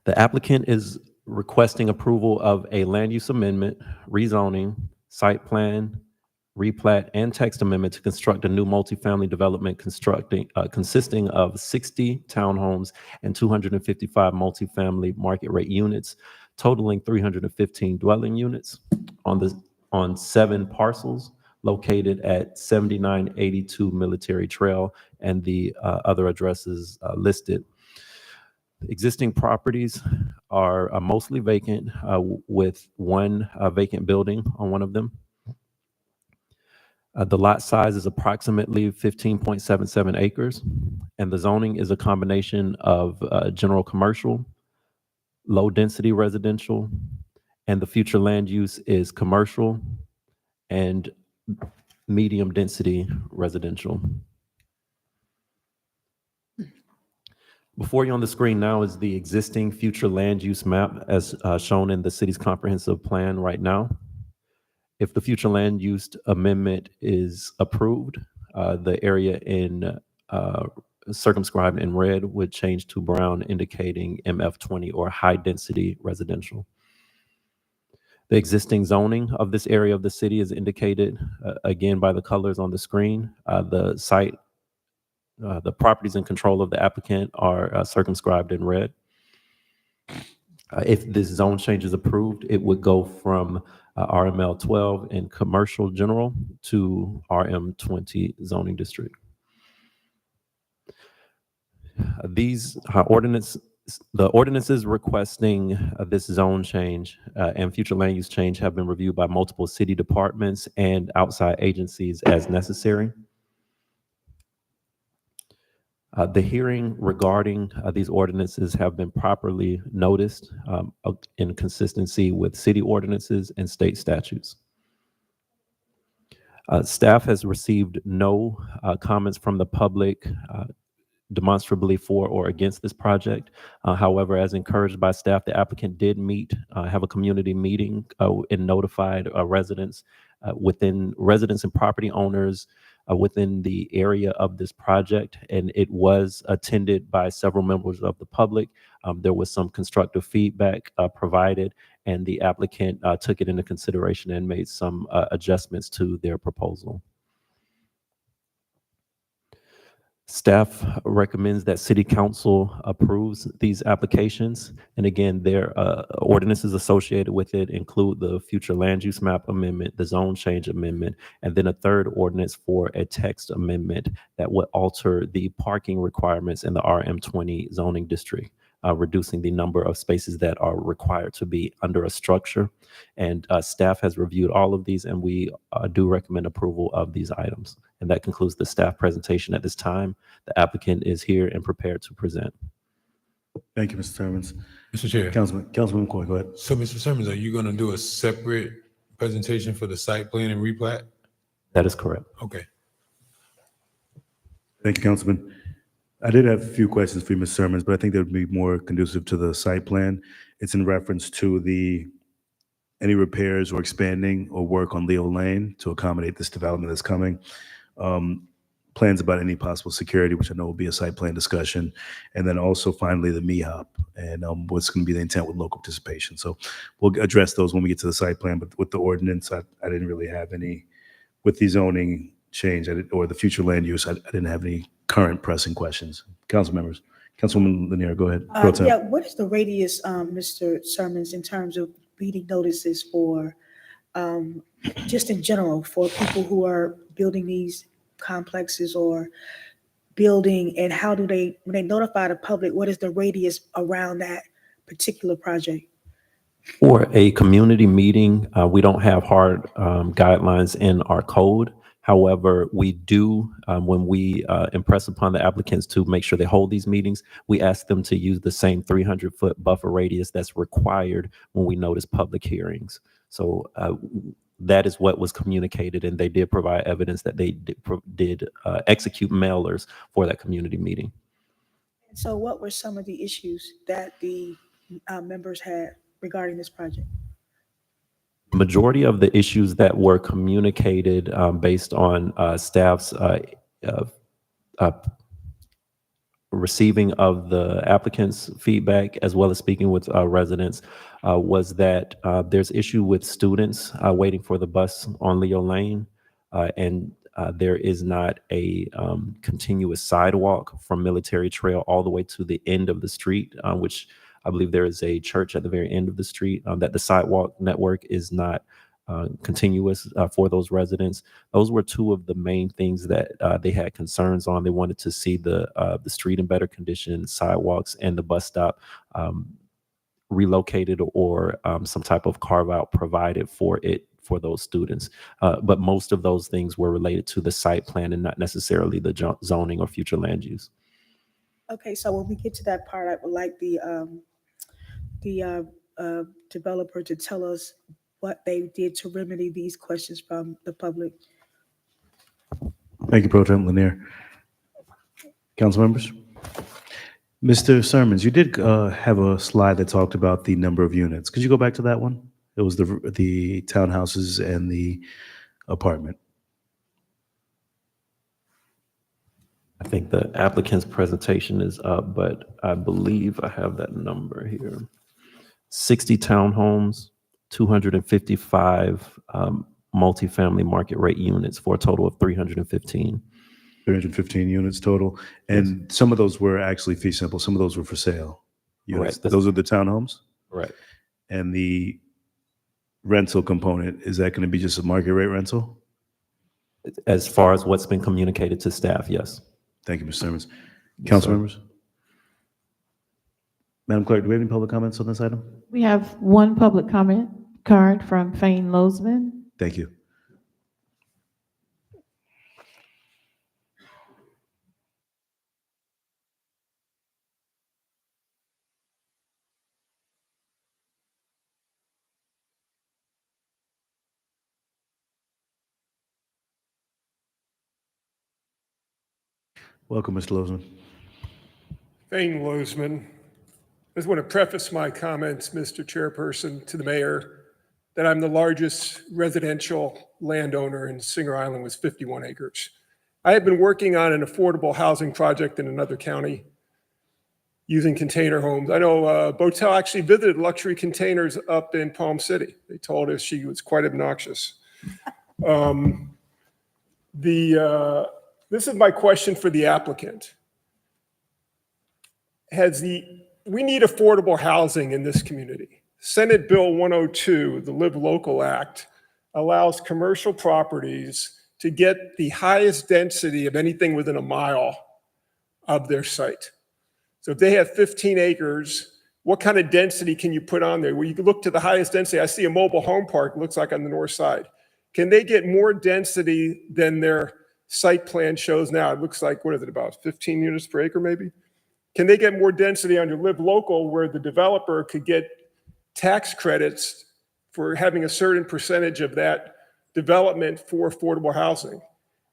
The applicant is requesting approval of a land use amendment, rezoning, site plan, replat, and text amendment to construct a new multifamily development consisting of 60 townhomes and 255 multifamily market rate units, totaling 315 dwelling units on 7 parcels located at 7982 Military Trail and the other addresses listed. Existing properties are mostly vacant with one vacant building on one of them. The lot size is approximately 15.77 acres, and the zoning is a combination of general commercial, low density residential, and the future land use is commercial and medium density residential. Before you on the screen now is the existing future land use map as shown in the city's comprehensive plan right now. If the future land use amendment is approved, the area in circumscribed in red would change to brown, indicating MF20 or high density residential. The existing zoning of this area of the city is indicated again by the colors on the screen. The site, the properties in control of the applicant are circumscribed in red. If this zone change is approved, it would go from RML 12 in commercial general to RM 20 zoning district. These the ordinances requesting this zone change and future land use change have been reviewed by multiple city departments and outside agencies as necessary. The hearing regarding these ordinances have been properly noticed in consistency with city ordinances and state statutes. Staff has received no comments from the public demonstrably for or against this project. However, as encouraged by staff, the applicant did have a community meeting and notified residents and property owners within the area of this project, and it was attended by several members of the public. There was some constructive feedback provided, and the applicant took it into consideration and made some adjustments to their proposal. Staff recommends that City Council approves these applications. And again, their ordinances associated with it include the future land use map amendment, the zone change amendment, and then a third ordinance for a text amendment that would alter the parking requirements in the RM20 zoning district, reducing the number of spaces that are required to be under a structure. And staff has reviewed all of these, and we do recommend approval of these items. And that concludes the staff presentation at this time. The applicant is here and prepared to present. Thank you, Mr. Sermons. Mr. Chair. Councilman McCoy, go ahead. So, Mr. Sermons, are you going to do a separate presentation for the site plan and replat? That is correct. Okay. Thank you, Councilman. I did have a few questions for you, Mr. Sermons, but I think that would be more conducive to the site plan. It's in reference to any repairs or expanding or work on Leo Lane to accommodate this development that's coming. Plans about any possible security, which I know will be a site plan discussion. And then also finally the MEHOP and what's going to be the intent with local participation. So we'll address those when we get to the site plan, but with the ordinance, I didn't really have any, with the zoning change or the future land use, I didn't have any current pressing questions. Council members, Councilwoman Lanier, go ahead. Pro Tem. Yeah, what is the radius, Mr. Sermons, in terms of reading notices for, just in general, for people who are building these complexes or building, and how do they, when they notify the public, what is the radius around that particular project? For a community meeting, we don't have hard guidelines in our code. However, we do, when we impress upon the applicants to make sure they hold these meetings, we ask them to use the same 300-foot buffer radius that's required when we notice public hearings. So that is what was communicated, and they did provide evidence that they did execute mailers for that community meeting. So what were some of the issues that the members had regarding this project? Majority of the issues that were communicated based on staff's receiving of the applicant's feedback, as well as speaking with residents, was that there's issue with students waiting for the bus on Leo Lane, and there is not a continuous sidewalk from Military Trail all the way to the end of the street, which I believe there is a church at the very end of the street, that the sidewalk network is not continuous for those residents. Those were two of the main things that they had concerns on. They wanted to see the street in better condition, sidewalks, and the bus stop relocated or some type of carve out provided for those students. But most of those things were related to the site plan and not necessarily the zoning or future land use. Okay, so when we get to that part, I would like the developer to tell us what they did to remedy these questions from the public. Thank you, Pro Tem Lanier. Council members? Mr. Sermons, you did have a slide that talked about the number of units. Could you go back to that one? It was the townhouses and the apartment. I think the applicant's presentation is up, but I believe I have that number here. 60 townhomes, 255 multifamily market rate units for a total of 315. 315 units total. And yes, some of those were actually fee simple. Some of those were for sale units. Right. Those are the townhomes? Right. And the rental component, is that going to be just a market rate rental? As far as what's been communicated to staff, yes. Thank you, Mr. Sermons. Council members? Madam Clerk, do we have any public comments on this item? We have one public comment card from Fane Losman. Thank you. Welcome, Mr. Losman. Thane Lozman. I just want to preface my comments, Mr. Chairperson, to the mayor, that I'm the largest residential landowner in Singer Island with 51 acres. I have been working on an affordable housing project in another county using container homes. I know Botel actually visited luxury containers up in Palm City. They told us she was quite obnoxious. This is my question for the applicant. We need affordable housing in this community. Senate Bill 102, the Live Local Act, allows commercial properties to get the highest density of anything within a mile of their site. So if they have 15 acres, what kind of density can you put on there? Well, you can look to the highest density. I see a mobile home park, looks like on the north side. Can they get more density than their site plan shows now? It looks like, what is it, about 15 units per acre maybe? Can they get more density under Live Local where the developer could get tax credits for having a certain percentage of that development for affordable housing?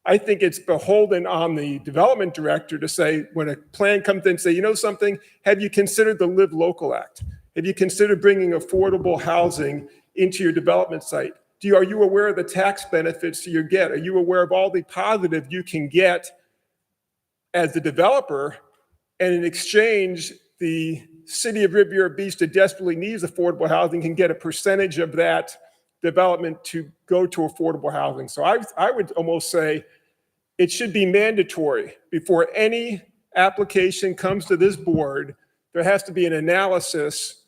I think it's beholden on the development director to say, when a plan comes in, say, you know something, have you considered the Live Local Act? Have you considered bringing affordable housing into your development site? Are you aware of the tax benefits you get? Are you aware of all the positive you can get as the developer? And in exchange, the city of Riviera Beach that desperately needs affordable housing can get a percentage of that development to go to affordable housing. So I would almost say it should be mandatory before any application comes to this board. There has to be an analysis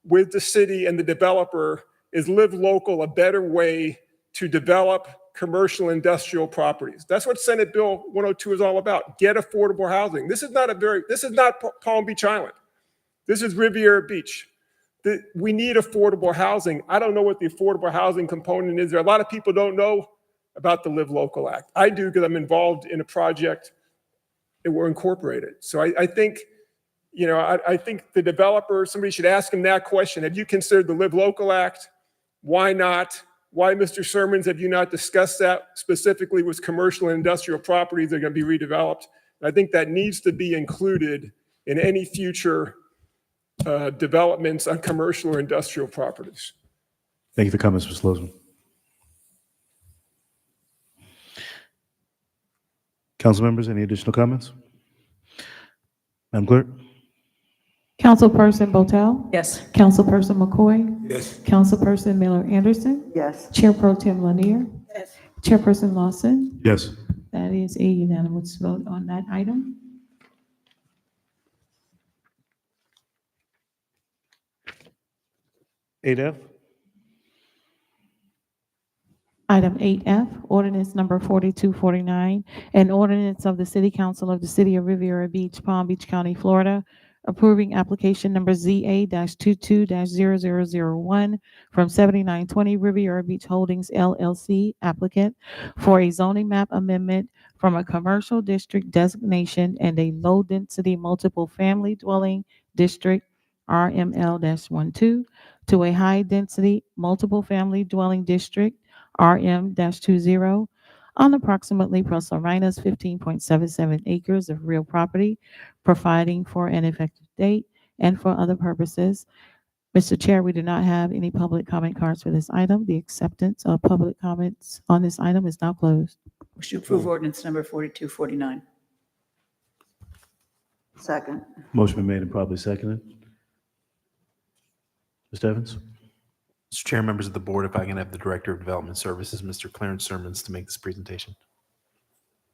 with the city and the developer. Is Live Local a better way to develop commercial industrial properties? That's what Senate Bill 102 is all about. Get affordable housing. This is not Palm Beach Island. This is Riviera Beach. We need affordable housing. I don't know what the affordable housing component is. There are a lot of people don't know about the Live Local Act. I do because I'm involved in a project that we're incorporated. So I think, I think the developer, somebody should ask him that question. Have you considered the Live Local Act? Why not? Why, Mr. Sermons, have you not discussed that specifically with commercial and industrial properties that are going to be redeveloped? And I think that needs to be included in any future developments on commercial or industrial properties. Thank you for comments, Ms. Lozman. Council members, any additional comments? Madam Clerk? Councilperson Botel? Yes. Councilperson McCoy? Yes. Councilperson Miller Anderson? Yes. Chair Pro Tem Lanier? Yes. Chairperson Lawson? Yes. That is a unanimous vote on that item. F. Item 8F, ordinance number 4249, an ordinance of the City Council of the City of Riviera Beach, Palm Beach County, Florida, approving application number ZA-22-0001 from 7920 Riviera Beach Holdings LLC applicant for a zoning map amendment from a commercial district designation and a low-density multiple family dwelling district RML-12 to a high-density multiple family dwelling district RM-20 on approximately plus or minus 15.77 acres of real property, providing for an effective date and for other purposes. Mr. Chair, we do not have any public comment cards for this item. The acceptance of public comments on this item is now closed. We should approve ordinance number 4249. Second. Motion been made and probably seconded. Mr. Evans? Mr. Chair, members of the board, if I can have the Director of Development Services, Mr. Clarence Sermons, to make this presentation.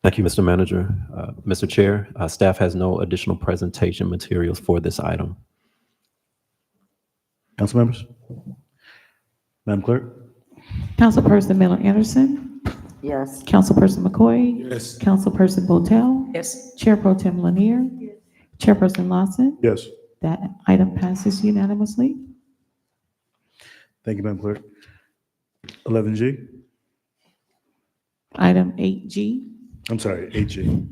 Thank you, Mr. Manager. Mr. Chair, staff has no additional presentation materials for this item. Council members? Madam Clerk? Councilperson Miller Anderson? Yes. Councilperson McCoy? Yes. Councilperson Botel? Yes. Chair Pro Tem Lanier? Chairperson Lawson? Yes. That item passes unanimously. Thank you, Madam Clerk. 11G? Item 8G. I'm sorry, 8G.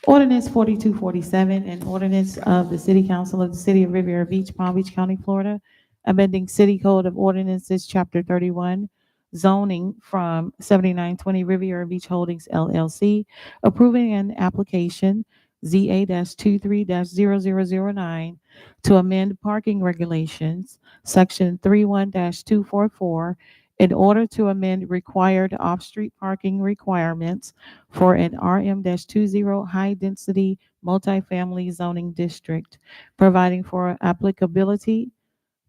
Ordinance 4247, an ordinance of the City Council of the City of Riviera Beach, Palm Beach County, Florida, amending City Code of Ordinances, Chapter 31, zoning from 7920 Riviera Beach Holdings LLC, approving an application ZA-23-0009 to amend parking regulations, section 31-244, in order to amend required off-street parking requirements for an RM-20 high-density multifamily zoning district, providing for applicability,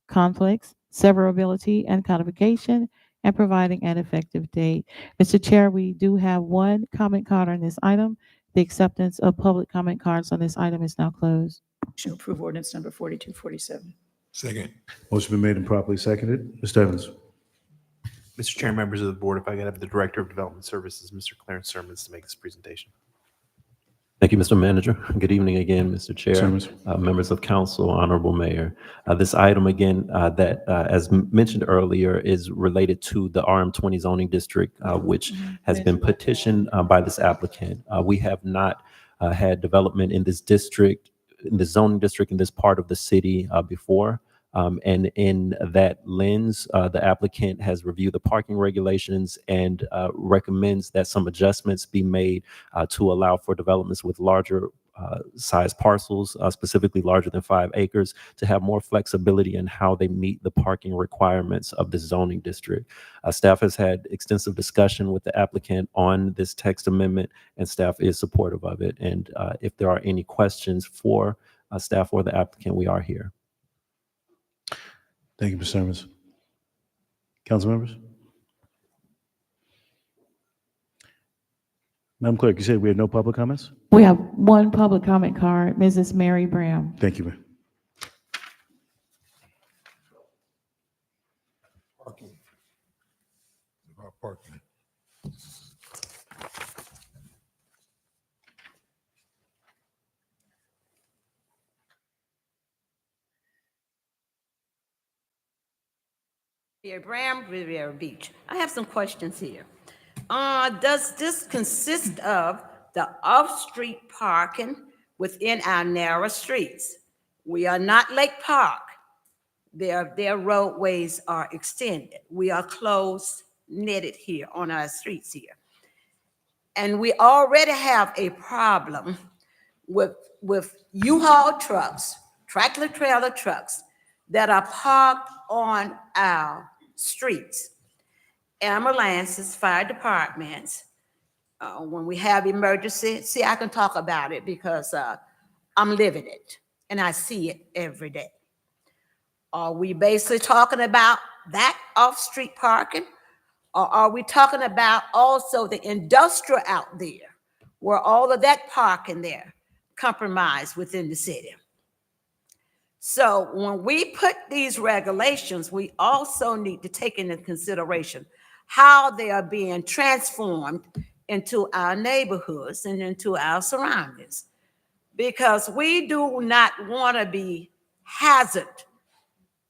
conflicts, severability, and codification, and providing an effective date. Mr. Chair, we do have one comment card on this item. The acceptance of public comment cards on this item is now closed. Motion to approve ordinance number 4247. Second. Motion been made and properly seconded. Mr. Evans. Mr. Chair, members of the board, if I could have the Director of Development Services, Mr. Clarence Sermons, to make this presentation. Thank you, Mr. Manager. Good evening again, Mr. Chair, Sermons. members of council, honorable mayor. This item again, as mentioned earlier, is related to the RM20 zoning district, which has been petitioned by this applicant. We have not had development in this district, in the zoning district in this part of the city before. And in that lens, the applicant has reviewed the parking regulations and recommends that some adjustments be made to allow for developments with larger size parcels, specifically larger than 5 acres, to have more flexibility in how they meet the parking requirements of the zoning district. Staff has had extensive discussion with the applicant on this text amendment, and staff is supportive of it. And if there are any questions for staff or the applicant, we are here. Thank you, Mr. Sermons. Council members? Madam Clerk, you said we had no public comments? We have one public comment card, Mrs. Mary Bram. Thank you, ma'am. Parking. About parking. Here, Bram, Riviera Beach. I have some questions here. Does this consist of the off-street parking within our narrow streets? We are not Lake Park. Their roadways are extended. We are close knitted here on our streets here. And we already have a problem with U-Haul trucks, tractor trailer trucks that are parked on our streets. Ambulances, fire departments, when we have emergency, see, I can talk about it because I'm living it and I see it every day. Are we basically talking about that off-street parking? Or are we talking about also the industrial out there where all of that parking there compromised within the city? So when we put these regulations, we also need to take into consideration how they are being transformed into our neighborhoods and into our surroundings. Because we do not want to be hazard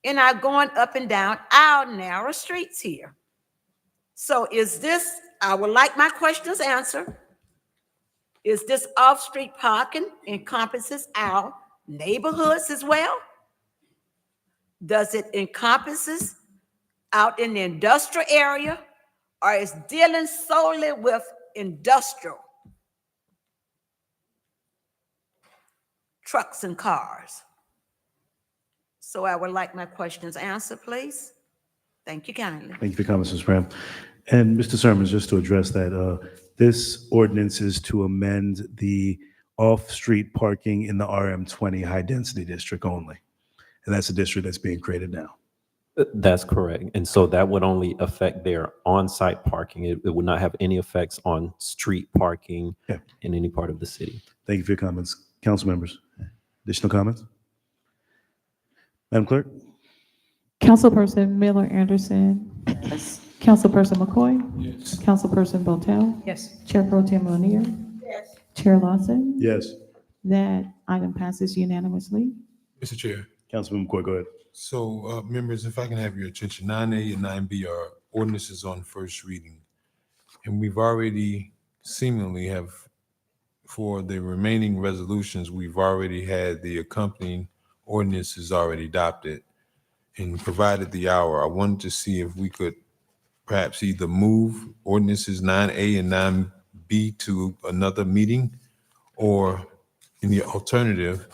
in our going up and down our narrow streets here. So is this, I would like my questions answered. Is this off-street parking encompasses our neighborhoods as well? Does it encompasses out in the industrial area, or is dealing solely with industrial trucks and cars? So I would like my questions answered, please. Thank you kindly. Thank you for your comments, Ms. Bram. And Mr. Sermons, just to address that, this ordinance is to amend the off-street parking in the RM20 high-density district only. And that's a district that's being created now. That's correct. And so that would only affect their on-site parking. It would not have any effects on street parking in any part of the city. Thank you for your comments. Council members, additional comments? Madam Clerk? Councilperson Miller Anderson. Yes. Councilperson McCoy. Yes. Councilperson Botel. Yes. Chair Pro Tem Lanier. Yes. Chair Lawson. Yes. That item passes unanimously. Mr. Chair. Councilman McCoy, go ahead. So, members, if I can have your attention, 9A and 9B are ordinances on first reading. And we've already seemingly have, for the remaining resolutions, we've already had the accompanying ordinances already adopted. And provided the hour, I wanted to see if we could perhaps either move ordinances 9A and 9B to another meeting, or in the alternative,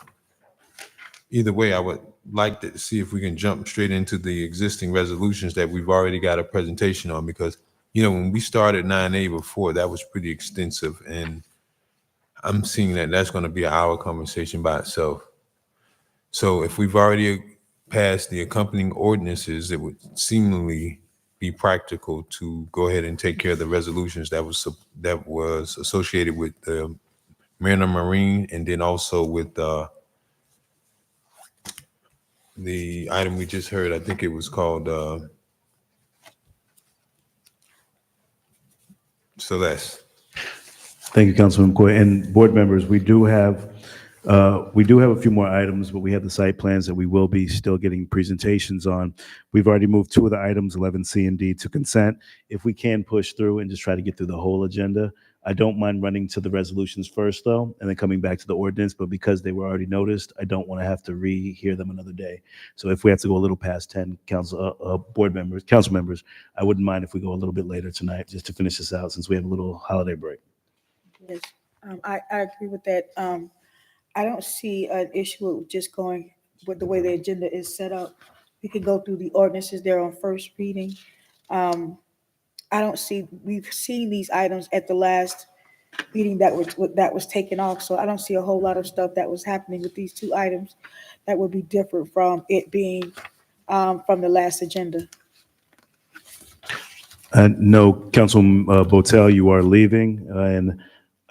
either way, I would like to see if we can jump straight into the existing resolutions that we've already got a presentation on, because, when we started 9A before, that was pretty extensive, and I'm seeing that that's going to be an hour conversation by itself. So if we've already passed the accompanying ordinances, it would seemingly be practical to go ahead and take care of the resolutions that was associated with the Mariner Marine, and then also with the item we just heard. I think it was called Celeste. Thank you, Councilman McCoy. And board members, we do have a few more items, but we have the site plans that we will be still getting presentations on. We've already moved two of the items, 11C and D, to consent. If we can push through and just try to get through the whole agenda, I don't mind running to the resolutions first, though, and then coming back to the ordinance. But because they were already noticed, I don't want to have to rehear them another day. So if we have to go a little past 10 council members, I wouldn't mind if we go a little bit later tonight just to finish this out, since we have a little holiday break. Yes, I agree with that. I don't see an issue with just going with the way the agenda is set up. We could go through the ordinances there on first reading. We've seen these items at the last meeting that was taken off, so I don't see a whole lot of stuff that was happening with these two items that would be different from it being from the last agenda. No, Councilman Botel, you are leaving, and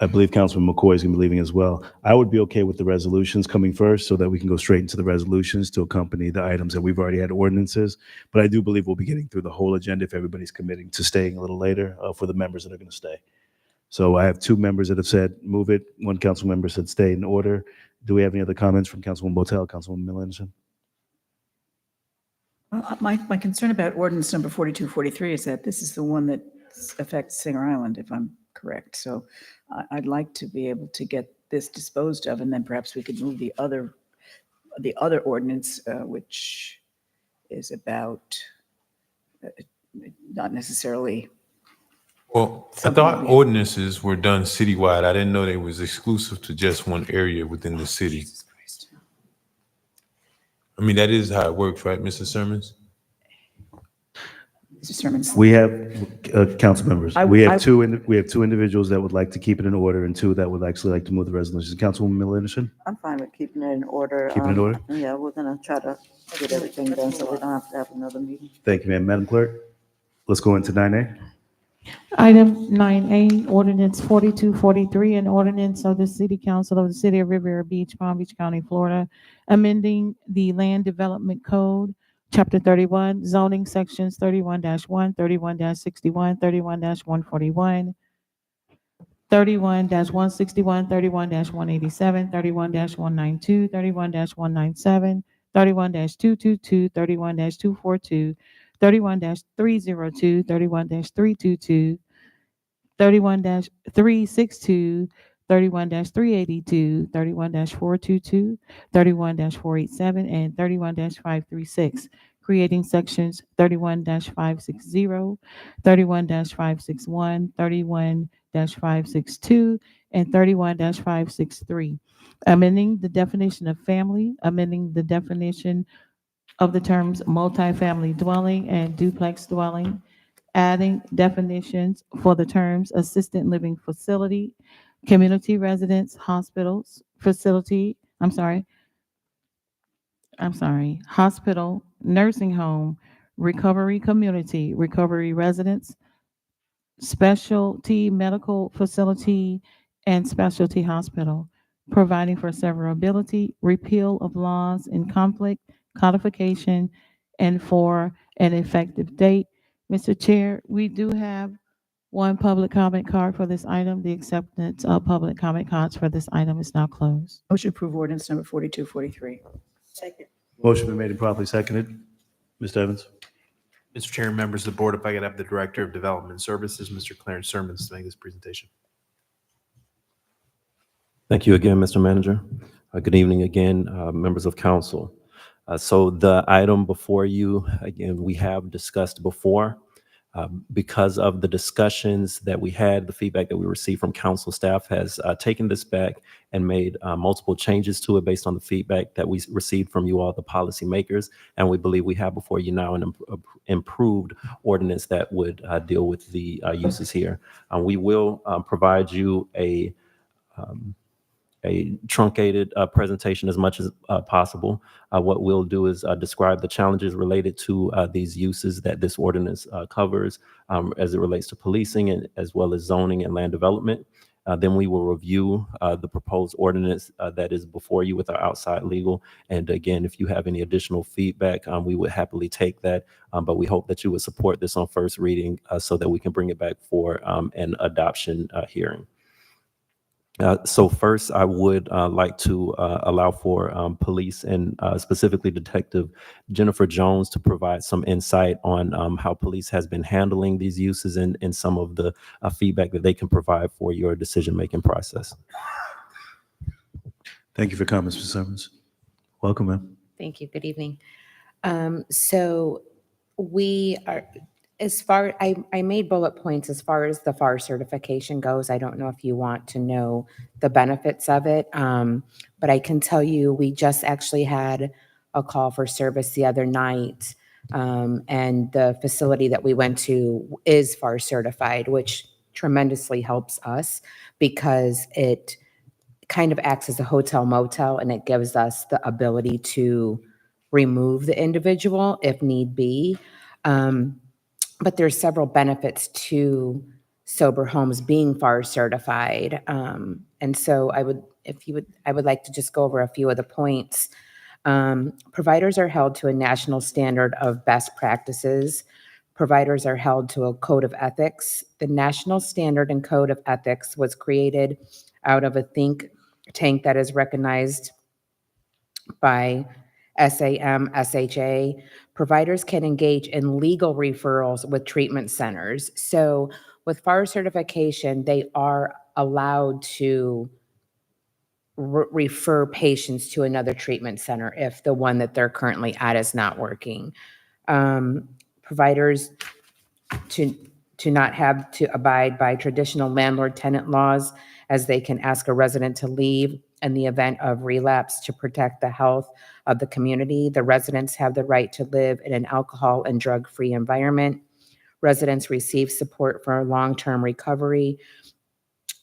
I believe Councilman McCoy is going to be leaving as well. I would be okay with the resolutions coming first so that we can go straight into the resolutions to accompany the items that we've already had ordinances. But I do believe we'll be getting through the whole agenda if everybody's committing to staying a little later for the members that are going to stay. So I have two members that have said move it. One council member said stay in order. Do we have any other comments from Councilman Botel, Councilwoman Miller-Anderson? My concern about ordinance number 4243 is that this is the one that affects Singer Island, if I'm correct. So I'd like to be able to get this disposed of, and then perhaps we could move the other ordinance, which is about not necessarily. Well, I thought ordinances were done citywide. I didn't know they was exclusive to just one area within the city. I mean, that is how it works, right, Mr. Sermons? Mr. Sermons. We have council members. We have two individuals that would like to keep it in order, and two that would actually like to move the resolutions. Councilwoman Miller-Anderson? I'm fine with keeping it in order. Keeping it in order? Yeah, we're gonna try to get everything done so we don't have to have another meeting. Thank you, ma'am. Madam Clerk, let's go into 9A. Item 9A, ordinance 4243, an ordinance of the City Council of the City of Riviera Beach, Palm Beach County, Florida, amending the Land Development Code, Chapter 31, zoning sections 31-1, 31-61, 31-141, 31-161, 31-187, 31-192, 31-197, 31-222, 31-242, 31-302, 31-322, 31-362, 31-382, 31-422, 31-487, and 31-536, creating sections 31-560, 31-561, 31-562, and 31-563, amending the definition of family, amending the definition of the terms multifamily dwelling and duplex dwelling, adding definitions for the terms assisted living facility, community residence, hospitals, hospital, nursing home, recovery community, recovery residence, specialty medical facility, and specialty hospital, providing for severability, repeal of laws in conflict, codification, and for an effective date. Mr. Chair, we do have one public comment card for this item. The acceptance of public comment cards for this item is now closed. Motion to approve ordinance number 4243. Second. Motion been made and properly seconded. Mr. Evans? Mr. Chair and members of the board, if I could have the Director of Development Services, Mr. Clarence Sermons, to make this presentation. Thank you again, Mr. Manager. Good evening again, members of council. So the item before you, again, we have discussed before. Because of the discussions that we had, the feedback that we received from council staff has taken this back and made multiple changes to it based on the feedback that we received from you all, the policymakers. And we believe we have before you now an improved ordinance that would deal with the uses here. We will provide you a truncated presentation as much as possible. What we'll do is describe the challenges related to these uses that this ordinance covers as it relates to policing and as well as zoning and land development. Then we will review the proposed ordinance that is before you with our outside legal. And again, if you have any additional feedback, we would happily take that. But we hope that you would support this on first reading so that we can bring it back for an adoption hearing. So first, I would like to allow for police and specifically Detective Jennifer Jones to provide some insight on how police has been handling these uses and some of the feedback that they can provide for your decision-making process. Thank you for coming, Mr. Simmons. Welcome, ma'am. Thank you. Good evening. So we are, as far, I made bullet points as far as the FAR certification goes. I don't know if you want to know the benefits of it, but I can tell you we just actually had a call for service the other night, and the facility that we went to is FAR certified, which tremendously helps us because it kind of acts as a hotel motel and it gives us the ability to remove the individual if need be. But there's several benefits to sober homes being FAR certified. And so I would like to just go over a few of the points. Providers are held to a national standard of best practices. Providers are held to a code of ethics. The National Standard and Code of Ethics was created out of a think tank that is recognized by SAM, SHA. Providers can engage in legal referrals with treatment centers. So with FAR certification, they are allowed to refer patients to another treatment center if the one that they're currently at is not working. Providers to not have to abide by traditional landlord-tenant laws, as they can ask a resident to leave in the event of relapse to protect the health of the community. The residents have the right to live in an alcohol and drug-free environment. Residents receive support for long-term recovery.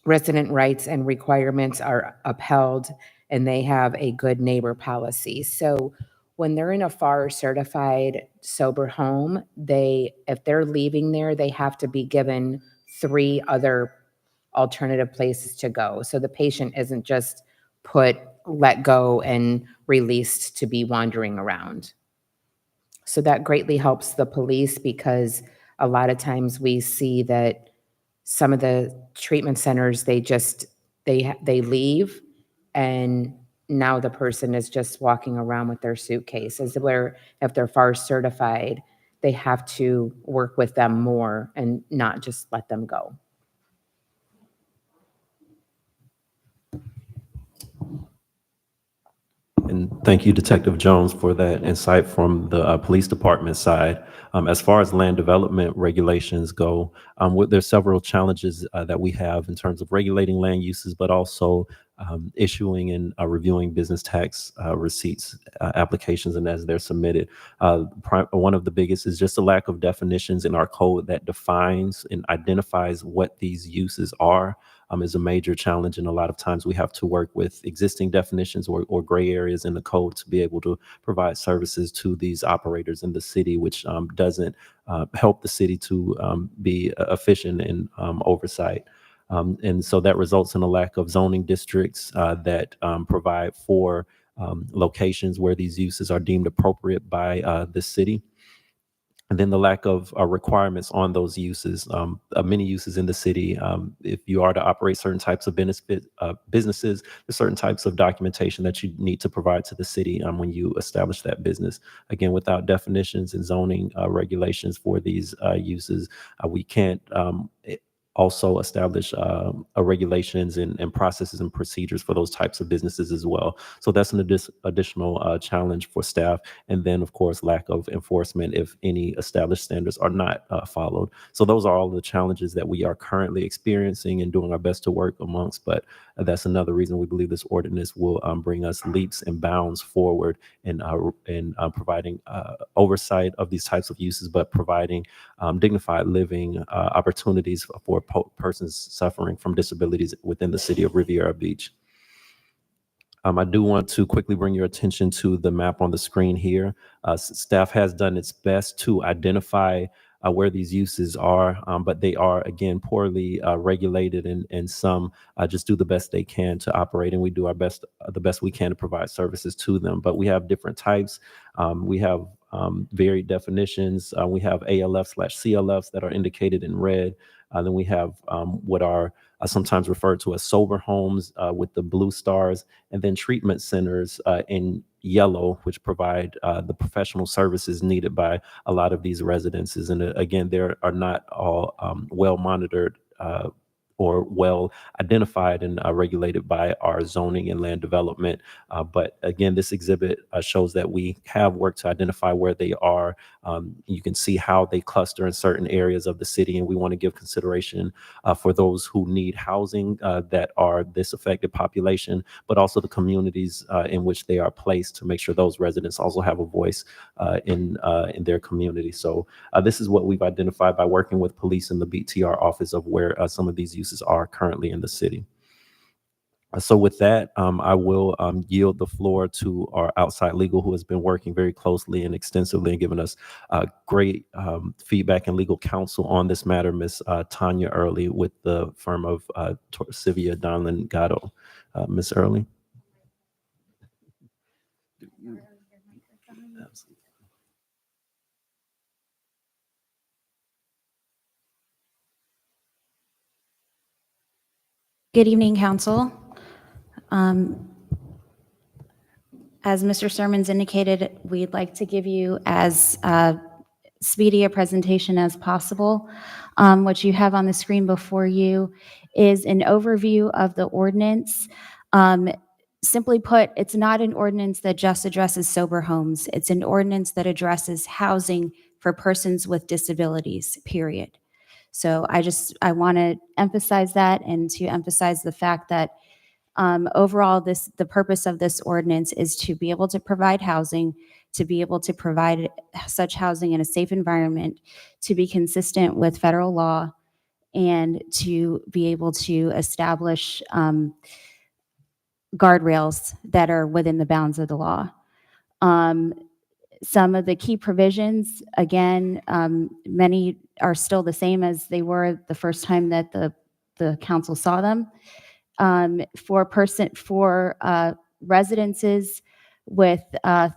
Resident rights and requirements are upheld, and they have a good neighbor policy. So when they're in a FAR certified sober home, if they're leaving there, they have to be given 3 other alternative places to go. So the patient isn't just let go and released to be wandering around. So that greatly helps the police because a lot of times we see that some of the treatment centers, they leave and now the person is just walking around with their suitcases, where if they're FAR certified, they have to work with them more and not just let them go. And thank you, Detective Jones, for that insight from the police department side. As far as land development regulations go, there's several challenges that we have in terms of regulating land uses, but also issuing and reviewing business tax receipts applications and as they're submitted. One of the biggest is just a lack of definitions in our code that defines and identifies what these uses are. Is a major challenge, and a lot of times we have to work with existing definitions or gray areas in the code to be able to provide services to these operators in the city, which doesn't help the city to be efficient in oversight. And so that results in a lack of zoning districts that provide for locations where these uses are deemed appropriate by the city. And then the lack of requirements on those uses. Many uses in the city, if you are to operate certain types of businesses, there's certain types of documentation that you need to provide to the city when you establish that business. Again, without definitions and zoning regulations for these uses, we can't also establish regulations and processes and procedures for those types of businesses as well. So that's an additional challenge for staff. And then, of course, lack of enforcement if any established standards are not followed. So those are all the challenges that we are currently experiencing and doing our best to work amongst. But that's another reason we believe this ordinance will bring us leaps and bounds forward in providing oversight of these types of uses, but providing dignified living opportunities for persons suffering from disabilities within the city of Riviera Beach. I do want to quickly bring your attention to the map on the screen here. Staff has done its best to identify where these uses are, but they are, again, poorly regulated, and some just do the best they can to operate, and we do our best, the best we can to provide services to them. But we have different types. We have varied definitions. We have ALF/CLFs that are indicated in red. Then we have what are sometimes referred to as sober homes with the blue stars, and then treatment centers in yellow, which provide the professional services needed by a lot of these residences. And again, they are not all well monitored or well identified and regulated by our zoning and land development. But again, this exhibit shows that we have worked to identify where they are. You can see how they cluster in certain areas of the city, and we want to give consideration for those who need housing that are this affected population, but also the communities in which they are placed to make sure those residents also have a voice in their community. So this is what we've identified by working with police in the BTR office of where some of these uses are currently in the city. So with that, I will yield the floor to our outside legal, who has been working very closely and extensively and giving us great feedback and legal counsel on this matter, Ms. Tanya Early with the firm of Sivia Donlin Gatto. Ms. Early. Good evening, Council. As Mr. Sermons indicated, we'd like to give you as speedy a presentation as possible. What you have on the screen before you is an overview of the ordinance. Simply put, it's not an ordinance that just addresses sober homes. It's an ordinance that addresses housing for persons with disabilities, period. So I want to emphasize that, and to emphasize the fact that overall, the purpose of this ordinance is to be able to provide housing, to be able to provide such housing in a safe environment, to be consistent with federal law, and to be able to establish guardrails that are within the bounds of the law. Some of the key provisions, again, many are still the same as they were the first time that the council saw them. For residences with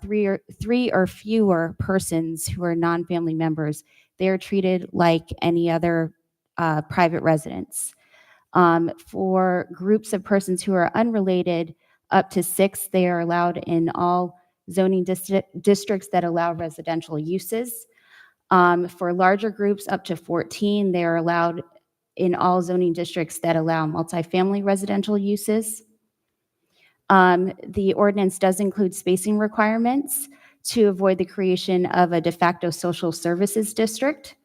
three or fewer persons who are non-family members, they are treated like any other private residence. For groups of persons who are unrelated, up to 6, they are allowed in all zoning districts that allow residential uses. For larger groups, up to 14, they are allowed in all zoning districts that allow multifamily residential uses. The ordinance does include spacing requirements to avoid the creation of a de facto social services district.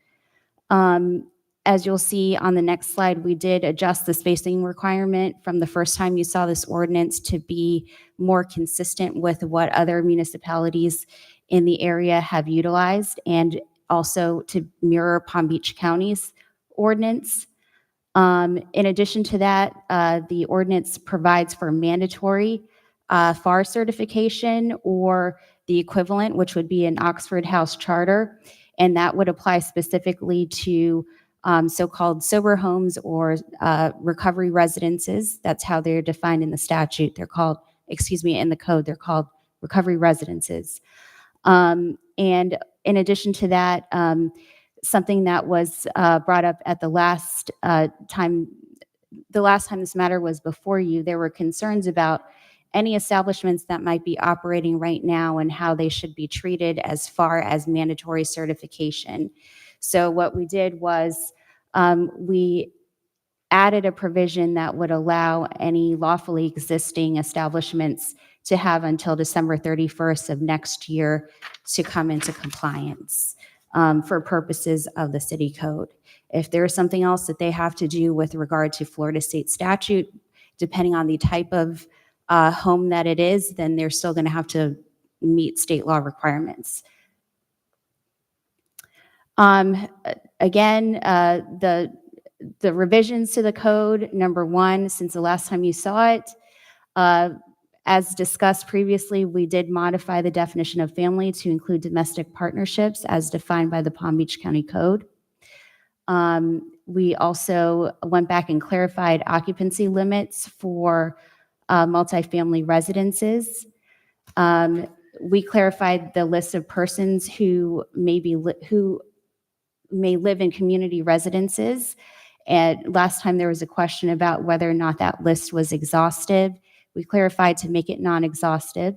As you'll see on the next slide, we did adjust the spacing requirement from the first time you saw this ordinance to be more consistent with what other municipalities in the area have utilized, and also to mirror Palm Beach County's ordinance. In addition to that, the ordinance provides for mandatory FAR certification, or the equivalent, which would be an Oxford House Charter, and that would apply specifically to so-called sober homes or recovery residences. That's how they're defined in the statute. They're called, in the code, they're called recovery residences. And in addition to that, something that was brought up at the last time this matter was before you, there were concerns about any establishments that might be operating right now and how they should be treated as far as mandatory certification. So what we did was we added a provision that would allow any lawfully existing establishments to have until December 31st of next year to come into compliance for purposes of the city code. If there's something else that they have to do with regard to Florida state statute, depending on the type of home that it is, then they're still going to have to meet state law requirements. Again, the revisions to the code, number one, since the last time you saw it, as discussed previously, we did modify the definition of family to include domestic partnerships as defined by the Palm Beach County Code. We also went back and clarified occupancy limits for multifamily residences. We clarified the list of persons who may live in community residences. And last time there was a question about whether or not that list was exhaustive. We clarified to make it non-exhaustive.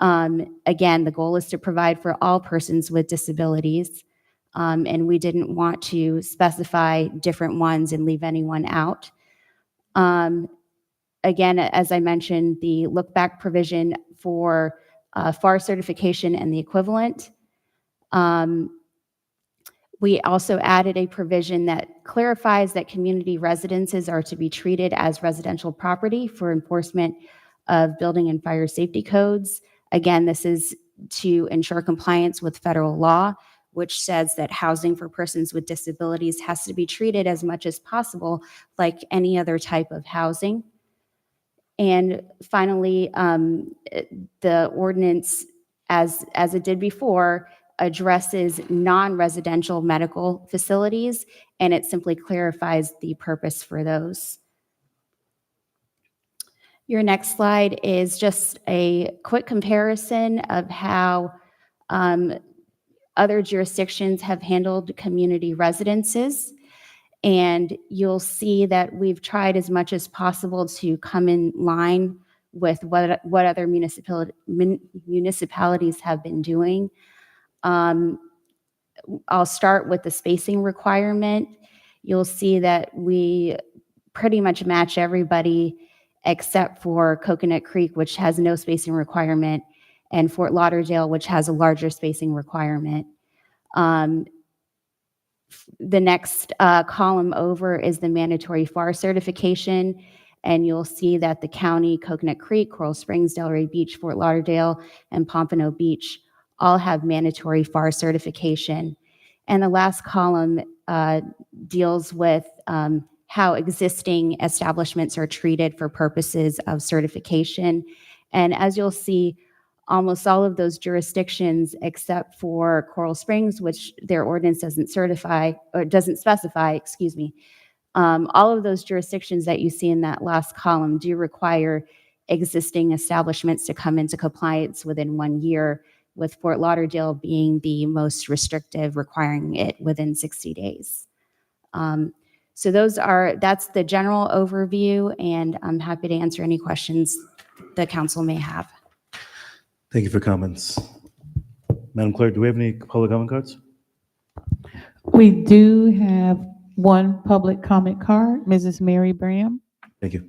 Again, the goal is to provide for all persons with disabilities. And we didn't want to specify different ones and leave anyone out. Again, as I mentioned, the look-back provision for FAR certification and the equivalent. We also added a provision that clarifies that community residences are to be treated as residential property for enforcement of building and fire safety codes. Again, this is to ensure compliance with federal law, which says that housing for persons with disabilities has to be treated as much as possible like any other type of housing. And finally, the ordinance, as it did before, addresses non-residential medical facilities, and it simply clarifies the purpose for those. Your next slide is just a quick comparison of how other jurisdictions have handled community residences. And you'll see that we've tried as much as possible to come in line with what other municipalities have been doing. I'll start with the spacing requirement. You'll see that we pretty much match everybody except for Coconut Creek, which has no spacing requirement, and Fort Lauderdale, which has a larger spacing requirement. The next column over is the mandatory FAR certification, and you'll see that the county, Coconut Creek, Coral Springs, Delray Beach, Fort Lauderdale, and Pompano Beach all have mandatory FAR certification. And the last column deals with how existing establishments are treated for purposes of certification. And as you'll see, almost all of those jurisdictions, except for Coral Springs, which their ordinance doesn't specify, all of those jurisdictions that you see in that last column do require existing establishments to come into compliance within 1 year, with Fort Lauderdale being the most restrictive, requiring it within 60 days. So that's the general overview, and I'm happy to answer any questions the council may have. Thank you for comments. Madam Clerk, do we have any public comment cards? We do have one public comment card, Mrs. Mary Bram. Thank you.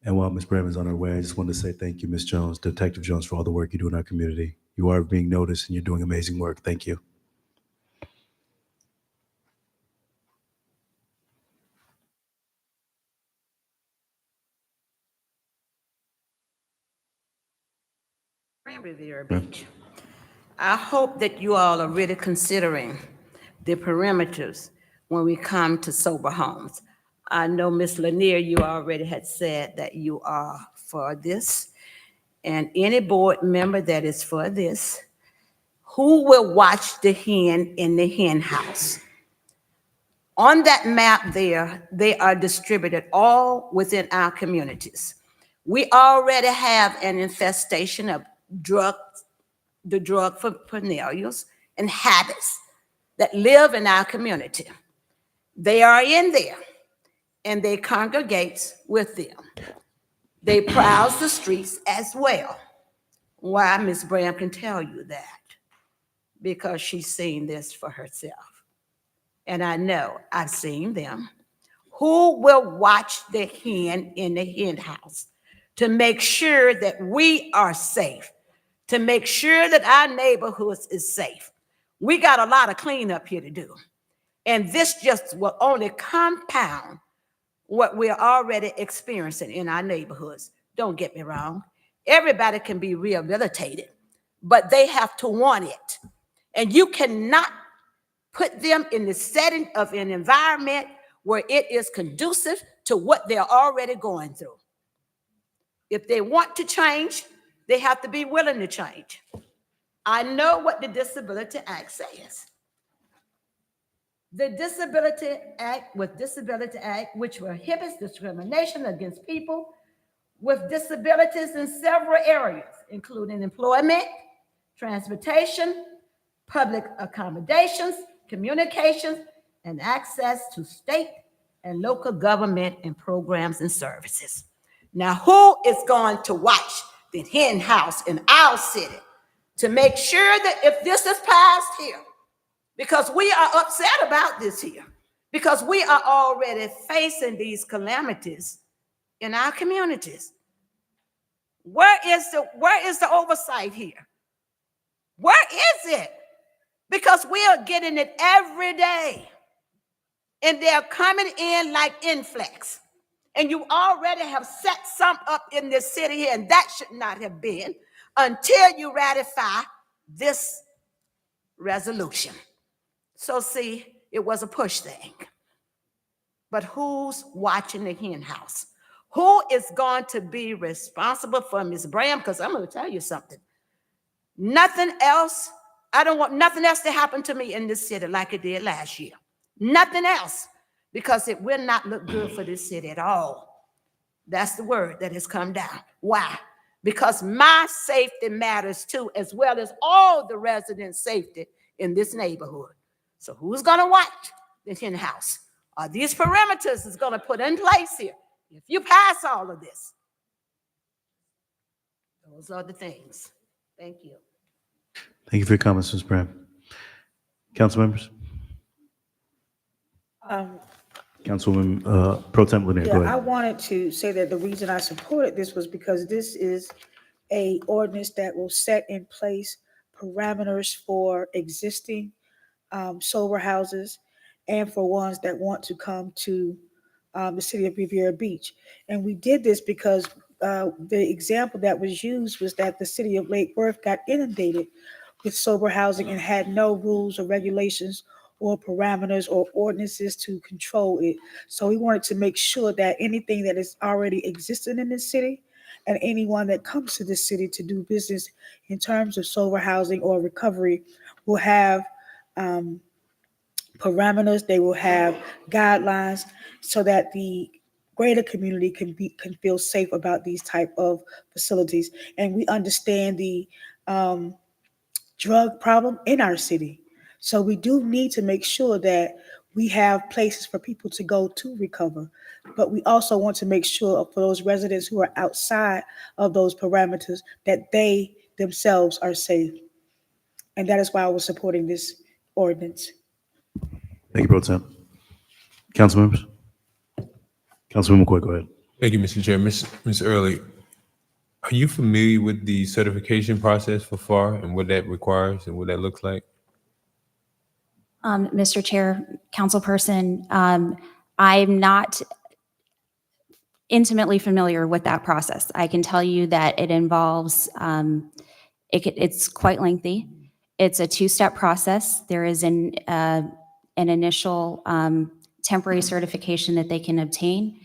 And while Ms. Bram is on her way, I just wanted to say thank you, Ms. Jones, Detective Jones, for all the work you do in our community. You are being noticed and you're doing amazing work. Thank you. Riviera Beach. I hope that you all are really considering the perimeters when we come to sober homes. I know, Ms. Lanier, you already had said that you are for this, and any board member that is for this, who will watch the hen in the hen house? On that map there, they are distributed all within our communities. We already have an infestation of the drug paraphernalia and habits that live in our community. They are in there, and they congregate with them. They browse the streets as well. Why, Ms. Bram can tell you that, because she's seen this for herself. And I know I've seen them. Who will watch the hen in the hen house to make sure that we are safe, to make sure that our neighborhoods is safe? We got a lot of cleanup here to do. And this just will only compound what we're already experiencing in our neighborhoods. Don't get me wrong. Everybody can be rehabilitated, but they have to want it. And you cannot put them in the setting of an environment where it is conducive to what they're already going through. If they want to change, they have to be willing to change. I know what the Disability Act says. The Disability Act, which prohibits discrimination against people with disabilities in several areas, including employment, transportation, public accommodations, communications, and access to state and local government and programs and services. Now, who is going to watch the hen house in our city to make sure that if this is passed here, because we are upset about this here, because we are already facing these calamities in our communities. Where is the oversight here? Where is it? Because we are getting it every day. And they're coming in like influx. And you already have set some up in this city here, and that should not have been until you ratify this resolution. So see, it was a push thing. But who's watching the hen house? Who is going to be responsible for Ms. Bram? Because I'm going to tell you something. Nothing else. I don't want nothing else to happen to me in this city like it did last year. Nothing else. Because it will not look good for this city at all. That's the word that has come down. Why? Because my safety matters too, as well as all the residents' safety in this neighborhood. So who's going to watch the hen house? Are these parameters is going to put in place here? If you pass all of this, those are the things. Thank you. Thank you for your comments, Ms. Brown. Council members? Councilwoman Pro Tem Lanier, go Yeah, I ahead. wanted to say that the reason I supported this was because this is a ordinance that will set in place parameters for existing sober houses and for ones that want to come to the city of Riviera Beach. And we did this because the example that was used was that the city of Lake Worth got inundated with sober housing and had no rules or regulations or parameters or ordinances to control it. So we wanted to make sure that anything that is already existing in this city and anyone that comes to this city to do business in terms of sober housing or recovery will have parameters, they will have guidelines so that the greater community can feel safe about these type of facilities. And we understand the drug problem in our city. So we do need to make sure that we have places for people to go to recover. But we also want to make sure for those residents who are outside of those parameters that they themselves are safe. And that is why I was supporting this ordinance. Thank you, Pro Tem. Council members? Councilwoman McCoy, go ahead. Thank you, Mr. Chair. Ms. Early, are you familiar with the certification process for FAR and what that requires and what that looks like? Mr. Chair, councilperson, I'm not intimately familiar with that process. I can tell you that it involves, it's quite lengthy. It's a two-step process. There is an initial temporary certification that they can obtain,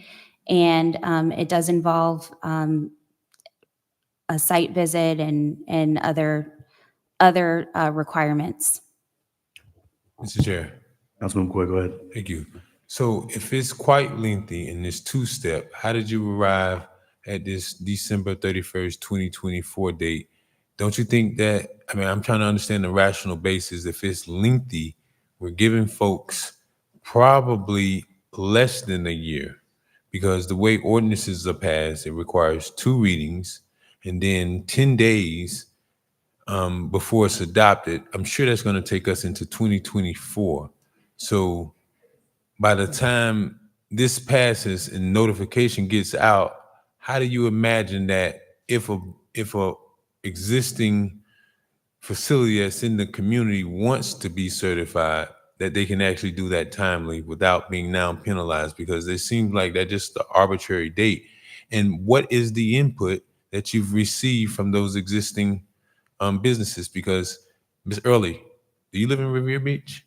and it does involve a site visit and other requirements. Mr. Chair. Councilman McCoy, go ahead. Thank you. So if it's quite lengthy in this two-step, how did you arrive at this December 31st, 2024 date? Don't you think that, I mean, I'm trying to understand the rational basis. If it's lengthy, we're giving folks probably less than a year, because the way ordinances are passed, it requires 2 readings and then 10 days before it's adopted. I'm sure that's going to take us into 2024. So by the time this passes and notification gets out, how do you imagine that if a existing facility that's in the community wants to be certified, that they can actually do that timely without being now penalized? Because it seems like that's just the arbitrary date. And what is the input that you've received from those existing businesses? Because Ms. Early, do you live in Revere Beach?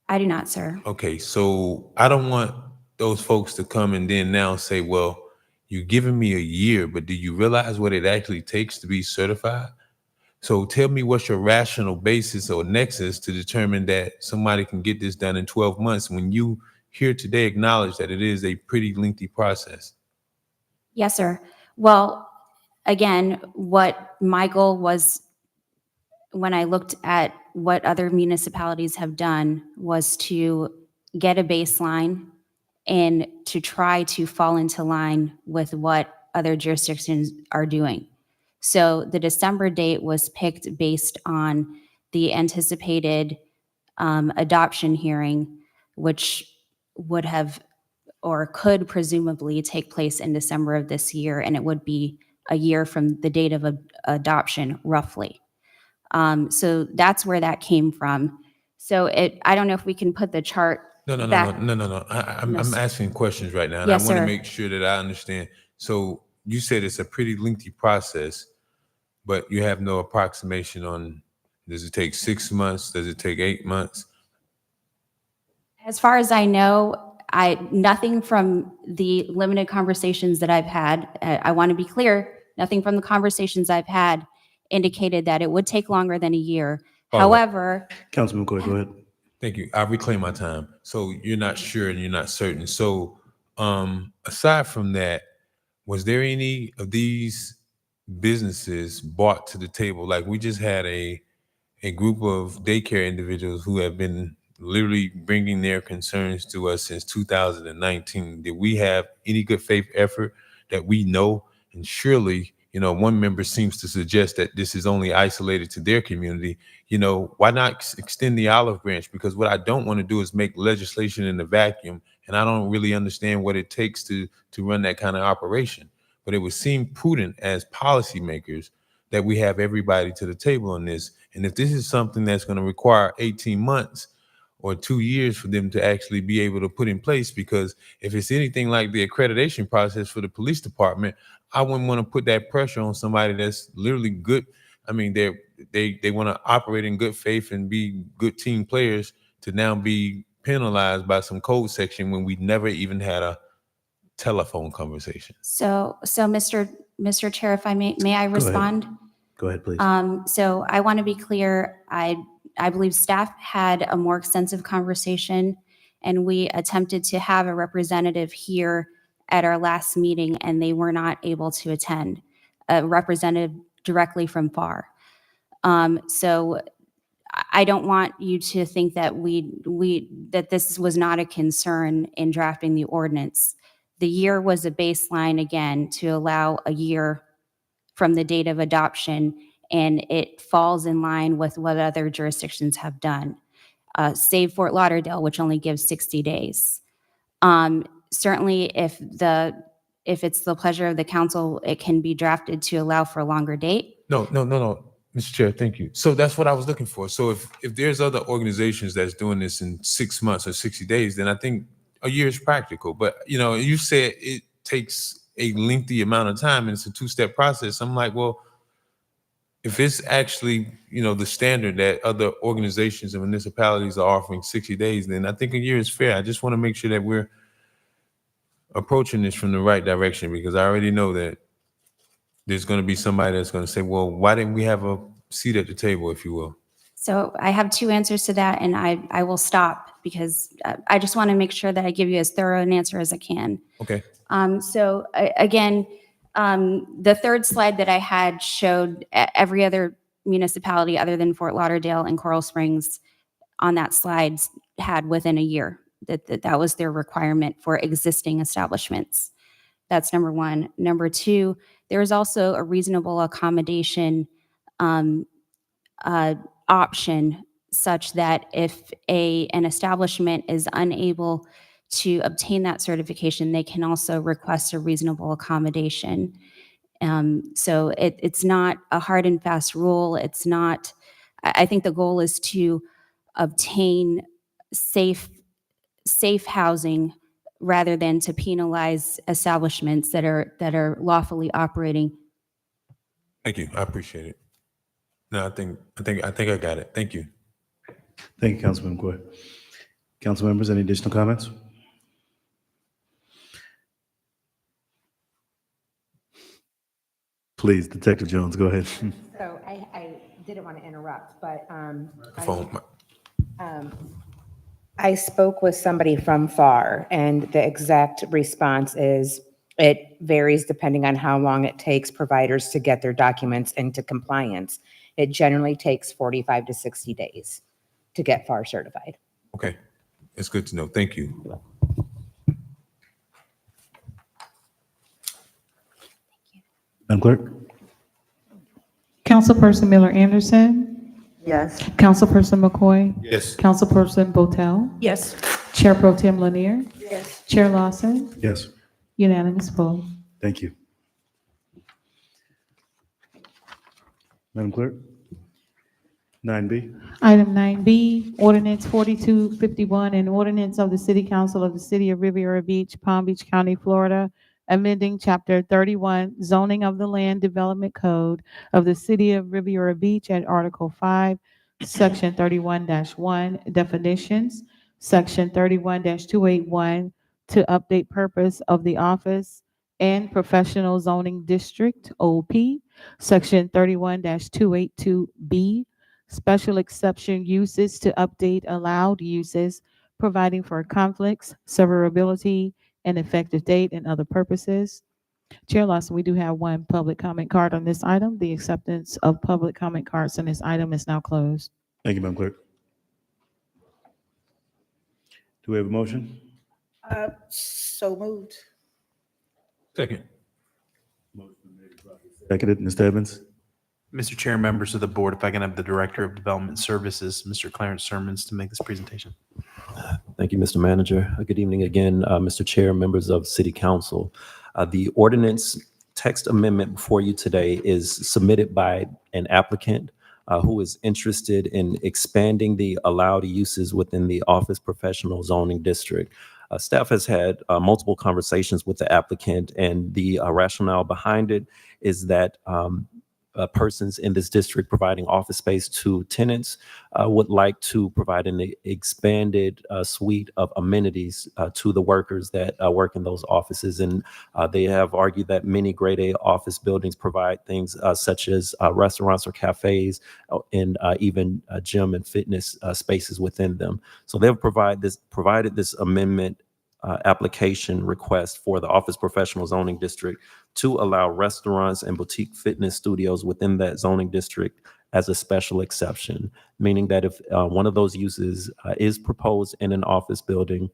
I do not, sir. Okay, so I don't want those folks to come and then now say, well, you're giving me a year, but do you realize what it actually takes to be certified? So tell me what's your rational basis or nexus to determine that somebody can get this done in 12 months when you here today acknowledge that it is a pretty lengthy process? Yes, sir. Well, again, what my goal was when I looked at what other municipalities have done was to get a baseline and to try to fall into line with what other jurisdictions are doing. So the December date was picked based on the anticipated adoption hearing, which would have or could presumably take place in December of this year, and it would be a year from the date of adoption, roughly. So that's where that came from. So I don't know if we can put the chart back. No. I'm asking questions right now, and Yes, I want to sir. make sure that I understand. So you said it's a pretty lengthy process, but you have no approximation on, does it take 6 months? Does it take 8 months? As far as I know, nothing from the limited conversations that I've had, I want to be clear, nothing from the conversations I've had indicated that it would take longer than a year. All right. However, Councilman McCoy, go ahead. Thank you. I reclaim my time. So you're not sure and you're not certain. So aside from that, was there any of these businesses brought to the table? Like we just had a group of daycare individuals who have been literally bringing their concerns to us since 2019. Did we have any good faith effort that we know? And surely, one member seems to suggest that this is only isolated to their community. Why not extend the olive branch? Because what I don't want to do is make legislation in a vacuum, and I don't really understand what it takes to run that kind of operation. But it would seem prudent as policymakers that we have everybody to the table on this. And if this is something that's going to require 18 months or 2 years for them to actually be able to put in place, because if it's anything like the accreditation process for the police department, I wouldn't want to put that pressure on somebody that's literally good. I mean, they want to operate in good faith and be good team players to now be penalized by some code section when we never even had a telephone conversation. so Mr. Chair, if I may I respond? Go ahead, please. So I want to be clear. I believe staff had a more extensive conversation, and we attempted to have a representative here at our last meeting, and they were not able to attend, a representative directly from FAR. So I don't want you to think that that this was not a concern in drafting the ordinance. The year was a baseline, again, to allow a year from the date of adoption, and it falls in line with what other jurisdictions have done, save Fort Lauderdale, which only gives 60 days. Certainly, if it's the pleasure of the council, it can be drafted to allow for a longer date. No, Mr. Chair, thank you. So that's what I was looking for. So if there's other organizations that's doing this in 6 months or 60 days, then I think a year is practical. But you said it takes a lengthy amount of time and it's a two-step process. I'm like, well, if it's actually, the standard that other organizations and municipalities are offering 60 days, then I think a year is fair. I just want to make sure that we're approaching this from the right direction, because I already know that there's going to be somebody that's going to say, well, why didn't we have a seat at the table, if you will? So I have two answers to that, and I will stop because I just want to make sure that I give you as thorough an answer as I can. Okay. Again, the third slide that I had showed every other municipality other than Fort Lauderdale and Coral Springs on that slide had within a year. That was their requirement for existing establishments. That's number one. Number two, there is also a reasonable accommodation option such that if an establishment is unable to obtain that certification, they can also request a reasonable accommodation. So it's not a hard and fast rule. It's not, I think the goal is to obtain safe housing rather than to penalize establishments that are lawfully operating. Thank you. I appreciate it. No, I think I got it. Thank you. Thank you, Councilman McCoy. Council members, any additional comments? Please, Detective Jones, go ahead. So I didn't want to interrupt, but I spoke with somebody from FAR, and the exact response is it varies depending on how long it takes providers to get their documents into compliance. It generally takes 45 to 60 days to get FAR certified. Okay, it's good to know. Thank you. Madam Clerk? Councilperson Miller Anderson. Yes. Councilperson McCoy. Yes. Councilperson Botel. Yes. Chair Pro Tem Lanier. Yes. Chair Lawson. Yes. Unanimous vote. Thank you. Madam Clerk? 9B. Item 9B, ordinance 4251, an ordinance of the City Council of the City of Riviera Beach, Palm Beach County, Florida, amending Chapter 31, zoning of the Land Development Code of the City of Riviera Beach at Article 5, Section 31-1, definitions, Section 31-281, to update purpose of the office and professional zoning district, OP, Section 31-282B, special exception uses to update allowed uses, providing for conflicts, severability, and effective date and other purposes. Chair Lawson, we do have one public comment card on this item. The acceptance of public comment cards on this item is now closed. Thank you, Madam Clerk. Do we have a motion? So moved. Second. Seconded, Mr. Evans? Mr. Chair, members of the board, if I can have the Director of Development Services, Mr. Clarence Sermons, to make this presentation. Thank you, Mr. Manager. Good evening again, Mr. Chair, members of City Council. The ordinance text amendment before you today is submitted by an applicant who is interested in expanding the allowed uses within the office professional zoning district. Staff has had multiple conversations with the applicant, and the rationale behind it is that persons in this district providing office space to tenants would like to provide an expanded suite of amenities to the workers that work in those offices. And they have argued that many grade A office buildings provide things such as restaurants or cafes and even gym and fitness spaces within them. So they've provided this amendment application request for the office professional zoning district to allow restaurants and boutique fitness studios within that zoning district as a special exception, meaning that if one of those uses is proposed in an office building,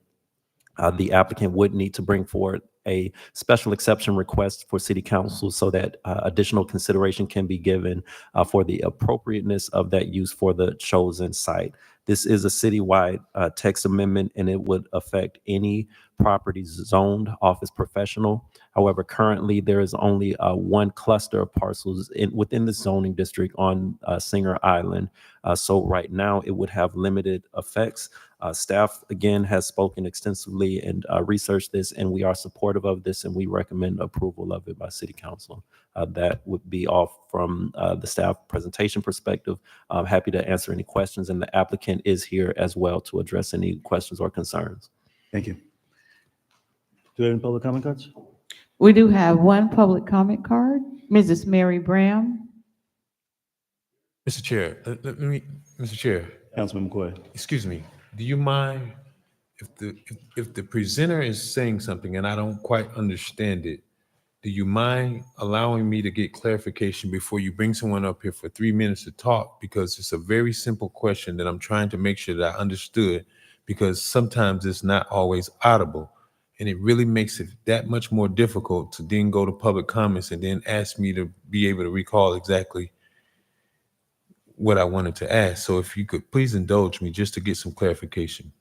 the applicant would need to bring forward a special exception request for City Council so that additional consideration can be given for the appropriateness of that use for the chosen site. This is a citywide text amendment, and it would affect any properties zoned office professional. However, currently there is only one cluster of parcels within the zoning district on Singer Island. So right now it would have limited effects. Staff, again, has spoken extensively and researched this, and we are supportive of this, and we recommend approval of it by City Council. That would be all from the staff presentation perspective. I'm happy to answer any questions, and the applicant is here as well to address any questions or concerns. Thank you. Do we have any public comment cards? We do have one public comment card. Mrs. Mary Bram. Mr. Chair, Mr. Chair. Councilman McCoy. Excuse me. Do you mind if the presenter is saying something and I don't quite understand it? Do you mind allowing me to get clarification before you bring someone up here for 3 minutes to talk? Because it's a very simple question that I'm trying to make sure that I understood, because sometimes it's not always audible. And it really makes it that much more difficult to then go to public comments and then ask me to be able to recall exactly what I wanted to ask. So if you could please indulge me just to get some clarification.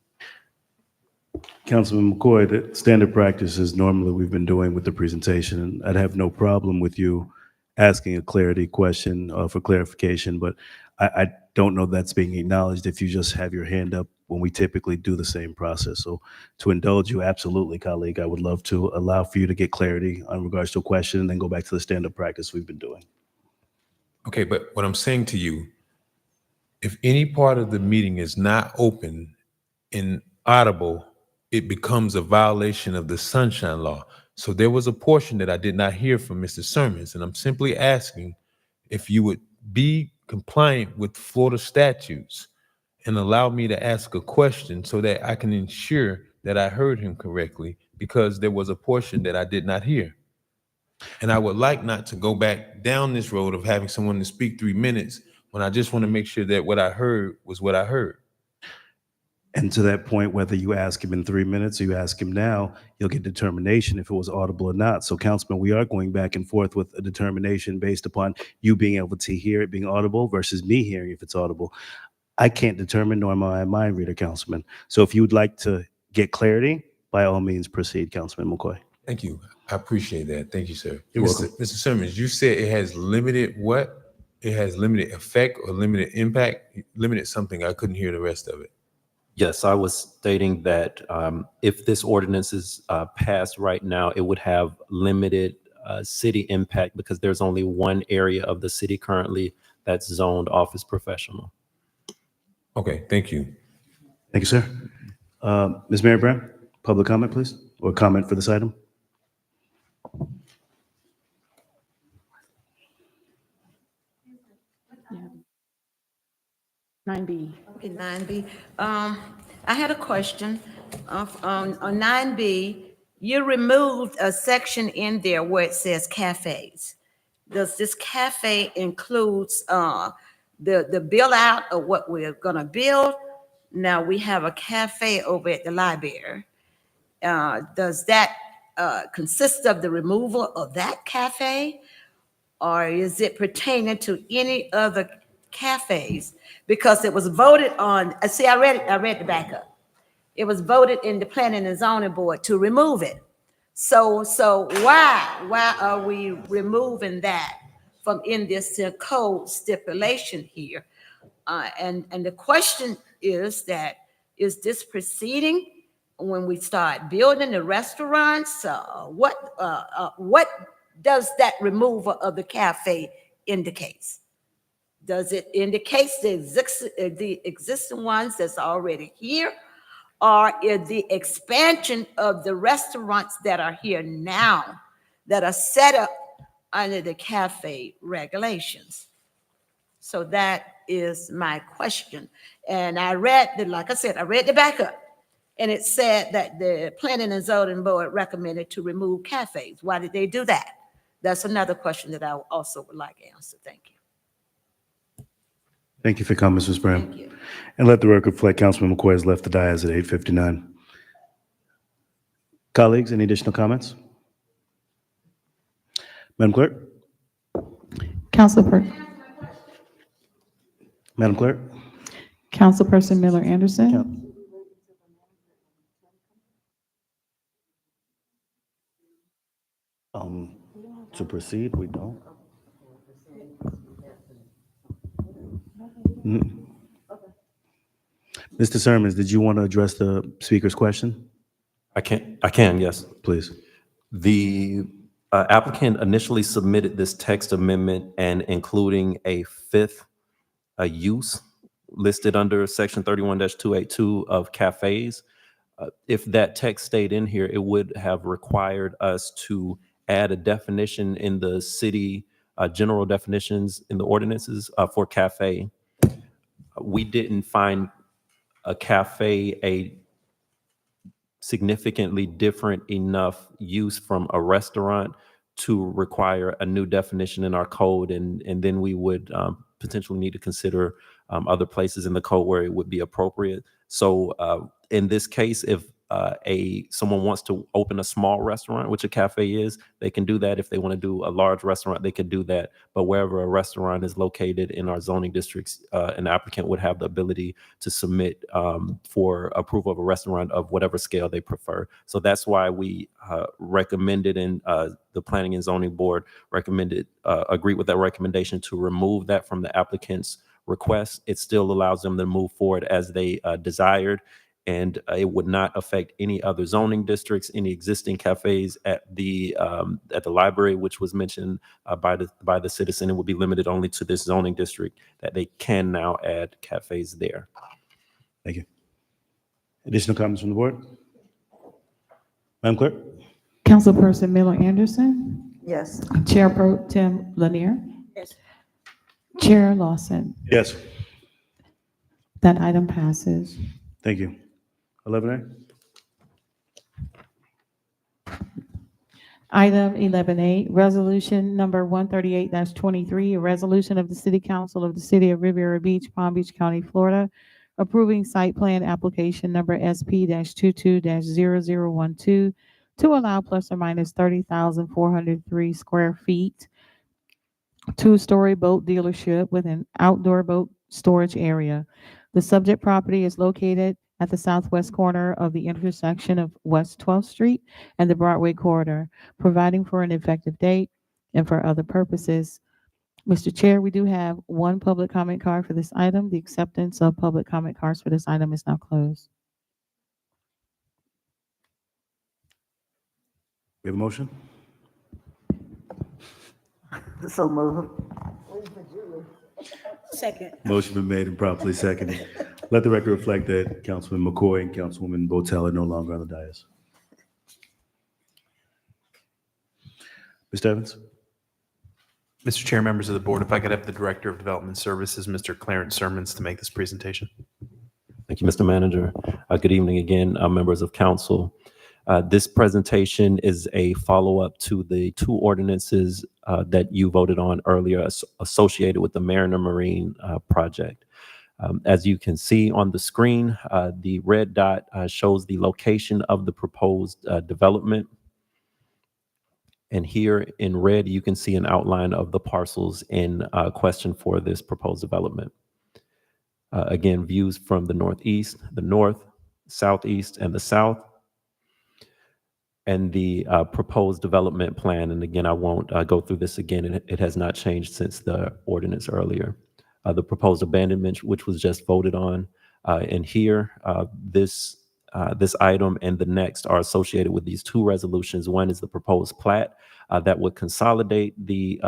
Councilman McCoy, the standard practice is normally we've been doing with the presentation, and I'd have no problem with you asking a clarity question for clarification, but I don't know that's being acknowledged if you just have your hand up when we typically do the same process. So to indulge you, absolutely, colleague, I would love to allow for you to get clarity on regards to a question and then go back to the standard practice we've been doing. Okay, but what I'm saying to you, if any part of the meeting is not open and audible, it becomes a violation of the Sunshine Law. So there was a portion that I did not hear from Mr. Sermons, and I'm simply asking if you would be compliant with Florida statutes and allow me to ask a question so that I can ensure that I heard him correctly, because there was a portion that I did not hear. And I would like not to go back down this road of having someone to speak 3 minutes when I just want to make sure that what I heard was what I heard. And to that point, whether you ask him in 3 minutes or you ask him now, you'll get determination if it was audible or not. So, Councilman, we are going back and forth with a determination based upon you being able to hear it being audible versus me hearing if it's audible. I can't determine, nor am I a mind reader, Councilman. So if you would like to get clarity, by all means, proceed, Councilman McCoy. Thank you. I appreciate that. Thank you, sir. You're welcome. Mr. Sermons, you said it has limited what? It has limited effect or limited impact? Limited something. I couldn't hear the rest of it. Yes, I was stating that if this ordinance is passed right now, it would have limited city impact because there's only one area of the city currently that's zoned office professional. Okay, thank you. Thank you, sir. Ms. Mary Brown, public comment, please, or comment for this item. Yeah. 9B. Okay, 9B. I had a question. On 9B, you removed a section in there where it says cafes. Does this cafe includes the build out of what we're gonna build? Now we have a cafe over at the library. Does that consist of the removal of that cafe? Or is it pertaining to any other cafes? Because it was voted on, see, I read the backup. It was voted in the Planning and Zoning Board to remove it. So why are we removing that from in this code stipulation here? And the question is that, is this proceeding when we start building the restaurants? What does that removal of the cafe indicates? Does it indicate the existing ones that's already here? Or is the expansion of the restaurants that are here now that are set up under the cafe regulations? So that is my question. And I read like I said, I read the backup, and it said that the Planning and Zoning Board recommended to remove cafes. Why did they do that? That's another question that I also would like answered. Thank you. Thank you for your comments, Ms. Brown. Thank you. And let the record reflect Councilman McCoy has left the dais at 8:59. Colleagues, any additional comments? Madam Clerk? Madam Clerk? Councilperson Miller Anderson. To proceed, we don't. Mr. Sermons, did you want to address the speaker's question? I can, yes. Please. The applicant initially submitted this text amendment and including a fifth use listed under section 31-282 of cafes. If that text stayed in here, it would have required us to add a definition in the city general definitions in the ordinances for cafe. We didn't find a cafe a significantly different enough use from a restaurant to require a new definition in our code, and then we would potentially need to consider other places in the code where it would be appropriate. So in this case, if someone wants to open a small restaurant, which a cafe is, they can do that. If they want to do a large restaurant, they can do that. But wherever a restaurant is located in our zoning districts, an applicant would have the ability to submit for approval of a restaurant of whatever scale they prefer. So that's why we recommended, and the Planning and Zoning Board recommended, agreed with that recommendation to remove that from the applicant's request. It still allows them to move forward as they desired, and it would not affect any other zoning districts, any existing cafes at the library, which was mentioned by the citizen. It would be limited only to this zoning district, that they can now add cafes there. Thank you. Additional comments from the board? Madam Clerk? Councilperson Miller Anderson. Yes. Chair Pro Tem Lanier. Yes. Chair Lawson. Yes. That item passes. Thank you. 11A? Item 11A, resolution number 138-23, a resolution of the City Council of the City of Riviera Beach, Palm Beach County, Florida, approving site plan application number SP-22-0012 to allow plus or minus 30,403 square feet, two-story boat dealership with an outdoor boat storage area. The subject property is located at the southwest corner of the intersection of West 12th Street and the Broadway corridor, providing for an effective date and for other purposes. Mr. Chair, we do have one public comment card for this item. The acceptance of public comment cards for this item is now closed. We have a motion? So move. Second. Motion been made and properly seconded. Let the record reflect that Councilman McCoy and Councilwoman Botel are no longer on the dais. Mr. Evans? Mr. Chair, members of the board, if I could have the Director of Development Services, Mr. Clarence Sermons, to make this presentation. Thank you, Mr. Manager. Good evening again, members of council. This presentation is a follow-up to the two ordinances that you voted on earlier associated with the Mariner Marine project. As you can see on the screen, the red dot shows the location of the proposed development. And here in red, you can see an outline of the parcels in question for this proposed development. Again, views from the northeast, the north, southeast, and the south. And the proposed development plan, and again, I won't go through this again, it has not changed since the ordinance earlier. The proposed abandonment, which was just voted on, and here, this item and the next are associated with these two resolutions. One is the proposed plat that would consolidate the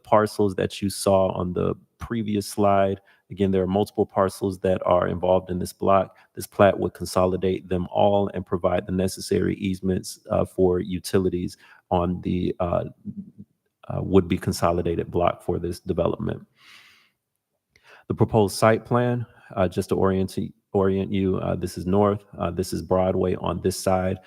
parcels that you saw on the previous slide. Again, there are multiple parcels that are involved in this block. This plat would consolidate them all and provide the necessary easements for utilities on the would-be consolidated block for this development. The proposed site plan, just to orient you, this is north, this is Broadway on this side.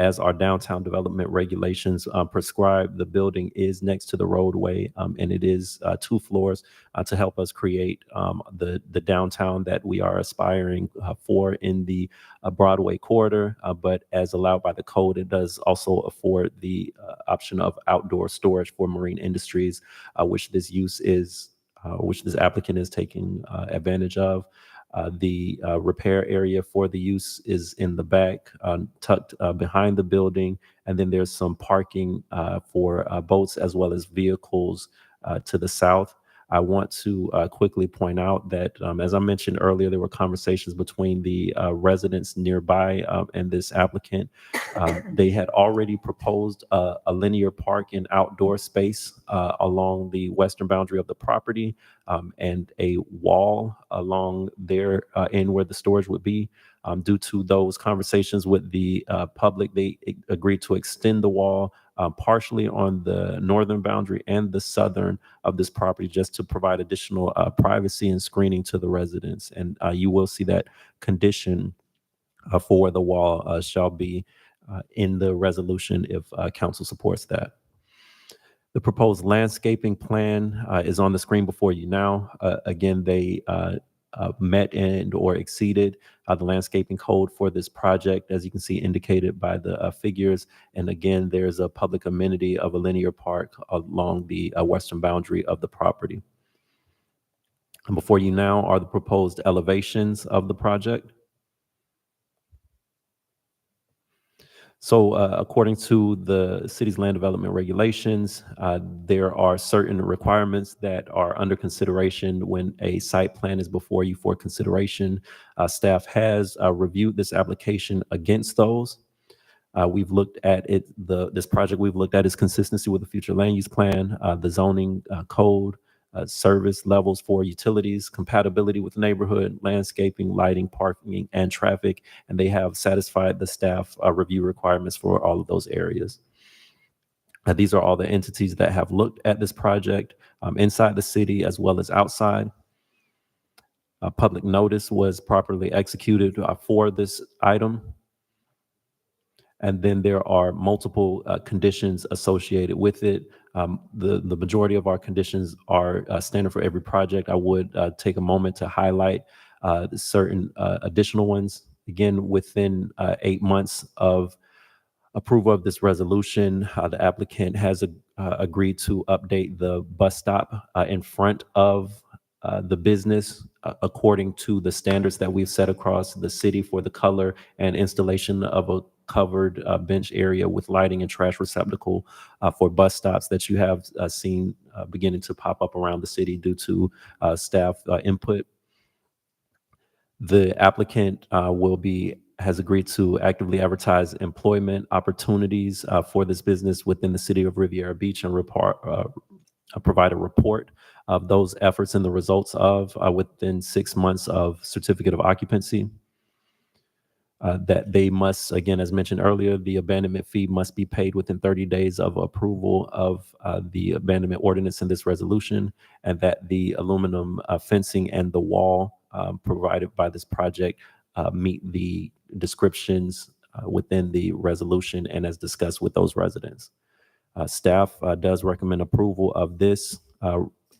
As our downtown development regulations prescribe, the building is next to the roadway, and it is 2 floors to help us create the downtown that we are aspiring for in the Broadway corridor. But as allowed by the code, it does also afford the option of outdoor storage for marine industries, which this applicant is taking advantage of. The repair area for the use is in the back, tucked behind the building, and then there's some parking for boats as well as vehicles to the south. I want to quickly point out that, as I mentioned earlier, there were conversations between the residents nearby and this applicant. They had already proposed a linear park and outdoor space along the western boundary of the property, and a wall along there in where the storage would be. Due to those conversations with the public, they agreed to extend the wall partially on the northern boundary and the southern of this property, just to provide additional privacy and screening to the residents. And you will see that condition for the wall shall be in the resolution if council supports that. The proposed landscaping plan is on the screen before you now. Again, they met and or exceeded the landscaping code for this project, as you can see indicated by the figures. And again, there's a public amenity of a linear park along the western boundary of the property. And before you now are the proposed elevations of the project. So according to the city's land development regulations, there are certain requirements that are under consideration when a site plan is before you for consideration. Staff has reviewed this application against those. We've looked at it, this project we've looked at its consistency with the future land use plan, the zoning code, service levels for utilities, compatibility with neighborhood, landscaping, lighting, parking, and traffic, and they have satisfied the staff review requirements for all of those areas. These are all the entities that have looked at this project inside the city as well as outside. Public notice was properly executed for this item. And then there are multiple conditions associated with it. The majority of our conditions are standard for every project. I would take a moment to highlight certain additional ones. Again, within 8 months of approval of this resolution, the applicant has agreed to update the bus stop in front of the business according to the standards that we've set across the city for the color and installation of a covered bench area with lighting and trash receptacle for bus stops that you have seen beginning to pop up around the city due to staff input. The applicant has agreed to actively advertise employment opportunities for this business within the city of Riviera Beach and provide a report of those efforts and the results of within 6 months of certificate of occupancy. That they must, again, as mentioned earlier, the abandonment fee must be paid within 30 days of approval of the abandonment ordinance in this resolution, and that the aluminum fencing and the wall provided by this project meet the descriptions within the resolution and as discussed with those residents. Staff does recommend approval of this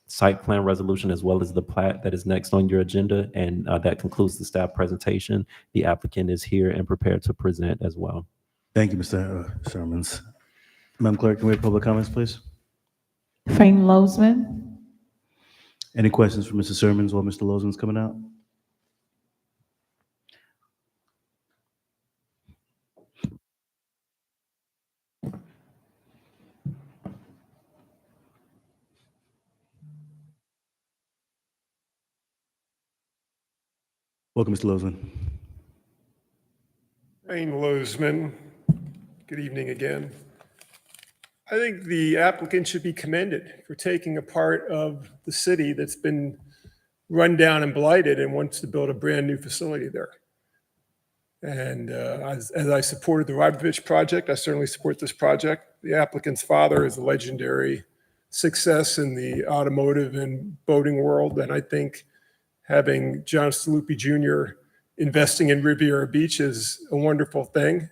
site plan resolution as well as the plat that is next on your agenda, and that concludes the staff presentation. The applicant is here and prepared to present as well. Thank you, Mr. Sermons. Madam Clerk, can we have public comments, please? Frank Lozman. Any questions for Mr. Sermons while Mr. Lozman's coming out? Welcome, Mr. Lozman. Wayne Lozman, good evening again. I think the applicant should be commended for taking a part of the city that's been run down and blighted and wants to build a brand new facility there. And as I supported the Rybovich project, I certainly support this project. The applicant's father is a legendary success in the automotive and boating world, and I think having John Staluppi Jr. investing in Riviera Beach is a wonderful thing.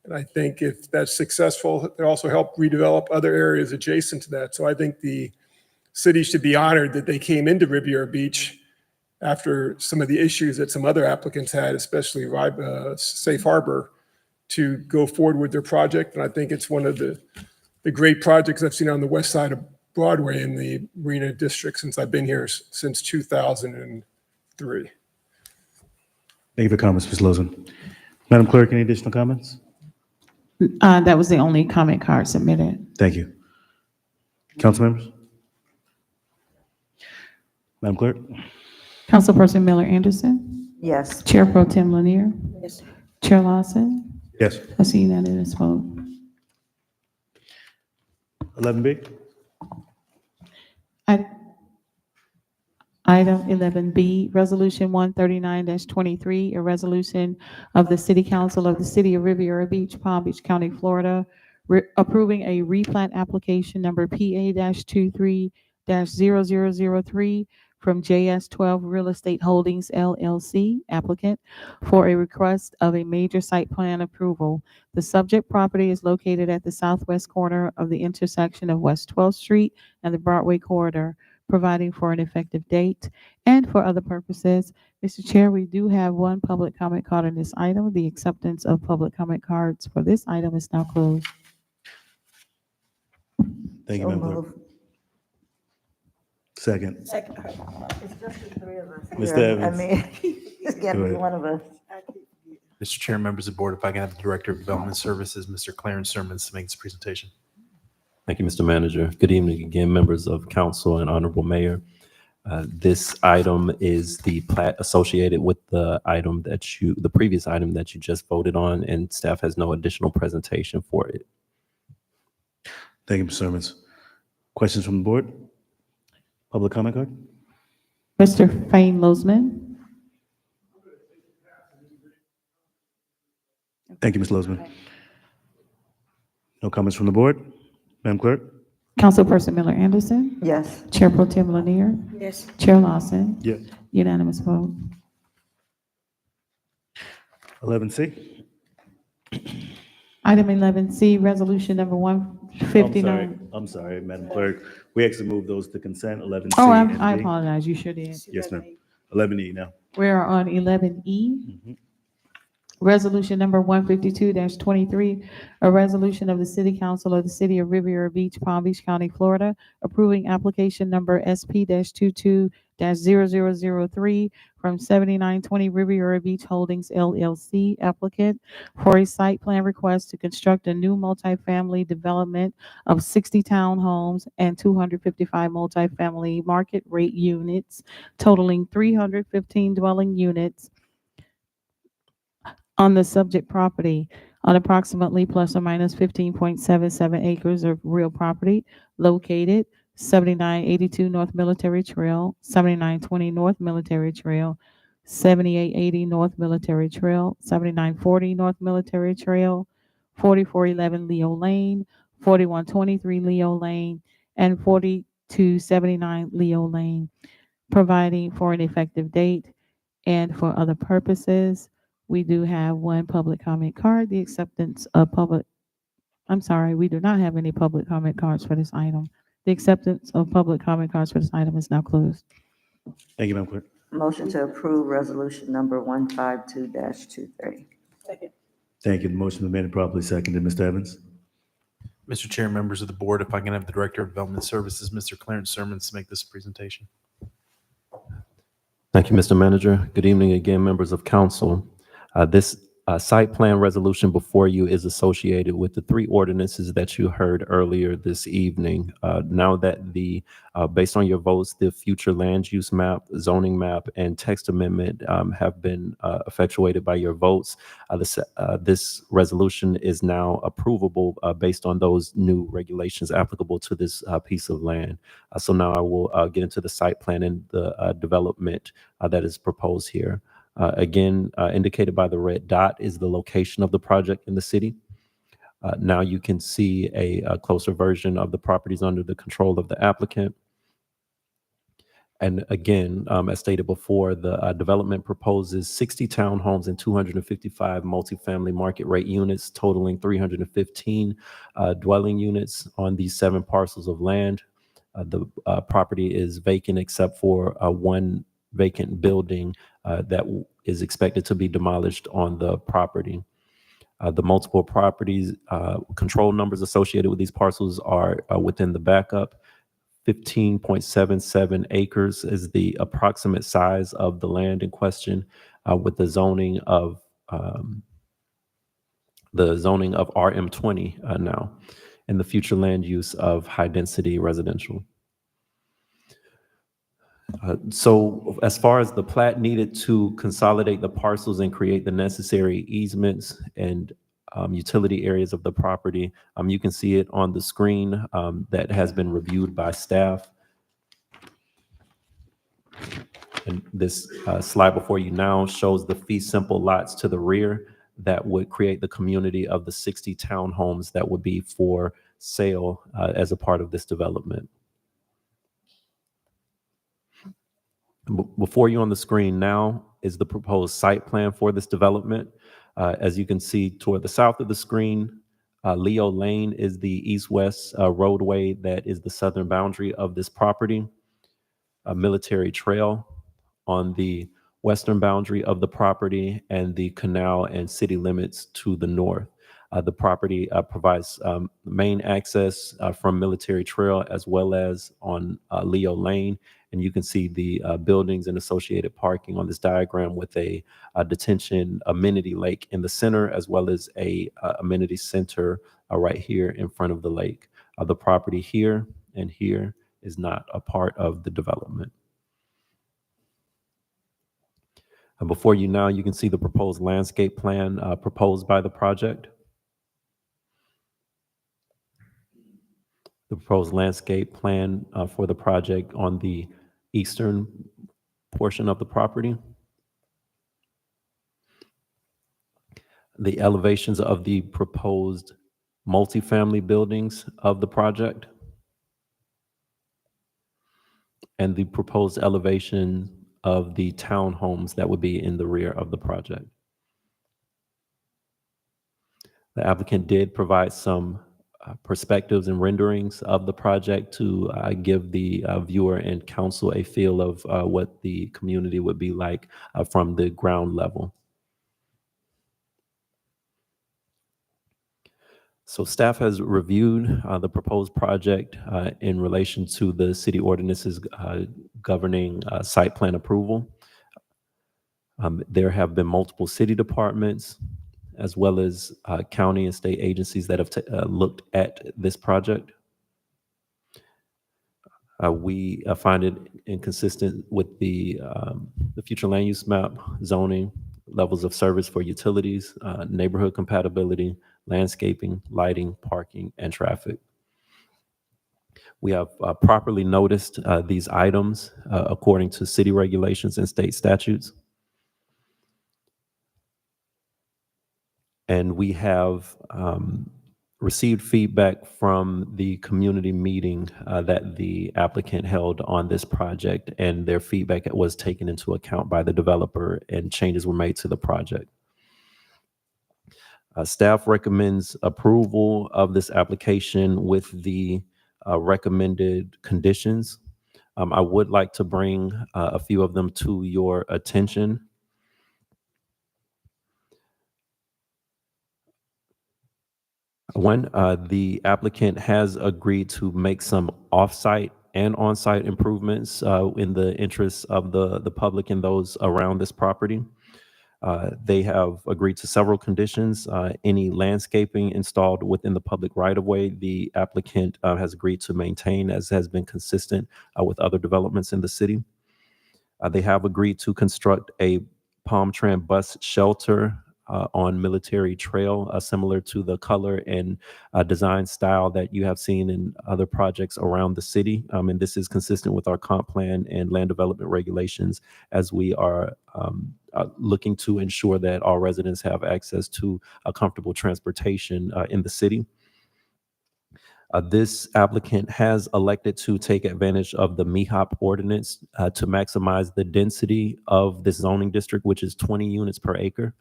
And I think if that's successful, it also help redevelop other areas adjacent to that. So I think the city should be honored that they came into Riviera Beach after some of the issues that some other applicants had, especially Safe Harbor, to go forward with their project. And I think it's one of the great projects I've seen on the west side of Broadway in the Marina District since I've been here since 2003. Thank you for comments, Ms. Lozman. Madam Clerk, any additional comments? That was the only comment card submitted. Thank you. Council members? Madam Clerk? Councilperson Miller Anderson. Yes. Chair Pro Tem Lanier. Yes. Chair Lawson. Yes. That's a unanimous vote. 11B? Item 11B, Resolution 139-23, a resolution of the City Council of the City of Riviera Beach, Palm Beach County, Florida, approving a replat application number PA-23-0003 from JS12 Real Estate Holdings LLC, applicant, for a request of a major site plan approval. The subject property is located at the southwest corner of the intersection of West 12th Street and the Broadway corridor. providing for an effective date, and for other purposes. Mr. Chair, we do have one public comment card on this item. The acceptance of public comment cards for this item is now closed. Thank you, So Madam Clerk. moved. Second. Second. It's just the three of us Mr. here. I Evans. mean, it's got to Go be ahead. one of us. Mr. Chair, members of the board, if I can have the Director of Development Services, Mr. Clarence Sermons, to make this presentation. Thank you, Mr. Manager. Good evening again, members of council and honorable mayor. This item is the plat associated with the previous item that you just voted on, and staff has no additional presentation for it. Thank you, Mr. Sermons. Questions from the board? Public comment card? Mr. Fane Lozman. Thank you, Ms. Lozman. No comments from the board? Madam Clerk? Councilperson Miller Anderson. Yes. Chair Pro Tem Lanier. Yes. Chair Lawson. Yes. Unanimous vote. 11C? Item 11C, resolution number 159. I'm sorry, Madam Clerk. We actually moved those to consent, 11C. Oh, and I D. apologize. You sure did. Yes, ma'am. 11E now. We are on 11E. Resolution number 152-23, a resolution of the City Council of the City of Riviera Beach, Palm Beach County, Florida, approving application number SP-22-0003 from 7920 Riviera Beach Holdings LLC applicant for a site plan request to construct a new multifamily development of 60 townhomes and 255 multifamily market rate units, totaling 315 dwelling units on the subject property on approximately plus or minus 15.77 acres of real property located 7982 North Military Trail, 7920 North Military Trail, 7880 North Military Trail, 7940 North Military Trail, 4411 Leo Lane, 4123 Leo Lane, and 4279 Leo Lane, providing for an effective date and for other purposes. We do have one public comment card, the acceptance of we do not have any public comment cards for this item. The acceptance of public comment cards for this item is now closed. Thank you, Madam Clerk. Motion to approve resolution number 152-23. Second. Thank you. The motion has been made and properly seconded. Mr. Evans? Mr. Chair, members of the board, if I can have the Director of Development Services, Mr. Clarence Sermons, to make this presentation. Thank you, Mr. Manager. Good evening again, members of council. This site plan resolution before you is associated with the three ordinances that you heard earlier this evening. Now that based on your votes, the future land use map, zoning map, and text amendment have been effectuated by your votes, this resolution is now approvable based on those new regulations applicable to this piece of land. So now I will get into the site plan and the development that is proposed here. Again, indicated by the red dot is the location of the project in the city. Now you can see a closer version of the properties under the control of the applicant. And again, as stated before, the development proposes 60 townhomes and 255 multifamily market rate units, totaling 315 dwelling units on these 7 parcels of land. The property is vacant except for one vacant building that is expected to be demolished on the property. The multiple properties, control numbers associated with these parcels are within the backup. 15.77 acres is the approximate size of the land in question, with the zoning of RM20 now, and the future land use of high density residential. So as far as the plat needed to consolidate the parcels and create the necessary easements and utility areas of the property, you can see it on the screen that has been reviewed by staff. And this slide before you now shows the fee simple lots to the rear that would create the community of the 60 townhomes that would be for sale as a part of this development. Before you on the screen now is the proposed site plan for this development. As you can see toward the south of the screen, Leo Lane is the east-west roadway that is the southern boundary of this property. military trail on the western boundary of the property and the canal and city limits to the north. The property provides main access from Military Trail as well as on Leo Lane. And you can see the buildings and associated parking on this diagram with a detention amenity lake in the center, as well as a amenity center right here in front of the lake. The property here and here is not a part of the development. Before you now, you can see the proposed landscape plan proposed by the project. The proposed landscape plan for the project on the eastern portion of the property. The elevations of the proposed multifamily buildings of the project. And the proposed elevation of the townhomes that would be in the rear of the project. The applicant did provide some perspectives and renderings of the project to give the viewer and council a feel of what the community would be like from the ground level. So staff has reviewed the proposed project in relation to the city ordinances governing site plan approval. There have been multiple city departments, as well as county and state agencies that have looked at this project. We find it inconsistent with the future land use map, zoning, levels of service for utilities, neighborhood compatibility, landscaping, lighting, parking, and traffic. We have properly noticed these items according to city regulations and state statutes. And we have received feedback from the community meeting that the applicant held on this project, and their feedback was taken into account by the developer and changes were made to the project. Staff recommends approval of this application with the recommended conditions. I would like to bring a few of them to your attention. One, the applicant has agreed to make some off-site and on-site improvements in the interests of the public and those around this property. They have agreed to several conditions. Any landscaping installed within the public right-of-way, the applicant has agreed to maintain, as has been consistent with other developments in the city. They have agreed to construct a palm Tran bus shelter on Military Trail, similar to the color and design style that you have seen in other projects around the city. And this is consistent with our comp plan and land development regulations, as we are looking to ensure that all residents have access to a comfortable transportation in the city. This applicant has elected to take advantage of the MEHOP ordinance to maximize the density of this zoning district, which is 20 units per acre.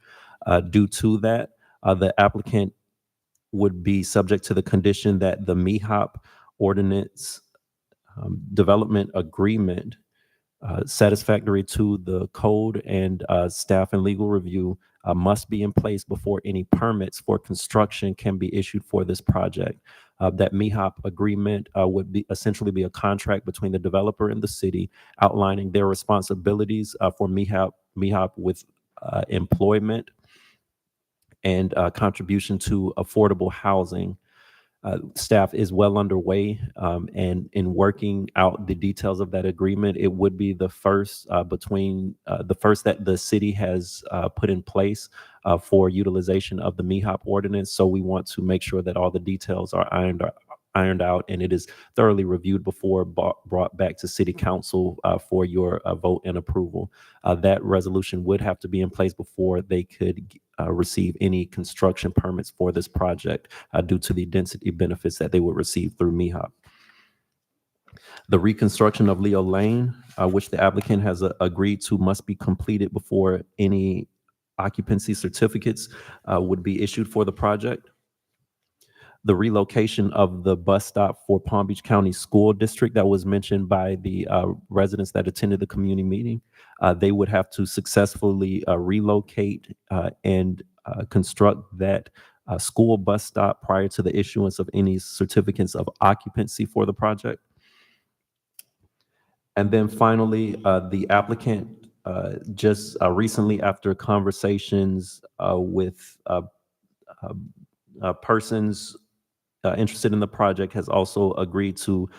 Due to that, the applicant would be subject to the condition that the MEHOP ordinance development agreement satisfactory to the code and staff and legal review must be in place before any permits for construction can be issued for this project. That MEHOP agreement would be essentially be a contract between the developer and the city, outlining their responsibilities for MEHOP with employment and contribution to affordable housing. Staff is well underway, and in working out the details of that agreement, it would be the first the first that the city has put in place for utilization of the MEHOP ordinance. So we want to make sure that all the details are ironed out and it is thoroughly reviewed before brought back to City Council for your vote and approval. That resolution would have to be in place before they could receive any construction permits for this project due to the density benefits that they would receive through MEHOP. The reconstruction of Leo Lane, which the applicant has agreed to, must be completed before any occupancy certificates would be issued for the project. the relocation of the bus stop for Palm Beach County School District that was mentioned by the residents that attended the community meeting. They would have to successfully relocate and construct that school bus stop prior to the issuance of any certificates of occupancy for the project. And then finally, the applicant just recently, after conversations with persons interested in the project, has also agreed to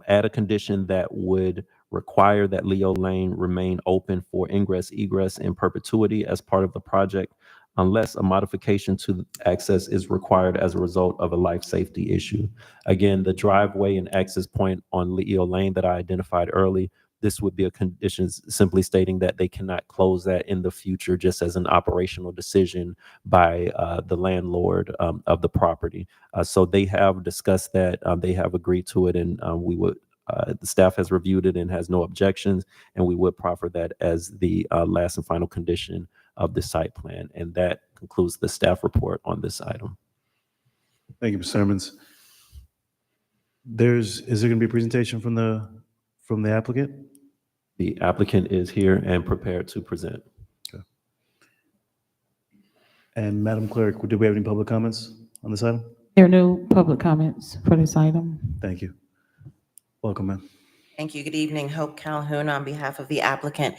add a condition that would require that Leo Lane remain open for ingress, egress in perpetuity as part of the project, unless a modification to the access is required as a result of a life safety issue. Again, the driveway and access point on Leo Lane that I identified early, this would be a condition simply stating that they cannot close that in the future just as an operational decision by the landlord of the property. So they have discussed that, they have agreed to it, and we would, the staff has reviewed it and has no objections, and we would proffer that as the last and final condition of the site plan. And that concludes the staff report on this item. Thank you, Mr. Hermans. Is there going to be a presentation from the applicant? The applicant is here and prepared to present. Okay. And Madam Clerk, do we have any public comments on this item? There are no public comments for this item. Thank you. Welcome, ma'am. Thank you. Good evening. Hope Calhoun on behalf of the applicant.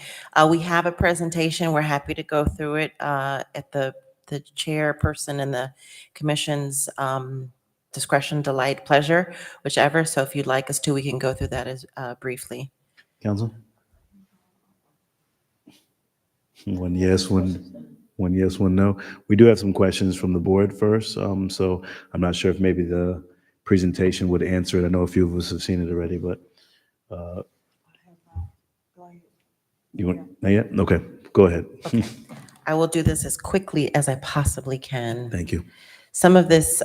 We have a presentation. We're happy to go through it at the chairperson and the commission's discretion, delight, pleasure, whichever. So if you'd like us to, we can go through that as briefly. Council? One yes, one yes, one no. We do have some questions from the board first. So I'm not sure if maybe the presentation would answer it. I know a few of us have seen it already, but you want, not yet? Okay, go ahead. Okay. I will do this as quickly as I possibly can. Thank you. Some of this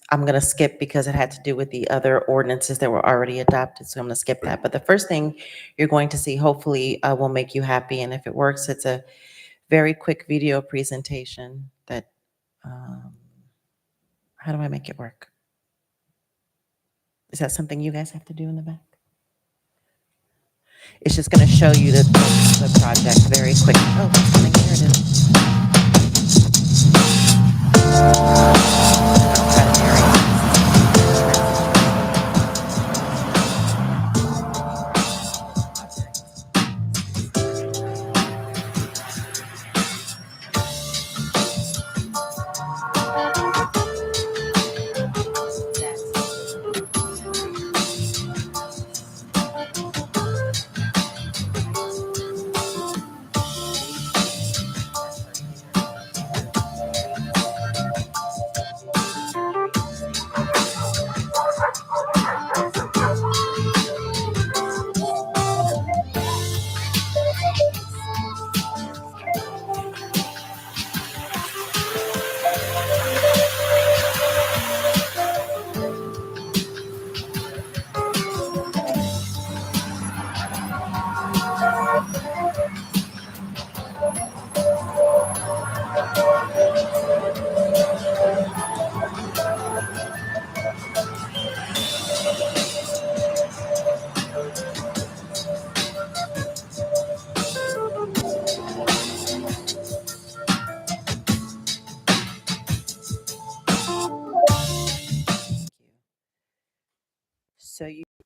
I'm going to skip because it had to do with the other ordinances that were already adopted, so I'm going to skip that. But the first thing you're going to see hopefully will make you happy, and if it works, it's a very quick video presentation that, how do I make it work? Is that something you guys have to do in the back? It's just going to show you the project very quick. Oh, I think here it is. I'll try to narrate.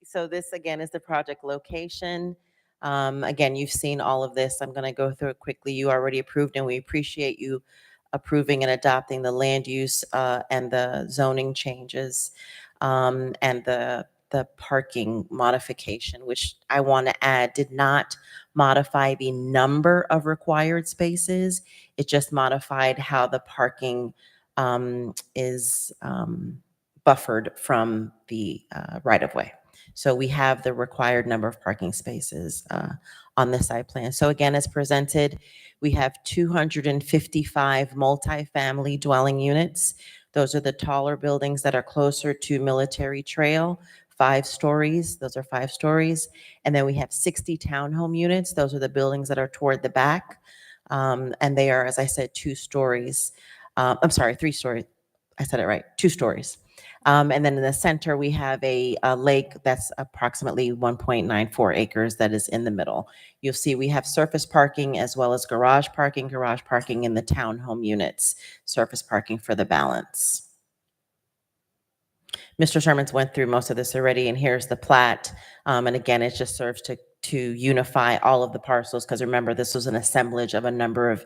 So this again is the project location. Again, you've seen all of this. I'm going to go through it quickly. You already approved, and we appreciate you approving and adopting the land use and the zoning changes and the parking modification, which I want to add did not modify the number of required spaces. It just modified how the parking is buffered from the right-of-way. So we have the required number of parking spaces on the site plan. So again, as presented, we have 255 multifamily dwelling units. Those are the taller buildings that are closer to Military Trail, 5 stories. Those are 5 stories. And then we have 60 townhome units. Those are the buildings that are toward the back. And they are, as I said, 2 stories. I'm sorry, 3 stories. I said it right, 2 stories. And then in the center, we have a lake that's approximately 1.94 acres that is in the middle. You'll see we have surface parking as well as garage parking in the townhome units, surface parking for the balance. Mr. Sherman's went through most of this already, and here's the plat. And again, it just serves to unify all of the parcels, because remember, this was an assemblage of a number of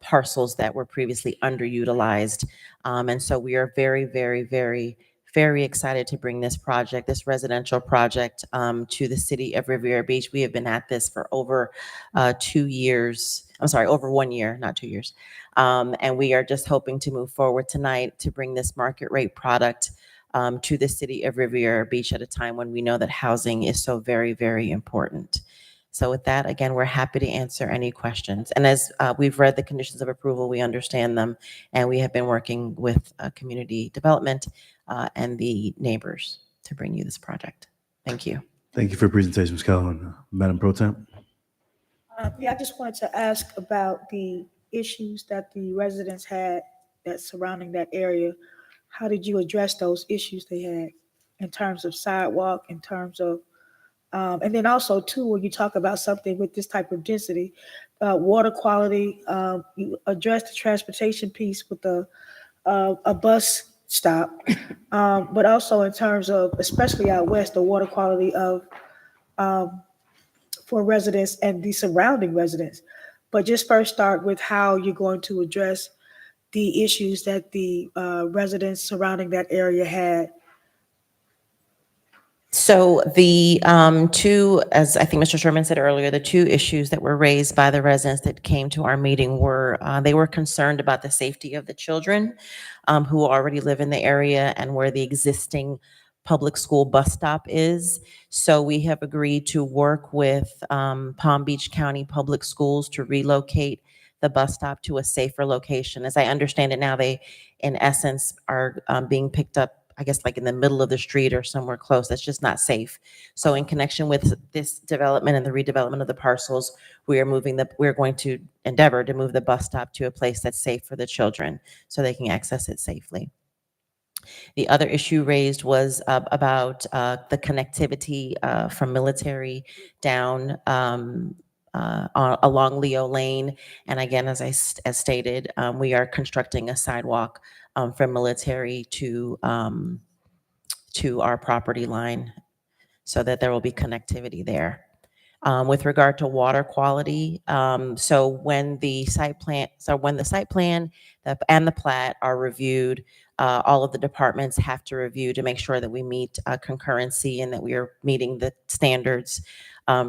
parcels that were previously underutilized. And so we are very, very, very, very excited to bring this project, this residential project, to the city of Riviera Beach. We have been at this for over 2 years. I'm sorry, over 1 year, not 2 years. And we are just hoping to move forward tonight to bring this market rate product to the city of Riviera Beach at a time when we know that housing is so very, very important. So with that, again, we're happy to answer any questions. And as we've read the conditions of approval, we understand them, and we have been working with community development and the neighbors to bring you this project. Thank you. Thank you for your presentation, Ms. Calhoun. Madam Pro Tem? Yeah, I just wanted to ask about the issues that the residents had that surrounding that area. How did you address those issues they had in terms of sidewalk, in terms of, and then also too, when you talk about something with this type of density, water quality, you addressed the transportation piece with a bus stop, but also in terms of, especially out west, the water quality of, for residents and the surrounding residents. But just first start with how you're going to address the issues that the residents surrounding that area had. So the 2, as I think Mr. Sherman said earlier, the 2 issues that were raised by the residents that came to our meeting were, they were concerned about the safety of the children who already live in the area and where the existing public school bus stop is. So we have agreed to work with Palm Beach County Public Schools to relocate the bus stop to a safer location. As I understand it now, they, in essence, are being picked up, I guess, like in the middle of the street or somewhere close. That's just not safe. So in connection with this development and the redevelopment of the parcels, we're going to endeavor to move the bus stop to a place that's safe for the children so they can access it safely. The other issue raised was about the connectivity from Military down along Leo Lane. And again, as stated, we are constructing a sidewalk from Military to our property line so that there will be connectivity there. With regard to water quality, so when the site plan and the plat are reviewed, all of the departments have to review to make sure that we meet concurrency and that we are meeting the standards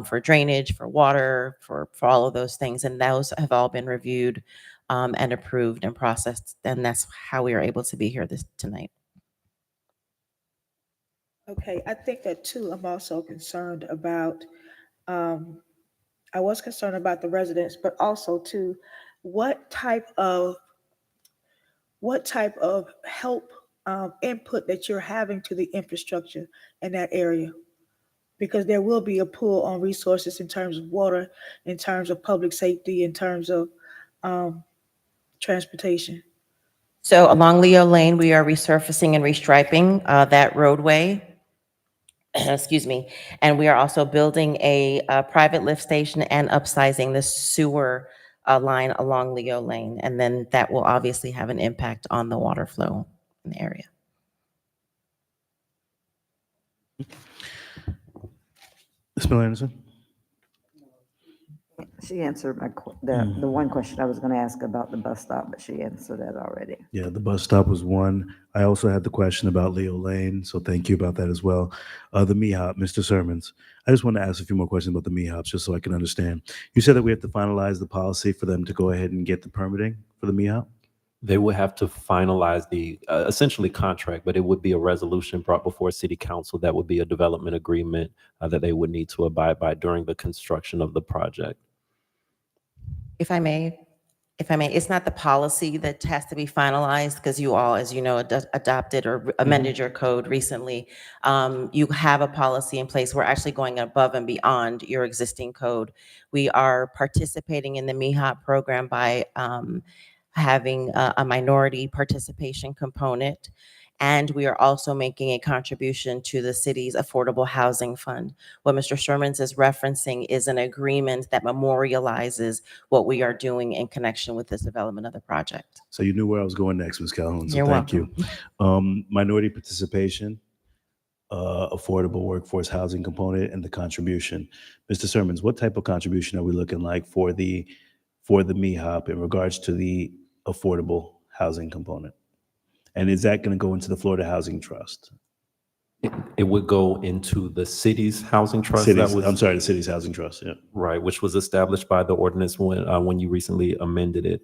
for drainage, for water, for all of those things. And those have all been reviewed and approved and processed. And that's how we are able to be here tonight. Okay, I think that too, I'm also concerned about, I was concerned about the residents, but also too, what type of help, input that you're having to the infrastructure in that area? Because there will be a pull on resources in terms of water, in terms of public safety, in terms of transportation. So along Leo Lane, we are resurfacing and restriping that roadway. Excuse me. And we are also building a private lift station and upsizing the sewer line along Leo Lane. And then that will obviously have an impact on the water flow in the area. Ms. Miller Anderson? She answered the one question I was going to ask about the bus stop, but she answered that already. Yeah, the bus stop was one. I also had the question about Leo Lane, so thank you about that as well. The MEHOP, Mr. Sermons. I just want to ask a few more questions about the MEHOPs just so I can understand. You said that we have to finalize the policy for them to go ahead and get the permitting for the MEHOP? They would have to finalize the essentially contract, but it would be a resolution brought before City Council that would be a development agreement that they would need to abide by during the construction of the project. If I may, it's not the policy that has to be finalized because you all, as you know, adopted or amended your code recently. You have a policy in place. We're actually going above and beyond your existing code. We are participating in the MEHOP program by having a minority participation component. And we are also making a contribution to the city's affordable housing fund. What Mr. Shermans is referencing is an agreement that memorializes what we are doing in connection with this development of the project. So you knew where I was going next, Ms. Calhoun, so You're thank welcome. you. Minority participation, affordable workforce housing component, and the contribution. Mr. Sermons, what type of contribution are we looking like for the MEHOP in regards to the affordable housing component? And is that going to go into the Florida Housing Trust? It would go into the city's housing trust. The city's housing trust, yeah. Right, which was established by the ordinance when you recently amended it.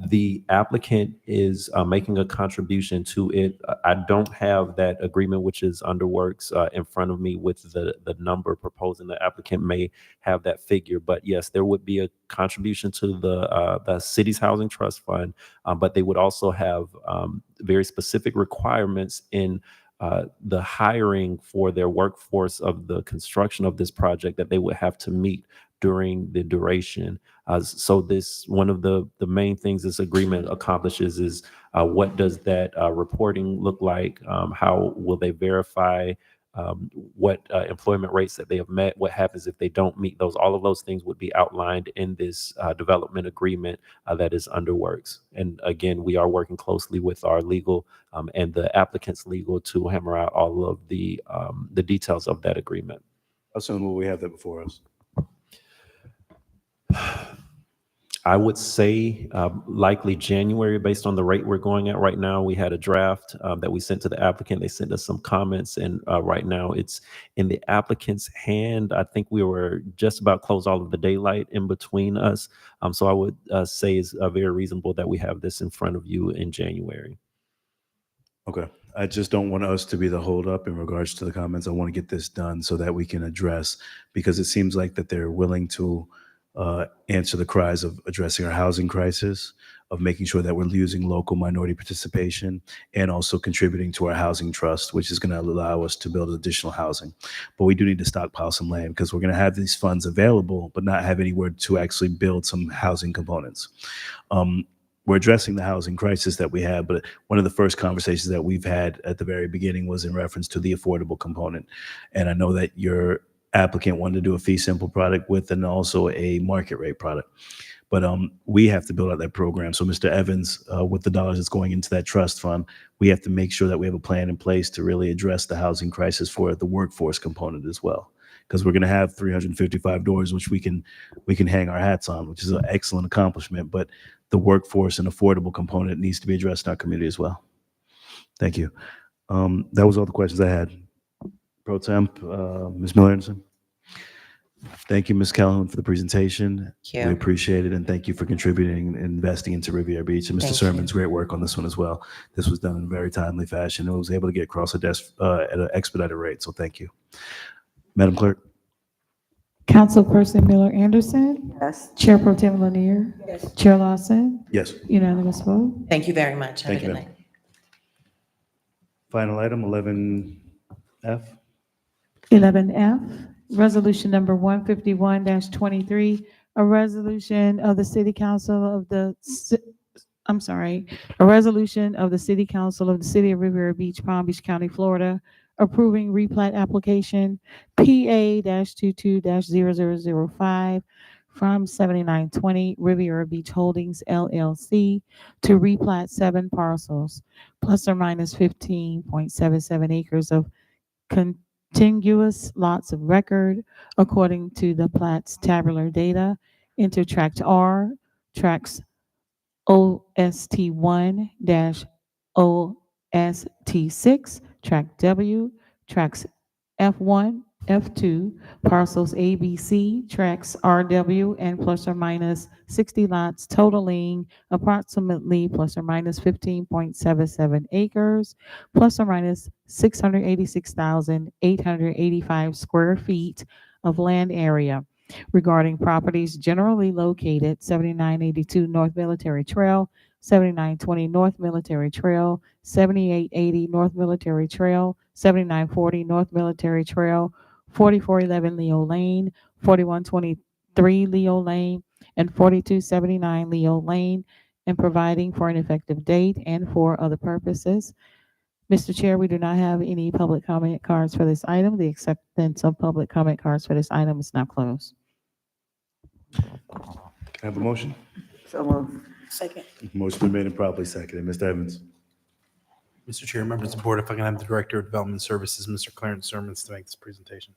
The applicant is making a contribution to it. I don't have that agreement, which is under works, in front of me with the number proposed, and the applicant may have that figure. But yes, there would be a contribution to the city's housing trust fund, but they would also have very specific requirements in the hiring for their workforce of the construction of this project that they would have to meet during the duration. So this, one of the main things this agreement accomplishes is what does that reporting look like? How will they verify what employment rates that they have met? What happens if they don't meet those? All of those things would be outlined in this development agreement that is under works. And again, we are working closely with our legal and the applicant's legal to hammer out all of the details of that agreement. How soon will we have that before us? I would say likely January, based on the rate we're going at right now. We had a draft that we sent to the applicant. They sent us some comments, and right now it's in the applicant's hand. I think we were just about close all of the daylight in between us. So I would say it's very reasonable that we have this in front of you in January. Okay. I just don't want us to be the holdup in regards to the comments. I want to get this done so that we can address, because it seems like that they're willing to answer the cries of addressing our housing crisis, of making sure that we're using local minority participation, and also contributing to our housing trust, which is going to allow us to build additional housing. But we do need to stockpile some land, because we're going to have these funds available, but not have anywhere to actually build some housing components. We're addressing the housing crisis that we have, but one of the first conversations that we've had at the very beginning was in reference to the affordable component. And I know that your applicant wanted to do a fee simple product with and also a market rate product. But we have to build out that program. So Mr. Evans, with the dollars that's going into that trust fund, we have to make sure that we have a plan in place to really address the housing crisis for the workforce component as well. Because we're going to have 355 doors, which we can hang our hats on, which is an excellent accomplishment. But the workforce and affordable component needs to be addressed in our community as well. Thank you. That was all the questions I had. Pro Temp, Ms. Miller-Anderson. Thank you, Ms. Calhoun, for the presentation. Thank you. We appreciate it, and thank you for contributing and investing into Riviera Beach. And Mr. Thank Sermon's great work on this one as well. This was done in a very timely fashion. It was able to get across the desk at an expedited rate, so thank you. Madam Clerk. Councilperson Miller-Anderson. Yes. Chair Pro Tem Lanier. Yes. Chair Lawson. Yes. Unanimous vote. Thank you very much. Have a Thank you, good ma'am. night. Final item, 11F. 11F, resolution number 151-23, a resolution of the City Council of the, a resolution of the City Council of the City of Riviera Beach, Palm Beach County, Florida, approving replat application PA-22-0005 from 7920 Riviera Beach Holdings LLC to replat 7 parcels, plus or minus 15.77 acres of contiguous lots of record according to the plat's tabular data into Tract R, Tracts OST1-OST6, Tract W, Tracts F1, F2, parcels A, B, C, Tracts RW, and plus or minus 60 lots totaling approximately plus or minus 15.77 acres, plus or minus 686,885 square feet of land area regarding properties generally located 7982 North Military Trail, 7920 North Military Trail, 7880 North Military Trail, 7940 North Military Trail, 4411 Leo Lane, 4123 Leo Lane, and 4279 Leo Lane, and providing for an effective date and for other purposes. Mr. Chair, we do not have any public comment cards for this item. The acceptance of public comment cards for this item is now closed. Can I have a motion? So moved. Second. Motion been made and properly seconded. Mr. Evans? Mr. Chair, members of the board, if I can have the Director of Development Services, Mr. Clarence Sermons, to make this presentation.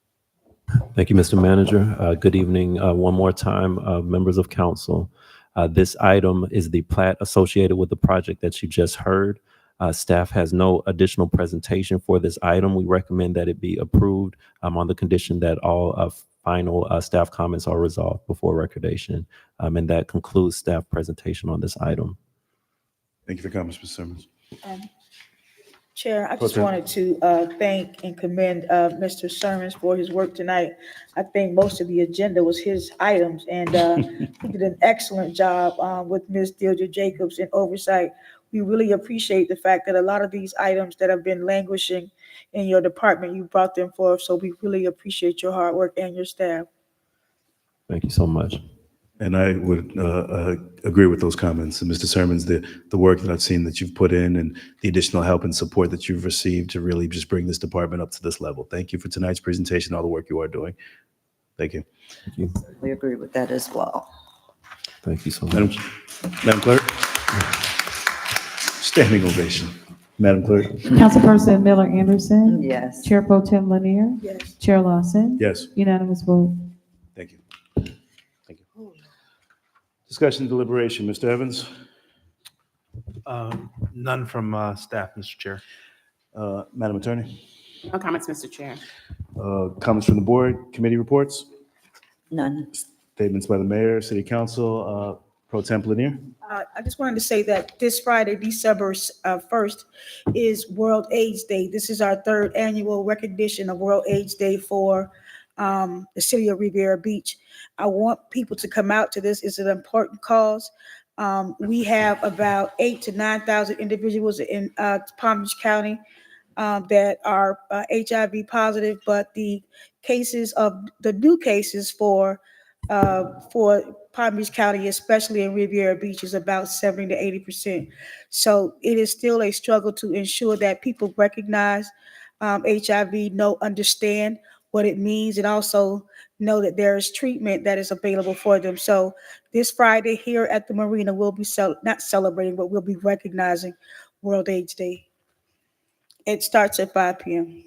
Thank you, Mr. Manager. Good evening. One more time, members of council. This item is the plat associated with the project that you just heard. Staff has no additional presentation for this item. We recommend that it be approved on the condition that all final staff comments are resolved before recordation. And that concludes staff presentation on this item. Thank you for your comments, Mr. Sermons. Chair, I Pro just Tem. wanted to thank and commend Mr. Sermons for his work tonight. I think most of the agenda was his items, and he did an excellent job with Ms. Deirdre Jacobs in oversight. We really appreciate the fact that a lot of these items that have been languishing in your department, you brought them forth, so we really appreciate your hard work and your staff. Thank you so much. And I would agree with those comments. And Mr. Sermons, the work that I've seen that you've put in and the additional help and support that you've received to really just bring this department up to this level. Thank you for tonight's presentation, all the work you are doing. Thank you. Thank you. We agree with that as well. Thank you so much. Madam Clerk? Standing ovation. Madam Clerk? Councilperson Miller Anderson. Yes. Chair Pro Tem Lanier. Yes. Chair Lawson. Yes. Unanimous vote. Thank you. Thank you. Discussion and deliberation. Mr. Evans? None from staff, Mr. Chair. Madam Attorney? No comments, Mr. Chair. Comments from the board, committee reports, None. statements by the mayor, city council, Pro Temp Lanier. I just wanted to say that this Friday, December 1st, is World AIDS Day. This is our third annual recognition of World AIDS Day for the city of Riviera Beach. I want people to come out to this. It's an important cause. We have about 8,000 to 9,000 individuals in Palm Beach County that are HIV positive, but the new cases for Palm Beach County, especially in Riviera Beach, is about 70 to 80%. So it is still a struggle to ensure that people recognize HIV, understand what it means, and also know that there is treatment that is available for them. So this Friday here at the marina, we'll be not celebrating, but we'll be recognizing World AIDS Day. It starts at 5 p.m.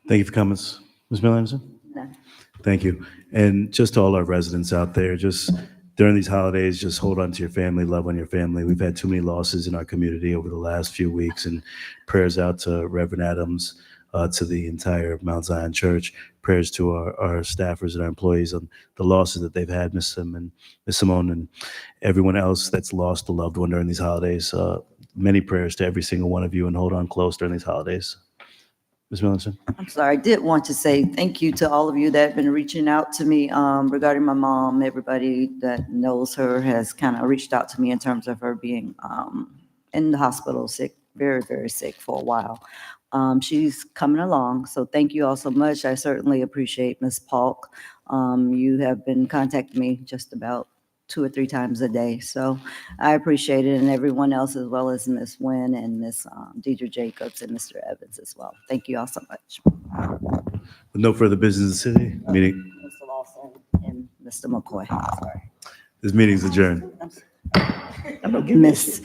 Thank you for comments. Ms. Miller Anderson? None. Thank you. And just to all our residents out there, just during these holidays, just hold on to your family, love on your family. We've had too many losses in our community over the last few weeks, and prayers out to Reverend Adams, to the entire Mount Zion Church, prayers to our staffers and our employees on the losses that they've had, Ms. Simone, and everyone else that's lost a loved one during these holidays. Many prayers to every single one of you, and hold on close during these holidays. Ms. Millicent? I'm sorry, I did want to say thank you to all of you that have been reaching out to me regarding my mom. Everybody that knows her has kind of reached out to me in terms of her being in the hospital sick, very, very sick for a while. She's coming along, so thank you all so much. I certainly appreciate Ms. Polk. You have been contacting me just about 2 or 3 times a day, so I appreciate it, and everyone else, as well as Ms. Nguyen and Ms. Deirdre Jacobs and Mr. Evans as well. Thank you all so much. With no further business in the city, meeting, Mr. Lawson and Mr. McCoy. Sorry. this meeting is adjourned. Miss.